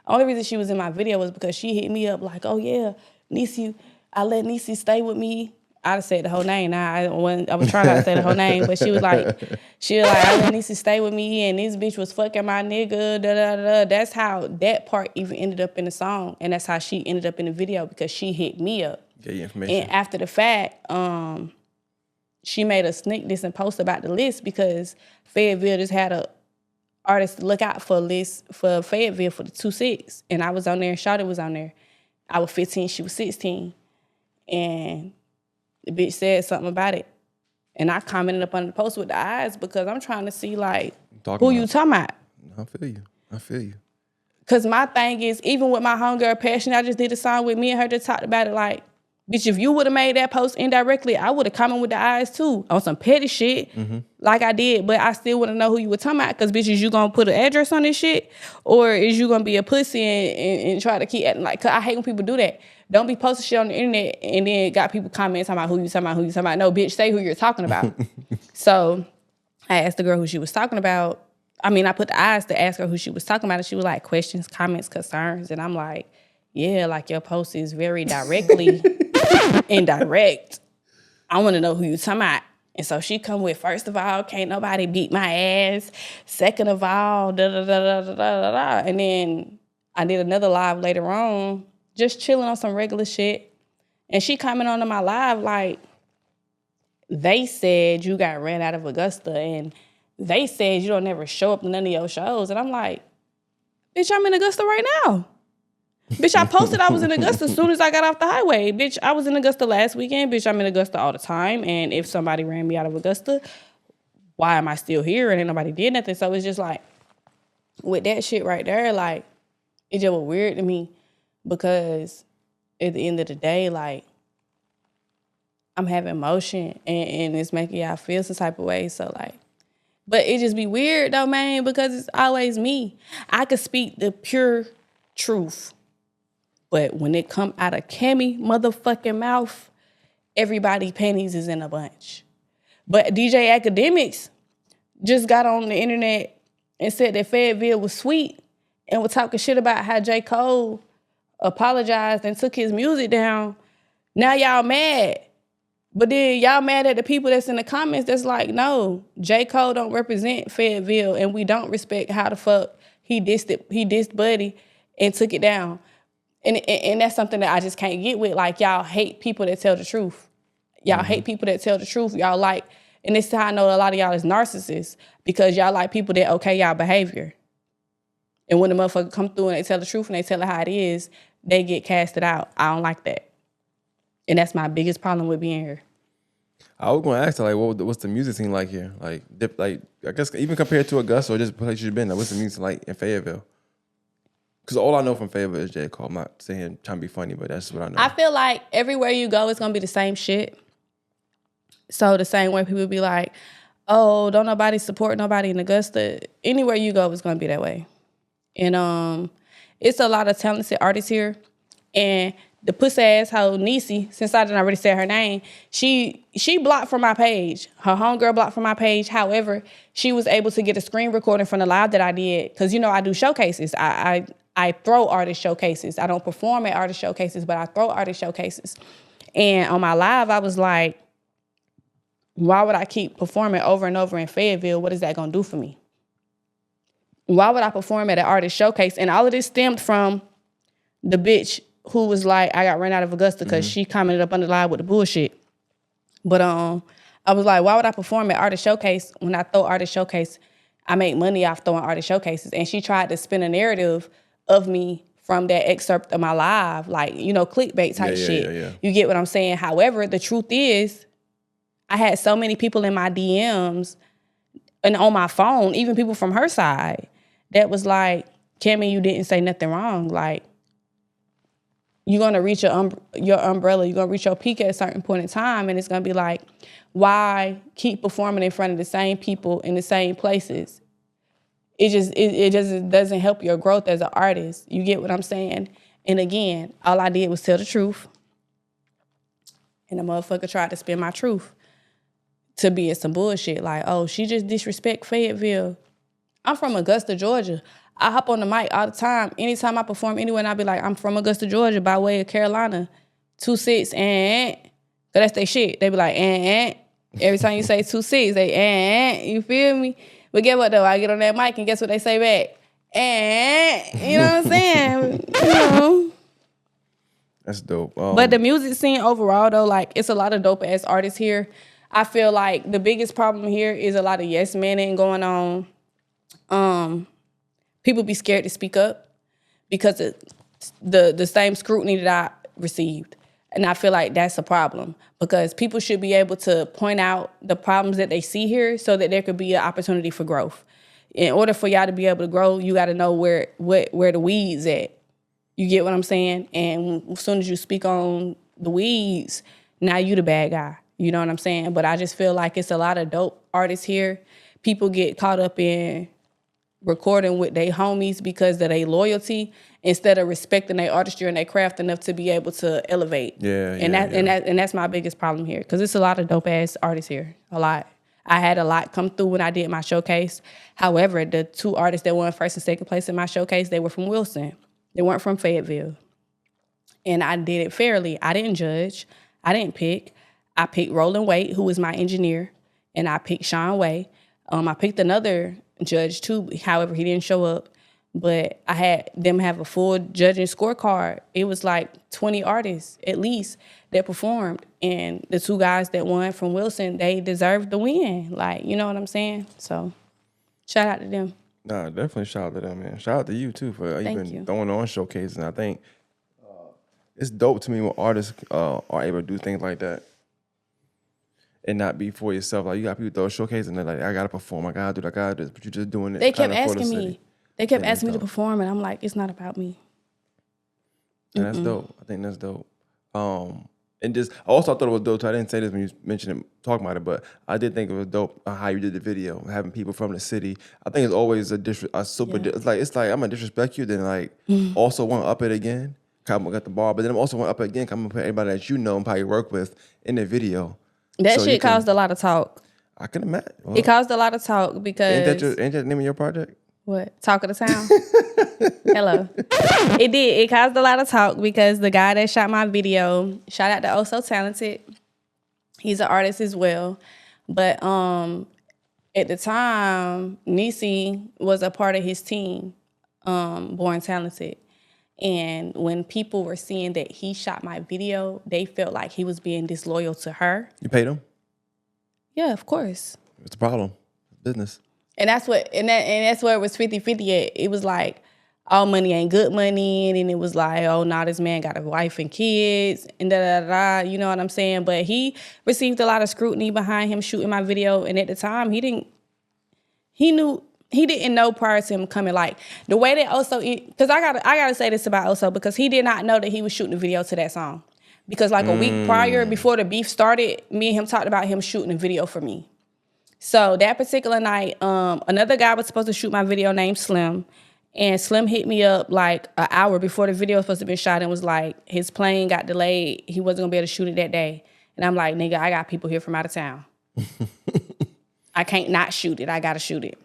Only reason she was in my video was because she hit me up like, oh yeah, Niecy, I let Niecy stay with me. I said the whole name. Now I was trying not to say the whole name, but she was like, I let Niecy stay with me, and this bitch was fucking my nigga. Da da da. That's how that part even ended up in the song, and that's how she ended up in the video because she hit me up. Get your information. And after the fact, she made a sneak diss and post about the list because Fayetteville just had a artists to look out for a list for Fayetteville for the 2-6. And I was on there and Shawty was on there. I was 15, she was 16. And the bitch said something about it. And I commented up on the post with the eyes because I'm trying to see, like, who you talking about? I feel you. Because my thing is, even with my homegirl Passion, I just did a song with me and her that talked about it, like, Bitch, if you would have made that post indirectly, I would have commented with the eyes too on some petty shit like I did, but I still wouldn't know who you were talking about because, bitch, is you gonna put an address on this shit or is you gonna be a pussy and try to keep acting like, cause I hate when people do that. Don't be posting shit on the internet and then got people commenting talking about who you talking about, who you talking about. No, bitch, say who you're talking about. So I asked the girl who she was talking about. I mean, I put the eyes to ask her who she was talking about and she was like, questions, comments, concerns. And I'm like, yeah, like your post is very directly indirect. I want to know who you talking about. And so she come with, first of all, can't nobody beat my ass. Second of all, da da da da da da da. And then I did another live later on, just chilling on some regular shit. And she commented on my live like, they said you got ran out of Augusta and they said you don't ever show up to none of your shows. And I'm like, bitch, I'm in Augusta right now. Bitch, I posted I was in Augusta as soon as I got off the highway. Bitch, I was in Augusta last weekend. Bitch, I'm in Augusta all the time. And if somebody ran me out of Augusta, why am I still here? And ain't nobody did nothing. So it's just like, with that shit right there, like, it just was weird to me because at the end of the day, like, I'm having emotion and it's making y'all feel some type of way. So, like, but it just be weird though, man, because it's always me. I could speak the pure truth. But when it come out of Cammy motherfucking mouth, everybody panties is in a bunch. But DJ Academics just got on the internet and said that Fayetteville was sweet and was talking shit about how J. Cole apologized and took his music down. Now y'all mad. But then y'all mad at the people that's in the comments that's like, no, J. Cole don't represent Fayetteville and we don't respect how the fuck he dissed Buddy and took it down. And that's something that I just can't get with. Like, y'all hate people that tell the truth. Y'all hate people that tell the truth. Y'all like, and this is how I know a lot of y'all is narcissists because y'all like people that okay y'all behavior. And when the motherfucker come through and they tell the truth and they tell it how it is, they get casted out. I don't like that. And that's my biggest problem with being here. I was going to ask her, like, what's the music scene like here? Like, I guess even compared to Augusta or just place you've been, like, what's the music like in Fayetteville? Because all I know from Fayetteville is J. Cole. I'm not saying trying to be funny, but that's what I know. I feel like everywhere you go, it's going to be the same shit. So the same way people be like, oh, don't nobody support nobody in Augusta. Anywhere you go, it's going to be that way. And it's a lot of talented artists here. And the pussy asshole Niecy, since I didn't already say her name, she blocked from my page. Her homegirl blocked from my page. However, she was able to get a screen recording from the live that I did. Because, you know, I do showcases. I throw artist showcases. I don't perform at artist showcases, but I throw artist showcases. And on my live, I was like, why would I keep performing over and over in Fayetteville? What is that going to do for me? Why would I perform at an artist showcase? And all of this stemmed from the bitch who was like, I got ran out of Augusta because she commented up under the live with the bullshit. But I was like, why would I perform at artist showcase when I throw artist showcase? I make money off throwing artist showcases. And she tried to spin a narrative of me from that excerpt of my live, like, you know, clickbait type shit. Yeah. You get what I'm saying? However, the truth is, I had so many people in my DMs and on my phone, even people from her side, that was like, Cammy, you didn't say nothing wrong. Like, you're going to reach your umbrella. You're going to reach your peak at a certain point in time, and it's going to be like, why keep performing in front of the same people in the same places? It just doesn't help your growth as an artist. You get what I'm saying? And again, all I did was tell the truth. And the motherfucker tried to spin my truth to be in some bullshit. Like, oh, she just disrespect Fayetteville. I'm from Augusta, Georgia. I hop on the mic all the time. Anytime I perform anywhere, and I be like, I'm from Augusta, Georgia, by way of Carolina. 2-6, and that's their shit. They be like, and. Every time you say 2-6, they, and. You feel me? But get what, though? I get on that mic, and guess what they say back? And. You know what I'm saying? You know. That's dope. But the music scene overall, though, like, it's a lot of dope-ass artists here. I feel like the biggest problem here is a lot of yes-manning going on. People be scared to speak up because of the same scrutiny that I received. And I feel like that's a problem because people should be able to point out the problems that they see here so that there could be an opportunity for growth. In order for y'all to be able to grow, you got to know where the weeds at. You get what I'm saying? And as soon as you speak on the weeds, now you the bad guy. You know what I'm saying? But I just feel like it's a lot of dope artists here. People get caught up in recording with their homies because of their loyalty instead of respecting their artistry and their craft enough to be able to elevate. And that's my biggest problem here, because it's a lot of dope ass artists here. A lot. I had a lot come through when I did my showcase. However, the 2 artists that won first and second place in my showcase, they were from Wilson. They weren't from Fayetteville. And I did it fairly. I didn't judge. I didn't pick. I picked Roland Waite, who was my engineer, and I picked Sean Way. I picked another judge too. However, he didn't show up. But I had them have a full judging scorecard. It was like 20 artists at least that performed. And the 2 guys that won from Wilson, they deserved the win. Like, you know what I'm saying? So shout out to them. Nah, definitely shout out to them, man. Shout out to you too for even throwing on showcases. And I think it's dope to me when artists are able to do things like that and not be for yourself. Like, you got people throw a showcase and they're like, I gotta perform, I gotta do that, I gotta do this, but you're just doing it. They kept asking me. They kept asking me to perform, and I'm like, it's not about me. And that's dope. I think that's dope. And just, I also thought it was dope too. I didn't say this when you mentioned it, talking about it, but I did think it was dope how you did the video, having people from the city. I think it's always it's like I'm gonna disrespect you, then like also want to up it again. I'm gonna get the bar, but then I'm also want to up it again. I'm gonna put everybody that you know and probably work with in the video. That shit caused a lot of talk. I can imagine. Well, it caused a lot of talk because ain't that the name of your project? What? Talk of the Town? Hello. It did. It caused a lot of talk because the guy that shot my video, shout out to Oh So Talented. He's an artist as well. But at the time, Nisi was a part of his team, Born Talented. And when people were seeing that he shot my video, they felt like he was being disloyal to her. You paid him? Yeah, of course. What's the problem? Business. And that's what, and that's where it was 50-50 at. It was like, all money ain't good money. And then it was like, oh, now this man got a wife and kids and da-da-da-da. You know what I'm saying? But he received a lot of scrutiny behind him shooting my video. And at the time, he didn't know prior to him coming, like, the way that Oso, because I gotta say this about Oso, because he did not know that he was shooting a video to that song. Because like a week prior, before the beef started, me and him talked about him shooting a video for me. So that particular night, another guy was supposed to shoot my video named Slim. And Slim hit me up like an hour before the video was supposed to be shot and was like, his plane got delayed. He wasn't gonna be able to shoot it that day. And I'm like, nigga, I got people here from out of town. I can't not shoot it. I gotta shoot it.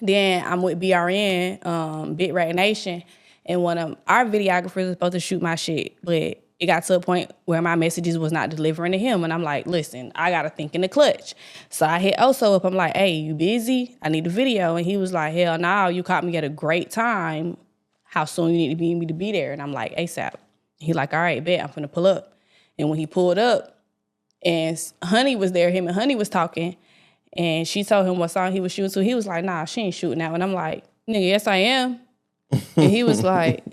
Then I'm with BRN, Big Rat Nation, and one of our videographers was supposed to shoot my shit, but it got to a point where my messages was not delivering to him, and I'm like, listen, I gotta think in the clutch. So I hit Oso up. I'm like, hey, you busy? I need a video. And he was like, hell no, you caught me at a great time. How soon you need me to be there? And I'm like, ASAP. He like, all right, bet, I'm finna pull up. And when he pulled up, and Honey was there, him and Honey was talking, and she told him what song he was shooting to. He was like, nah, she ain't shooting that one. I'm like, nigga, yes, I am. And he was like,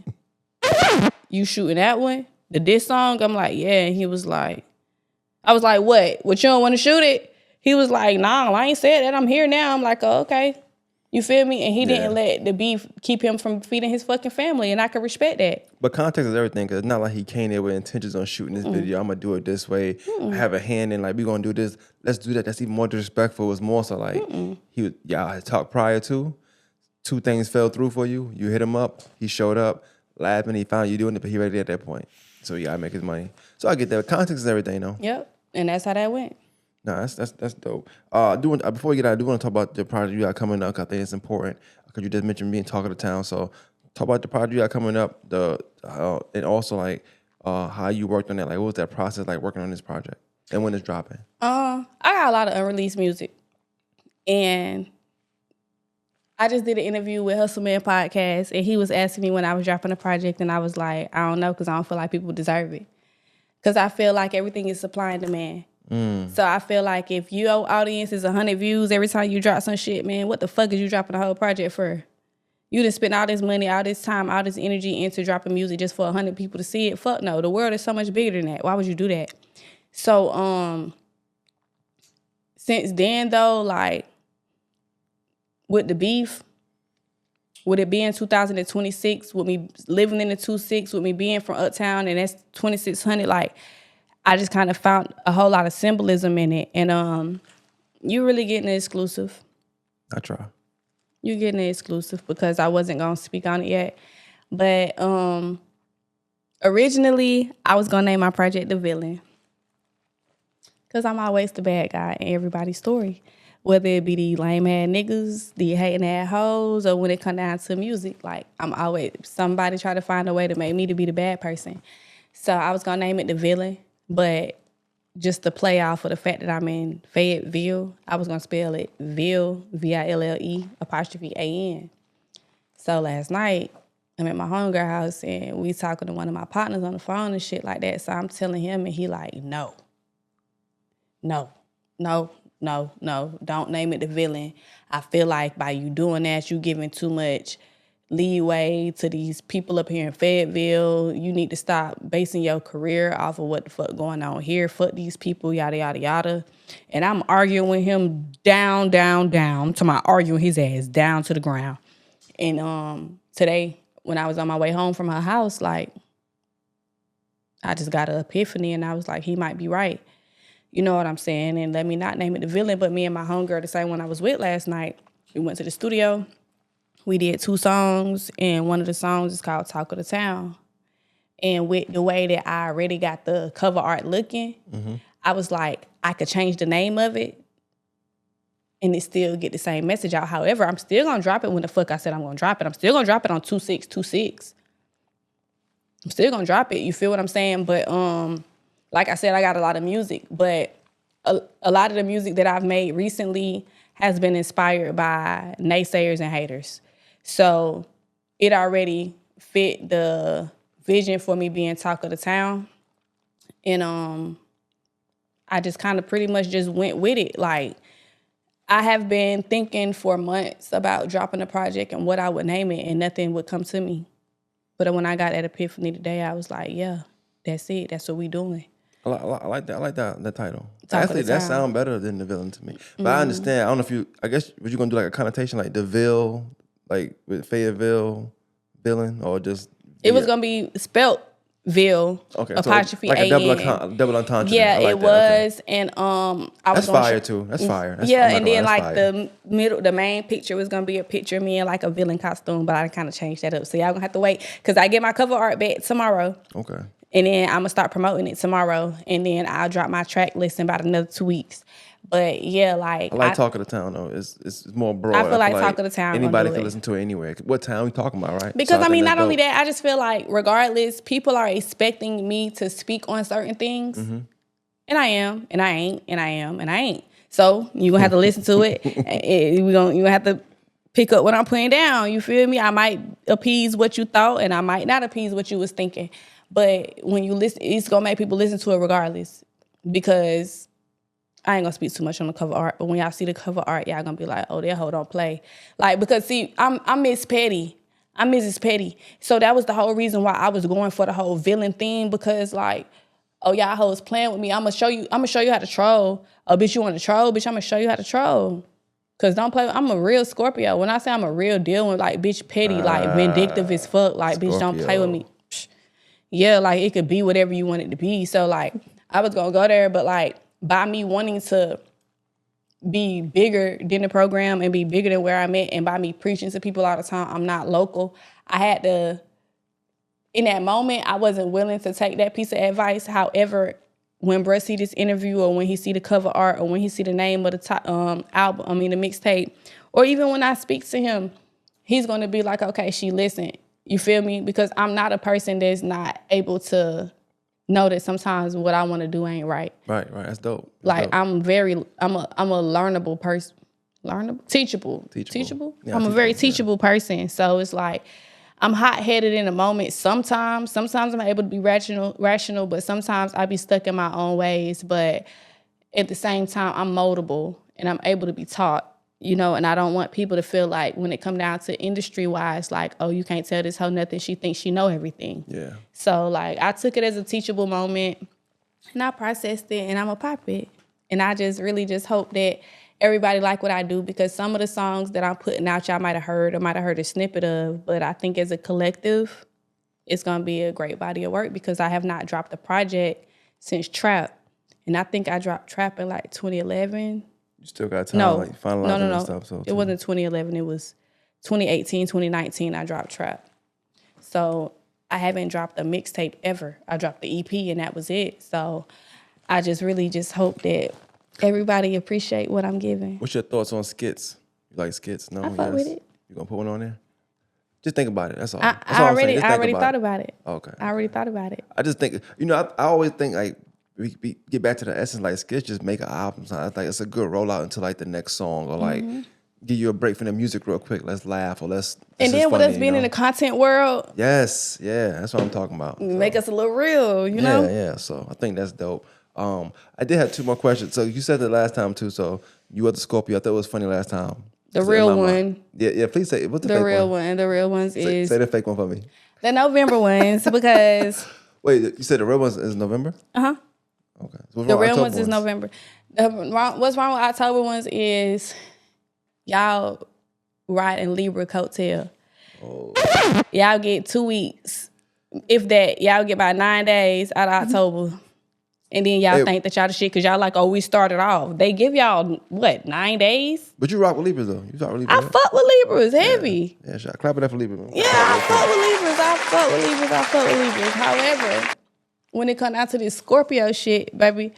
you shooting that one? The diss song? I'm like, yeah. And he was like, I was like, what? What, you don't want to shoot it? He was like, nah, I ain't said that. I'm here now. I'm like, oh, okay. You feel me? And he didn't let the beef keep him from feeding his fucking family. And I can respect that. But context is everything, because it's not like he came there with intentions on shooting this video. I'm going to do it this way. I have a hand in, like, we going to do this. Let's do that. That's even more disrespectful. It was more so like, y'all had talked prior to. 2 things fell through for you. You hit him up. He showed up, laughing. He found you doing it, but he ready at that point. So you got to make his money. So I get that. Context is everything, though. Yep. And that's how that went. No, that's dope. Before we get out, I do want to talk about the project you got coming up. I think it's important because you just mentioned being talk of the town. So talk about the project you got coming up, and also like how you worked on it. Like, what was that process like working on this project, and when it's dropping? I got a lot of unreleased music, and I just did an interview with Hustle Man Podcast, and he was asking me when I was dropping a project, and I was like, I don't know, because I don't feel like people deserve it, because I feel like everything is supply and demand. So I feel like if your audience is 100 views every time you drop some shit, man, what the fuck is you dropping a whole project for? You done spent all this money, all this time, all this energy into dropping music just for 100 people to see it? Fuck no. The world is so much bigger than that. Why would you do that? So since then though, like with the beef, with it being 2026, with me living in the 26, with me being from uptown and that's 2600, like I just kind of found a whole lot of symbolism in it. And you really getting it exclusive. I try. You getting it exclusive because I wasn't going to speak on it yet. But originally, I was going to name my project The Villain. Because I'm always the bad guy in everybody's story. Whether it be the lame-ass niggas, the hating-ass hoes, or when it come down to music. Like, I'm always, somebody try to find a way to make me to be the bad person. So I was going to name it The Villain. But just to play off of the fact that I'm in Fayetteville, I was going to spell it Ville, Ville, ''AN. So last night, I'm at my homegirl house, and we talking to one of my partners on the phone and shit like that. So I'm telling him, and he like, no, don't name it The Villain. I feel like by you doing that, you giving too much leeway to these people up here in Fayetteville. You need to stop basing your career off of what the fuck going on here. Fuck these people, yada, yada, yada. And I'm arguing with him down, to my arguing his ass down to the ground. And today, when I was on my way home from her house, like, I just got an epiphany, and I was like, he might be right. You know what I'm saying? And let me not name it The Villain, but me and my homegirl, the same one I was with last night, we went to the studio. We did 2 songs, and one of the songs is called Talk of the Town. And with the way that I already got the cover art looking, I was like, I could change the name of it and it still get the same message out. However, I'm still going to drop it when the fuck I said I'm going to drop it. I'm still going to drop it on 2/6/26. I'm still going to drop it. You feel what I'm saying? But like I said, I got a lot of music, but a lot of the music that I've made recently has been inspired by naysayers and haters. So it already fit the vision for me being Talk of the Town. And I just kind of pretty much just went with it. Like, I have been thinking for months about dropping a project and what I would name it, and nothing would come to me. But when I got that epiphany today, I was like, yeah, that's it. That's what we doing. I like that. I like that title. Talk Actually, of the that Town. sounds better than The Villain to me. But I understand. I don't know if you. I guess was you gonna do like a connotation like DeVille, like with Fayetteville, villain, or just It was gonna be spelt Ville, apostrophe like a A-N. double entendre. Yeah, I like it that. was, Okay. and I was That's gonna fire too. That's fire. That's, yeah, I'm not and gonna then lie, like that's fire. the main picture was gonna be a picture of me in like a villain costume, but I kind of changed that up. So y'all gonna have to wait because I get my cover art back tomorrow. Okay. And then I'm gonna start promoting it tomorrow, and then I'll drop my track list in about another 2 weeks. But yeah, like I like Talk of the Town though. It's more broad. I feel like Talk of the Town Anybody gonna do can it. listen to it anywhere. What town we talking about, right? Because So I mean, think not that's only dope. that, I just feel like regardless, people are expecting me to speak on certain things. And I am, and I ain't, and I am, and I ain't. So you're gonna have to listen to it. You're gonna have to pick up what I'm putting down. You feel me? I might appease what you thought, and I might not appease what you was thinking. But when you listen, it's gonna make people listen to it regardless. Because I ain't gonna speak too much on the cover art, but when y'all see the cover art, y'all gonna be like, oh, that hoe don't play. Like, because see, I'm Miss Petty. I'm Mrs. Petty. So that was the whole reason why I was going for the whole villain theme, because like, oh, y'all hoes playing with me. I'm gonna show you how to troll. Oh, bitch, you want to troll? Bitch, I'm gonna show you how to troll. Cause don't play. I'm a real Scorpio. When I say I'm a real deal with like bitch petty, like vindictive as fuck, like bitch don't play with me. Psh. Yeah, like it could be whatever you want it to be. So like I was gonna go there, but like by me wanting to be bigger than the program and be bigger than where I'm at, and by me preaching to people all the time, I'm not local. I had to. In that moment, I wasn't willing to take that piece of advice. However, when bruh see this interview, or when he see the cover art, or when he see the name of the album, the mixtape, or even when I speak to him, he's gonna be like, okay, she listened. You feel me? Because I'm not a person that's not able to know that sometimes what I want to do ain't right. Right. That's dope. Like I'm a learnable person. Teachable. Yeah, I'm a very teachable, teachable person. So it's like I'm hot-headed in the moment sometimes. I'm able to be rational, but sometimes I be stuck in my own ways. But at the same time, I'm moldable and I'm able to be taught, and I don't want people to feel like when it come down to industry-wise, like, oh, you can't tell this hoe nothing. She thinks she know everything. Yeah. So, like, I took it as a teachable moment and I processed it and I'm a pop it. And I just really just hope that everybody like what I do, because some of the songs that I'm putting out, y'all might have heard a snippet of, but I think as a collective, it's going to be a great body of work because I have not dropped a project since trap. And I think I dropped trap in like 2011. You still got time, No, like finalizing no. and stuff. So It wasn't 2011. It was 2018, 2019. I dropped trap. So I haven't dropped a mixtape ever. I dropped the EP and that was it. So I just really just hope that everybody appreciate what I'm giving. What's your thoughts on skits? You like skits? No, I fuck with it. You gonna put one on there? Just think about it. That's all. I That's all I'm saying. already Just think thought about it. Okay. I already thought about it. I just think, I always think like we get back to the essence, like skits just make an album. So I think it's a good rollout into like the next song or like give you a break from the music real quick. Let's laugh or let's. And then with us being in the content world. Yes, yeah, that's what I'm talking about. Make us a little real, you know? Yeah. So I think that's dope. I did have 2 more questions. So you said that last time too. So you were the Scorpio. I thought it was funny last time. The real one. Yeah. Please say what's the fake real one? one. The real ones is say the fake one for me. the November ones because Wait, you said the real ones is November? Uh-huh. Okay. So the real ones is November. What's wrong with October ones is y'all ride in Libra coattail. Oh. Y'all get 2 weeks. If that, y'all get about 9 days out of October. And then y'all think that y'all the shit because y'all like, oh, we started off. They give y'all, 9 days? But you rock with Libras, though. You rock with Libras, I fuck with Libras, heavy. Yeah, sure. Clap it up for Libras. Man. Yeah, I fuck with Libras. However, when it comes down to this Scorpio shit, baby,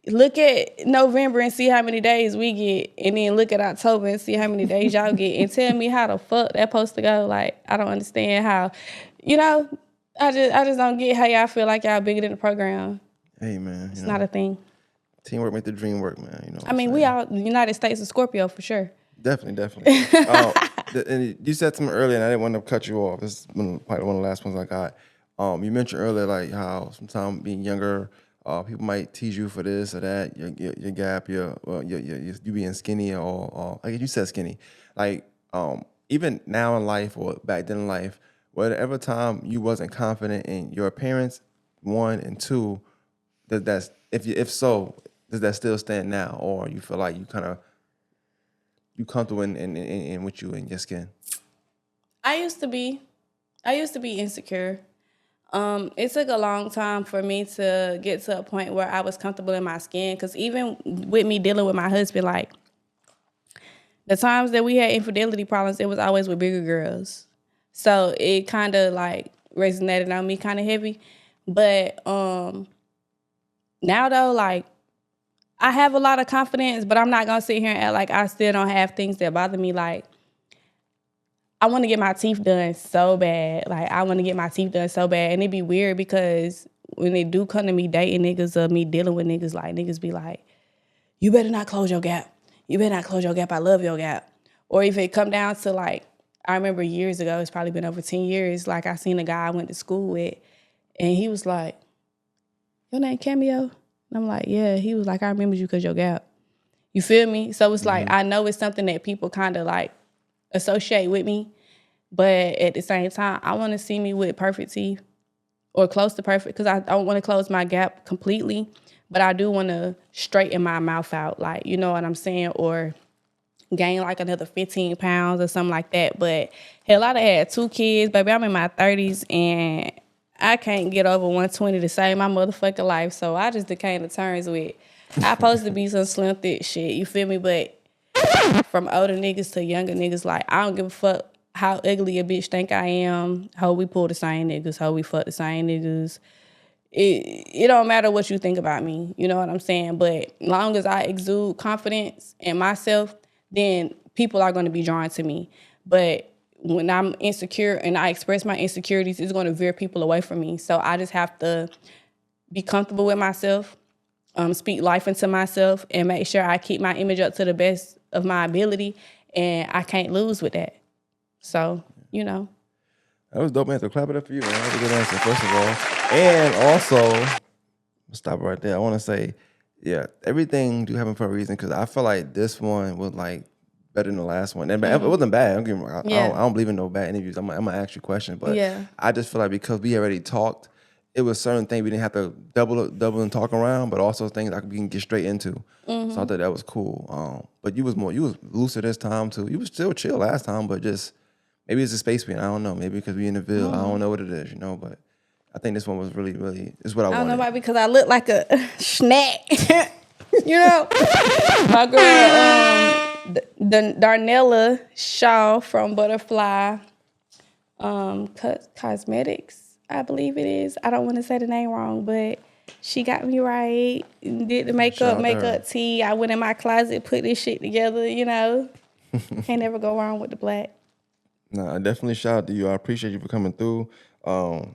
look at November and see how many days we get. And then look at October and see how many days y'all get. And tell me how the fuck that supposed to go. Like, I don't understand how, I just don't get how y'all feel like y'all bigger than the program. Hey, man. It's not a thing. Teamwork make the dream work, man. We all United States of Scorpio for sure. Definitely. And you said something earlier, and I didn't want to cut you off. This is probably one of the last ones I got. You mentioned earlier, like how sometimes being younger, people might tease you for this or that. Your gap, you being skinny, or like you said, skinny. Like even now in life or back then in life, whatever time you wasn't confident in your appearance, 1 and 2. If so, does that still stand now, or you feel like you comfortable in with you and your skin? I used to be insecure. It took a long time for me to get to a point where I was comfortable in my skin. Because even with me dealing with my husband, like the times that we had infidelity problems, it was always with bigger girls. So it kind of like resonated on me kind of heavy. But now though, like I have a lot of confidence, but I'm not gonna sit here and act like I still don't have things that bother me. Like I want to get my teeth done so bad. And it'd be weird because when they do come to me dating niggas or me dealing with niggas, like niggas be like, you better not close your gap. I love your gap. Or if it come down to like, I remember years ago, it's probably been over 10 years, like I seen a guy I went to school with and he was like, your name Cameo? And I'm like, yeah. He was like, I remember you because your gap. You feel me? So it's like, I know it's something that people kind of like associate with me. But at the same time, I want to see me with perfect teeth or close to perfect because I don't want to close my gap completely. But I do want to straighten my mouth out, like, you know what I'm saying? Or gain like another 15 pounds or something like that. But hell, I done had 2 kids, baby. I'm in my 30s and I can't get over 120 to save my motherfucking life. So I just came to terms with I supposed to be some slim thick shit. You feel me? But from older niggas to younger niggas, like I don't give a fuck how ugly a bitch think I am. How we pull the same niggas. How we fuck the same niggas. It don't matter what you think about me. You know what I'm saying? But long as I exude confidence in myself, then people are going to be drawn to me. But when I'm insecure and I express my insecurities, it's going to veer people away from me. So I just have to be comfortable with myself, speak life into myself, and make sure I keep my image up to the best of my ability. And I can't lose with that. So, you know. That was dope answer. Clap it up for you, man. That was a good answer, first of all. And also, stop right there. I want to say, yeah, everything do happen for a reason because I feel like this one was like better than the last one. And it wasn't bad. I don't believe in no bad interviews. I'm going to ask you a question. But I just feel like because we already talked, it was certain things we didn't have to double and talk around, but also things we can get straight into. So I thought that was cool. But you was looser this time too. You was still chill last time, but just maybe it's the space we in. I don't know. Maybe because we in the Ville. I don't know what it is, you know. But I think this one was really, really, is what I I don't wanted. know why, because I look like a snack. You know? My girl, the Darnella Shaw from Butterfly Cosmetics, I believe it is. I don't want to say the name wrong, but she got me right. Did the makeup tea. I went in my closet, put this shit together, you know. Can't never go wrong with the black. Nah, I definitely shout out to you. I appreciate you for coming through.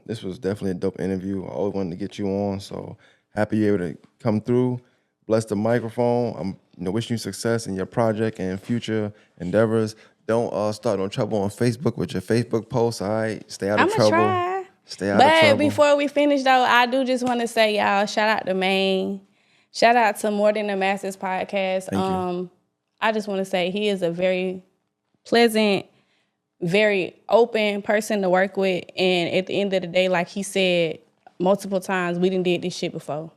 This was definitely a dope interview. I always wanted to get you on, so happy you're able to come through. Bless the microphone. I'm wishing you success in your project and future endeavors. Don't start no trouble on Facebook with your Facebook posts. All right, stay out of trouble. Try. Stay out of trouble. But before we finish, though, I do just want to say, y'all, shout out to Maine. Shout out to More Than the Masses podcast. Thank you. I just want to say he is a very pleasant, very open person to work with. And at the end of the day, like he said multiple times, we done did this shit before.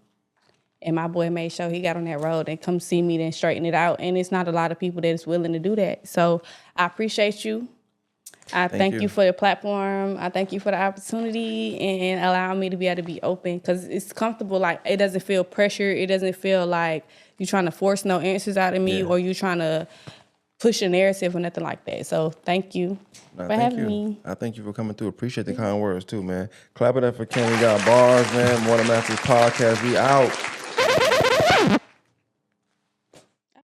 And my boy made sure he got on that road and come see me, then straighten it out. And it's not a lot of people that is willing to do that. So I appreciate you. I thank you for the platform. I thank you for the opportunity and allowing me to be able to be open, because it's comfortable. Like, it doesn't feel pressure. It doesn't feel like you're trying to force no answers out of me or you trying to push a narrative or nothing like that. So thank you for having me. I thank you for coming through. Appreciate the kind words too, man. Clap it up for Cammygotbarz, man. More Than Masters podcast. We out.